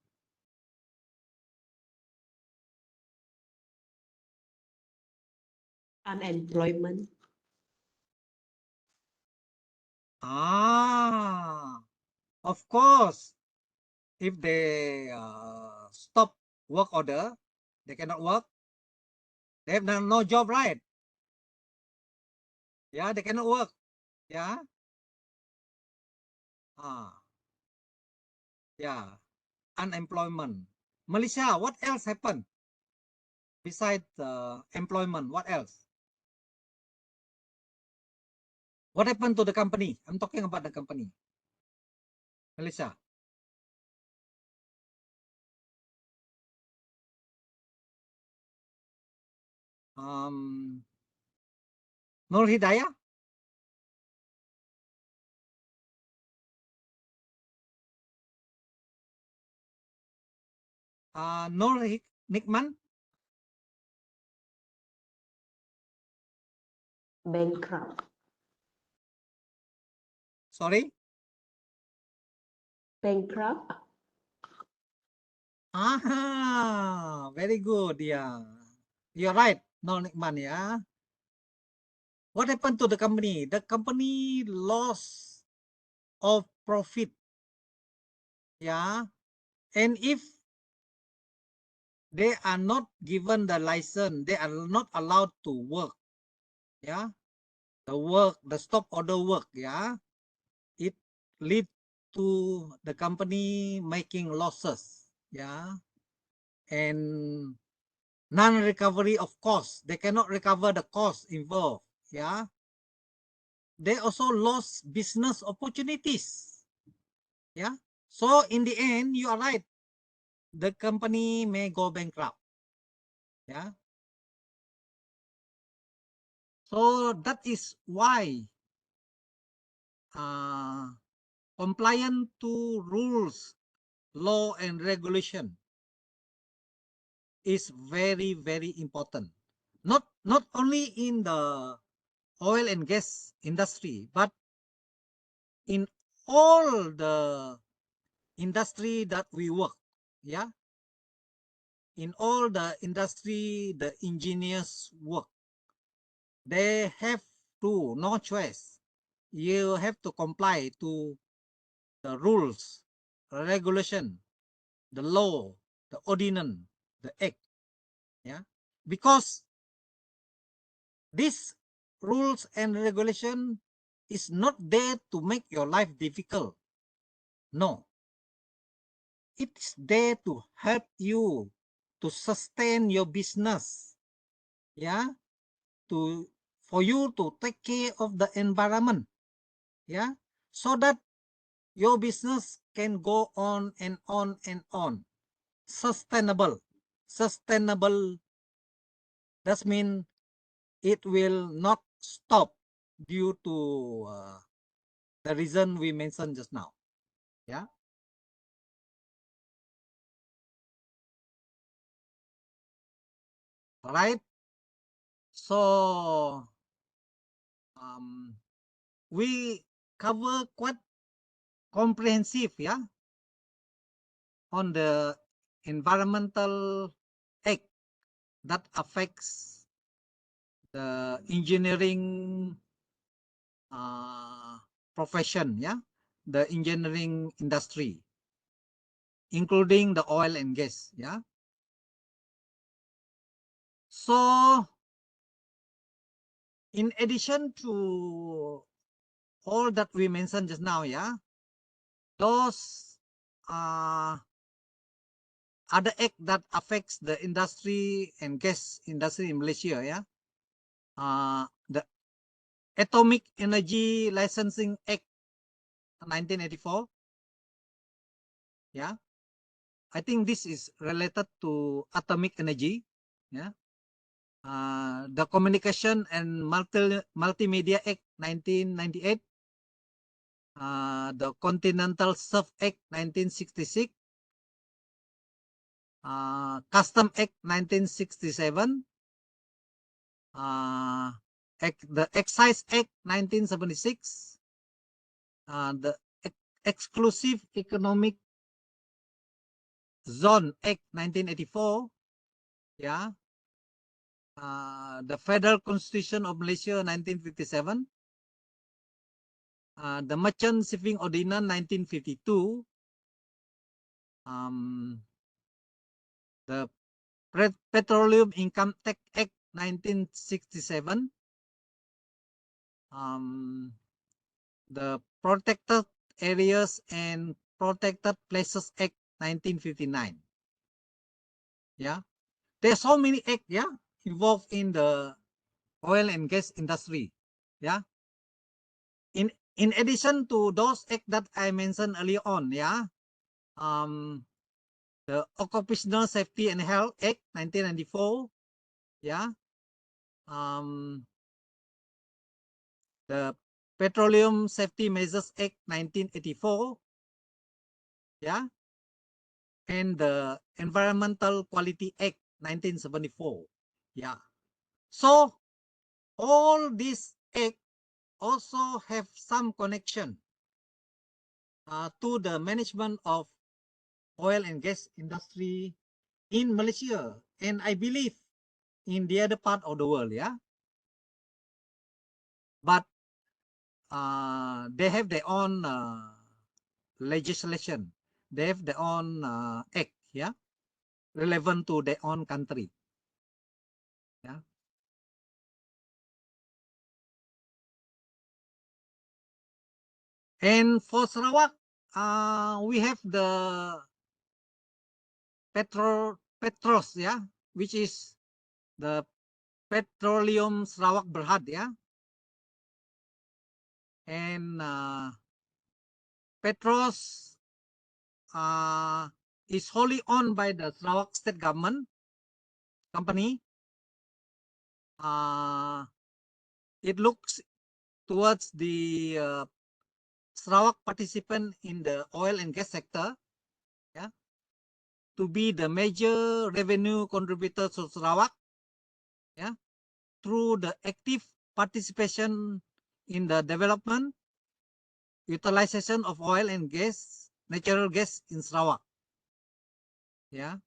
Unemployment. Of course, if they stop work order, they cannot work. They have no job, right? Yeah, they cannot work. Yeah. Yeah. Unemployment. Malaysia, what else happened besides employment? What else? What happened to the company? I'm talking about the company. Malaysia. Nur Hidayah. Nur Nikman. Bankrupt. Sorry. Bankrupt. Very good. Yeah, you're right. No Nikman. Yeah. What happened to the company? The company lost of profit. Yeah. And if they are not given the license, they are not allowed to work. Yeah. The stop order work. Yeah. It lead to the company making losses. Yeah. And non-recovery of costs. They cannot recover the costs involved. Yeah. They also lost business opportunities. Yeah. So in the end, you are right. The company may go bankrupt. Yeah. So that is why compliant to rules, law and regulation is very, very important. Not only in the oil and gas industry, but in all the industry that we work. Yeah. In all the industry, the engineers work. They have to, no choice. You have to comply to the rules, regulation, the law, the ordinance, the act. Yeah. Because this rules and regulation is not there to make your life difficult. No. It's there to help you to sustain your business. Yeah. For you to take care of the environment. Yeah. So that your business can go on and on and on. Sustainable. Sustainable. That means it will not stop due to the reason we mentioned just now. Yeah. All right. So we cover quite comprehensive, yeah, on the environmental act that affects the engineering profession, yeah, the engineering industry, including the oil and gas, yeah. So in addition to all that we mentioned just now, yeah, those other act that affects the industry and gas industry in Malaysia, yeah, the Atomic Energy Licensing Act 1984, yeah, I think this is related to atomic energy, yeah. The Communication and Multimedia Act 1998, the Continental Shelf Act 1966, Custom Act 1967, the Excise Act 1976, the Exclusive Economic Zone Act 1984, yeah, the Federal Constitution of Malaysia 1957, the Merchant Shipping Ordinance 1952, the Petroleum Income Tax Act 1967, the Protected Areas and Protected Places Act 1959. Yeah, there's so many acts, yeah, involved in the oil and gas industry. Yeah. In addition to those acts that I mentioned earlier on, yeah, the Occupational Safety and Health Act 1994, yeah, the Petroleum Safety Measures Act 1984, yeah, and the Environmental Quality Act 1974, yeah. So all these acts also have some connection to the management of oil and gas industry in Malaysia, and I believe in the other part of the world, yeah. But they have their own legislation. They have their own act, yeah, relevant to their own country. Yeah. And for Sarawak, we have the Petros, yeah, which is the Petroleum Sarawak Berhad, yeah. And Petros is wholly owned by the Sarawak state government company. It looks towards the Sarawak participant in the oil and gas sector, yeah, to be the major revenue contributor to Sarawak, yeah, through the active participation in the development, utilization of oil and gas, natural gas in Sarawak, yeah.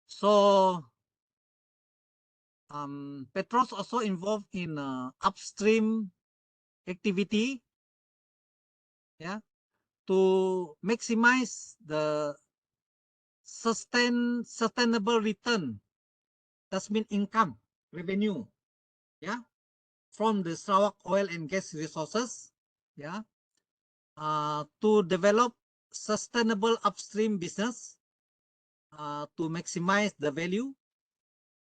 So Petros also involved in upstream activity, yeah, to maximize the sustainable return. That's mean income, revenue, yeah, from the Sarawak oil and gas resources, yeah, to develop sustainable upstream business, to maximize the value,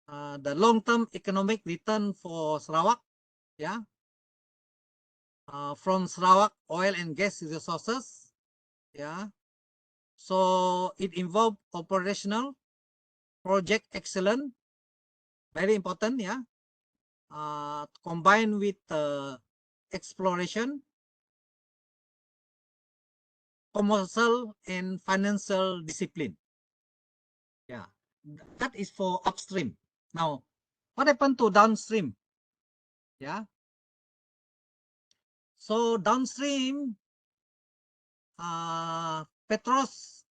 the long-term economic return for Sarawak, yeah, from Sarawak oil and gas resources, yeah. So it involved operational, project excellence, very important, yeah, combined with exploration, commercial and financial discipline. Yeah, that is for upstream. Now, what happened to downstream? Yeah. So downstream, Petros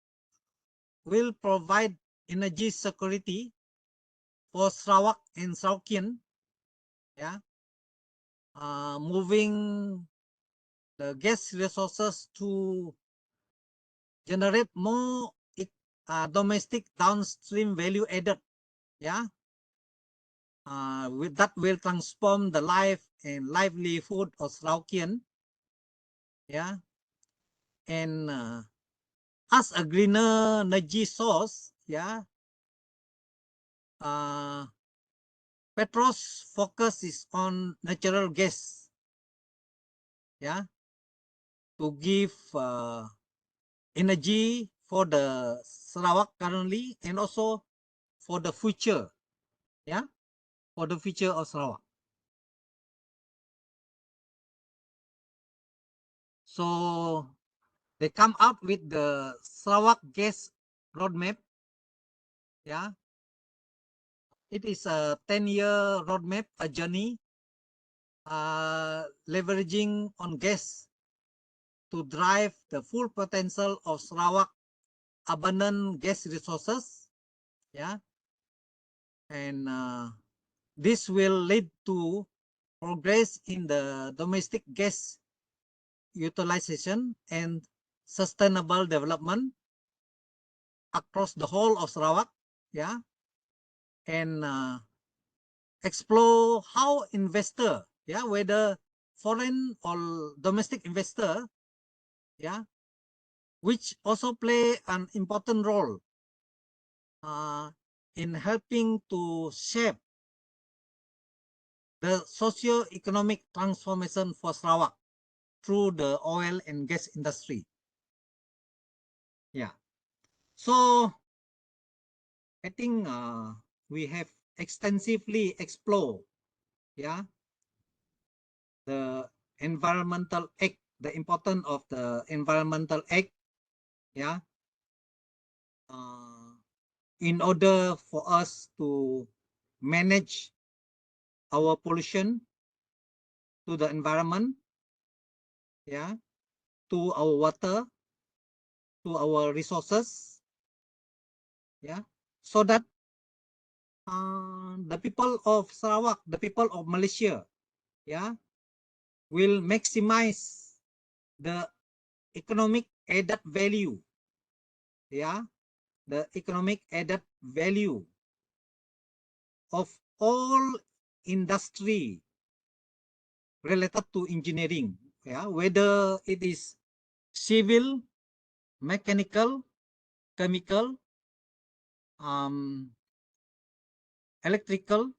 will provide energy security for Sarawak and Sarawakian. Yeah. Moving the gas resources to generate more domestic downstream value added. Yeah. That will transform the life and livelihood of Sarawakian. Yeah. And as a greener energy source, yeah, Petros focus is on natural gas, yeah, to give energy for the Sarawak currently and also for the future, yeah, for the future of Sarawak. So they come out with the Sarawak gas roadmap, yeah. It is a 10-year roadmap, a journey, leveraging on gas to drive the full potential of Sarawak abundant gas resources. Yeah. And this will lead to progress in the domestic gas utilization and sustainable development across the whole of Sarawak. Yeah. And explore how investor, yeah, whether foreign or domestic investor, yeah, which also play an important role in helping to shape the socio-economic transformation for Sarawak through the oil and gas industry. Yeah. So I think we have extensively explored, yeah, the environmental act, the importance of the environmental act, yeah, in order for us to manage our pollution to the environment, yeah, to our water, to our resources, yeah, so that the people of Sarawak, the people of Malaysia, yeah, will maximize the economic added value, yeah, the economic added value of all industry related to engineering, yeah, whether it is civil, mechanical, chemical, electrical,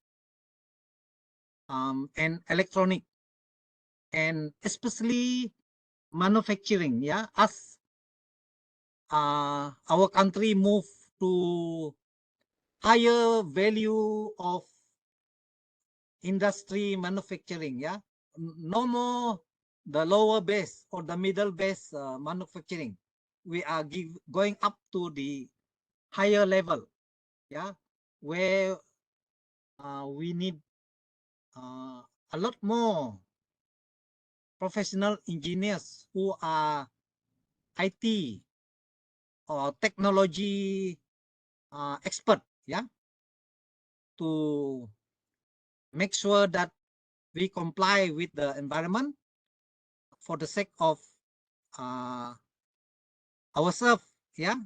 and electronic, and especially manufacturing, yeah, as our country move to higher value of industry manufacturing, yeah, no more the lower base or the middle base manufacturing. We are going up to the higher level, yeah, where we need a lot more professional engineers who are IT or technology expert, yeah, to make sure that we comply with the environment for the sake of ourselves, yeah,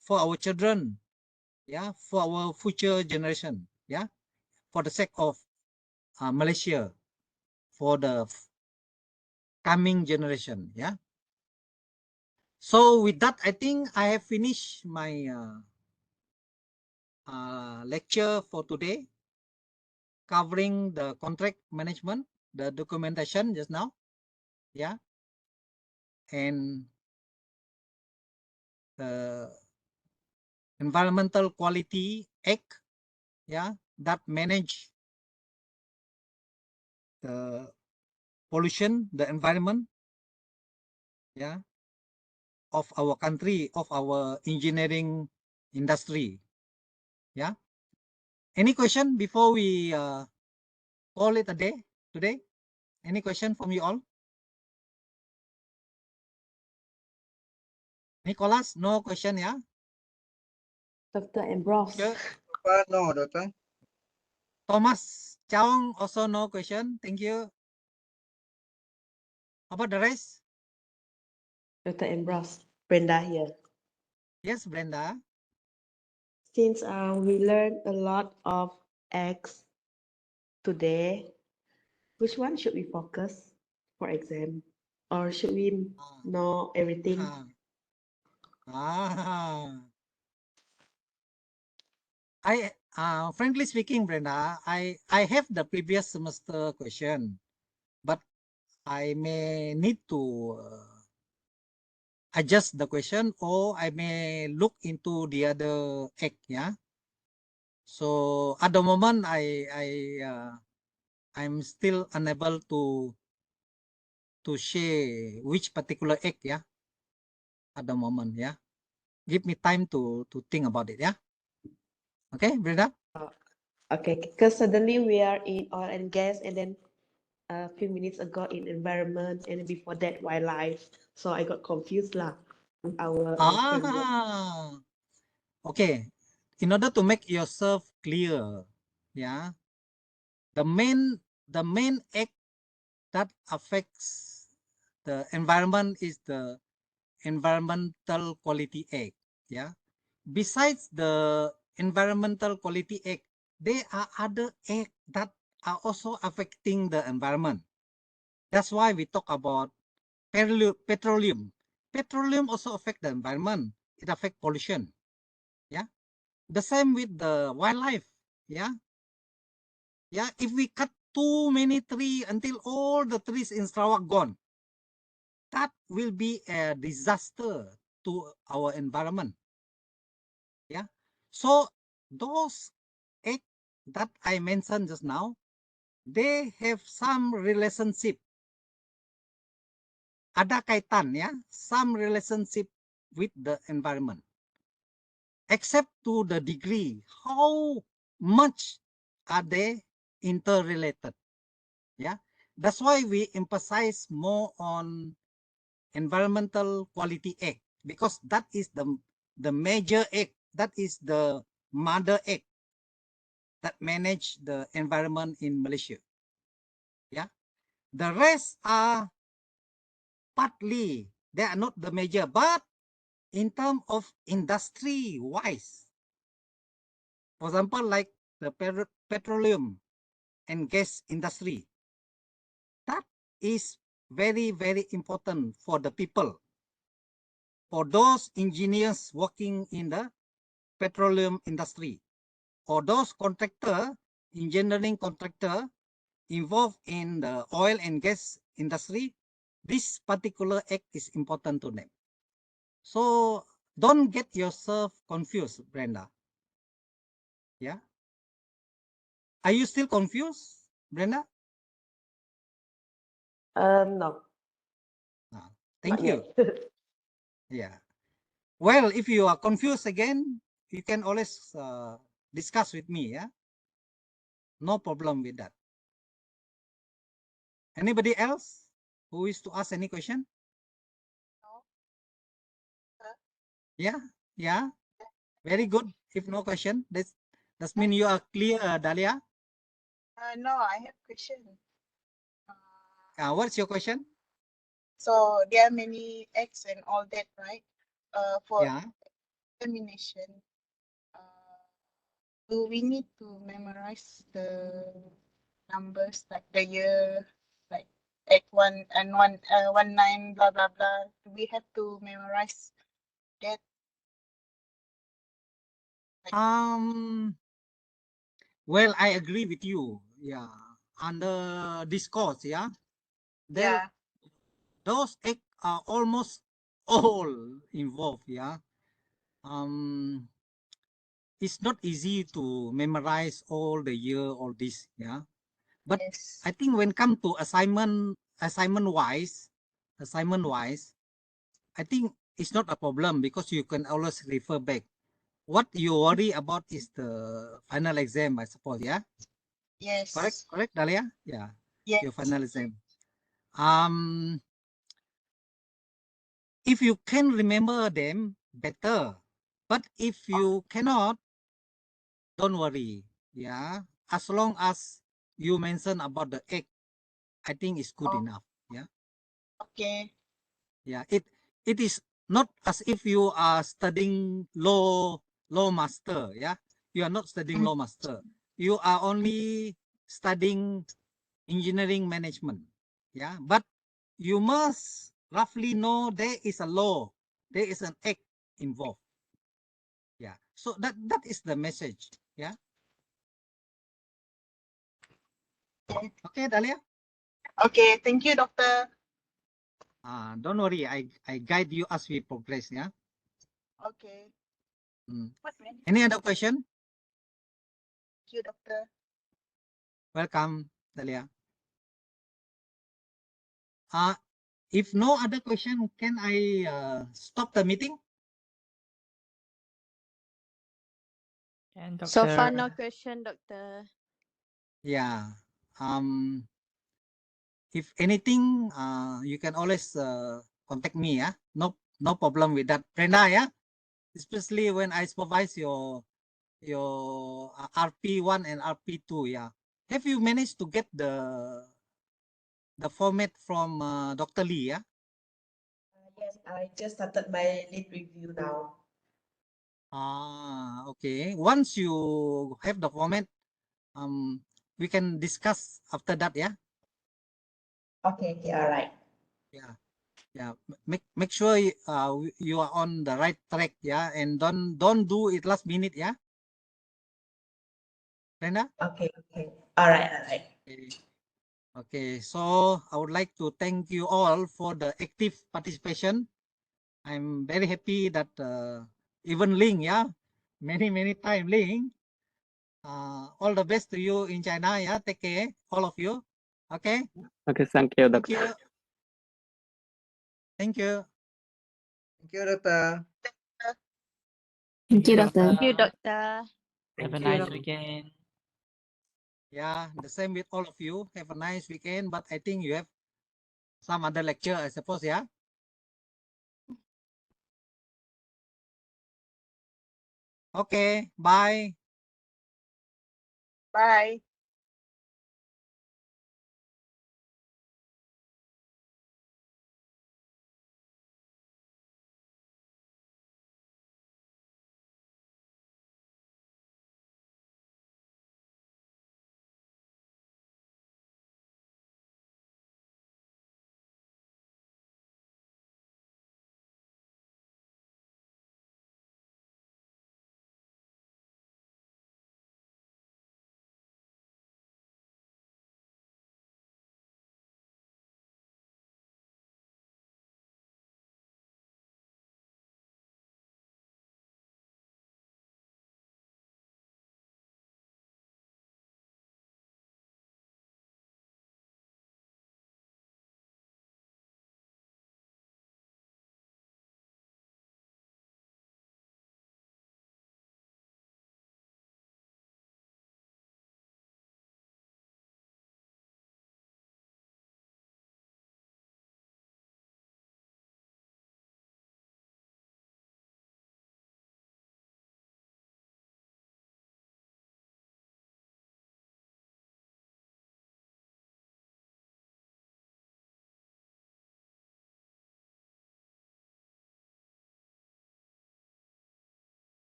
for our children, yeah, for our future generation, yeah, for the sake of Malaysia, for the coming generation, yeah. So with that, I think I have finished my lecture for today, covering the contract management, the documentation just now, yeah, and the Environmental Quality Act, yeah, that manage the pollution, the environment, yeah, of our country, of our engineering industry. Yeah. Any question before we call it a day today? Any question from you all? Nicholas, no question, yeah? Dr. Ambrose. Sure. No, Doctor. Thomas Chong, also no question. Thank you. How about the rest? Dr. Ambrose. Brenda here. Yes, Brenda. Since we learned a lot of eggs today, which one should we focus for exam? Or should we know everything? Frankly speaking, Brenda, I have the previous semester question, but I may need to adjust the question, or I may look into the other egg, yeah. So at the moment, I'm still unable to share which particular egg, yeah. At the moment, yeah. Give me time to think about it, yeah. Okay, Brenda. Okay, because suddenly we are in oil and gas, and then a few minutes ago in environment, and then before that wildlife. So I got confused lah with our framework. Okay. In order to make yourself clear, yeah, the main egg that affects the environment is the environmental quality egg, yeah. Besides the environmental quality egg, there are other egg that are also affecting the environment. That's why we talk about petroleum. Petroleum also affect the environment. It affect pollution. Yeah. The same with the wildlife. Yeah. Yeah. If we cut too many trees until all the trees in Sarawak gone, that will be a disaster to our environment. Yeah. So those egg that I mentioned just now, they have some relationship. Ada kaitan, ya, some relationship with the environment. Except to the degree how much are they interrelated. Yeah, that's why we emphasize more on environmental quality egg, because that is the major egg, that is the mother egg that manage the environment in Malaysia. Yeah, the rest are partly, they are not the major, but in terms of industry wise, for example, like the petroleum and gas industry, that is very, very important for the people, for those engineers working in the petroleum industry, or those contractor, engineering contractor involved in the oil and gas industry. This particular act is important to them. So don't get yourself confused, Brenda. Yeah. Are you still confused, Brenda? No. Thank Not you. yet. Yeah. Well, if you are confused again, you can always discuss with me. Yeah. No problem with that. Anybody else who wish to ask any question? Yeah. Yeah. Very good. If no question, that's mean you are clear, Dahlia. No, I have question. What's your question? So there are many X and all that, right? For Yeah. examination, do we need to memorize the numbers, like the year, like X1 and 19 blah blah blah? Do we have to memorize that? Well, I agree with you. Yeah. Under this course, yeah, there, those egg are almost all involved. Yeah. It's not easy to memorize all the year, all this. Yeah. But Yes. I think when come to assignment wise, I think it's not a problem because you can always refer back. What you worry about is the final exam, I suppose. Yeah. Yes. Correct, Dahlia. Yeah. Yes. Your final exam. If you can remember them, better. But if you cannot, don't worry. Yeah. As long as you mention about the egg, I think it's good enough. Yeah. Okay. Yeah. It is not as if you are studying law master. Yeah. You are not studying law master. You are only studying engineering management. Yeah. But you must roughly know there is a law, there is an act involved. Yeah. So that is the message. Yeah. Okay, Dahlia. Okay. Thank you, doctor. Don't worry. I guide you as we progress. Yeah. Okay. Any other question? Thank you, doctor. Welcome, Dahlia. If no other question, can I stop the meeting? And So far, Doctor, no question, doctor. Yeah. If anything, you can always contact me. Yeah. No problem with that. Brenda, yeah. Especially when I supervise your RP1 and RP2. Yeah. Have you managed to get the format from Dr. Lee? Yeah. Yes, I just started my lead review now. Okay. Once you have the format, we can discuss after that. Yeah. Okay, all right. Yeah. Make sure you are on the right track. Yeah, and don't do it last minute. Yeah. Brenda. Okay, all right. Okay, so I would like to thank you all for the active participation. I'm very happy that even Ling, yeah, many time Ling. All the best to you in China, yeah. Take care, all of you. Okay. Okay, thank you, Thank Doctor. you. Thank you. Thank you, doctor. Thank you, doctor. Thank you, doctor. have a Thank you, nice doctor. weekend. Yeah, the same with all of you. Have a nice weekend. But I think you have some other lecture, I suppose. Yeah. Okay. Bye. Bye.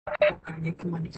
Bukannya kemana?